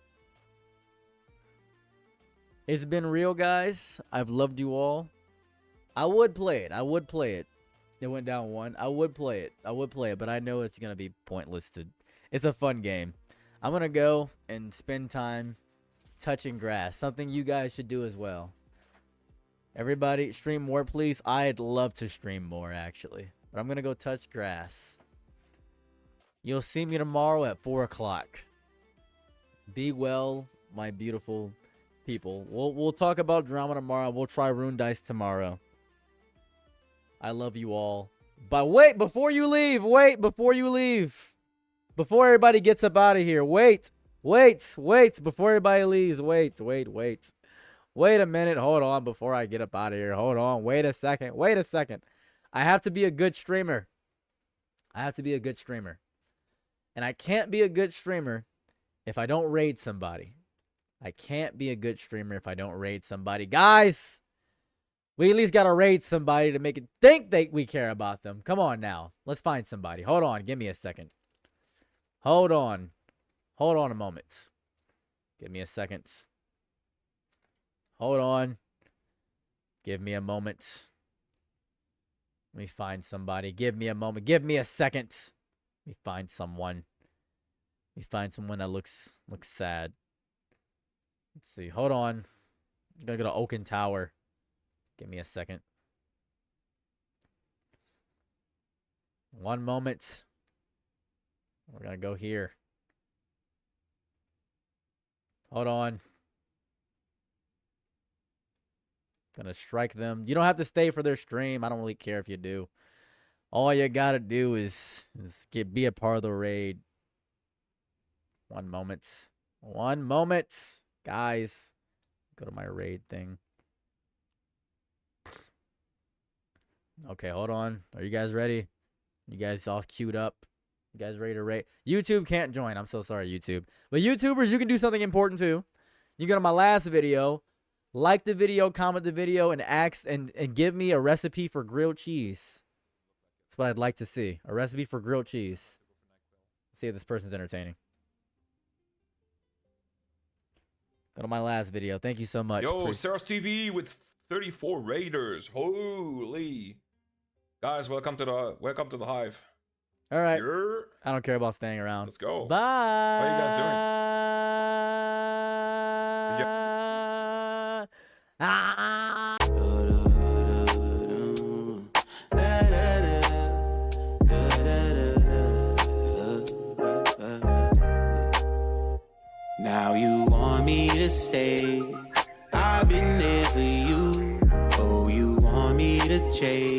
it's been real, guys. I've loved you all. I would play it. It went down 1. I would play it, but I know it's going to be pointless it's a fun game. I'm going to go and spend time touching grass. Something you guys should do as well. Everybody, stream more, please. I'd love to stream more, actually. But I'm going to go touch grass. You'll see me tomorrow at 4 o'clock. Be well, my beautiful people. We'll talk about drama tomorrow. We'll try Rune Dice tomorrow. I love you all. But wait, before you leave. Before everybody gets up out of here. Wait. Before everybody leaves. Wait a minute. Hold on before I get up out of here. Hold on. Wait a second. I have to be a good streamer. And I can't be a good streamer if I don't raid somebody. Guys, we at least got to raid somebody to make it think we care about them. Come on now. Let's find somebody. Hold on. Give me a second. Hold on a moment. Give me a second. Hold on. Give me a moment. Let me find somebody. Give me a moment. Give me a second. Let me find someone. That looks sad. Let's see. Hold on. I'm gonna go to Oaken Tower. Give me a second. One moment. We're gonna go here. Hold on. Gonna strike them. You don't have to stay for their stream. I don't really care if you do. All you gotta do is be a part of the raid. One moment. One moment. Guys. Go to my raid thing. Okay, hold on. Are you guys ready? You guys all queued up? You guys ready to raid? YouTube can't join. I'm so sorry, YouTube. But YouTubers, you can do something important too. You go to my last video, like the video, comment the video, and and give me a recipe for grilled cheese. That's what I'd like to see. A recipe for grilled cheese. See if this person's entertaining. Go to my last video. Thank you so much. Yo, Sarah's TV with 34 raiders. Holy. Guys, welcome to the hive. All right. I don't care about staying around. Let's go. Bye. How are you guys doing? Now you want me to stay. I've been there for you. Oh, you want me to chase.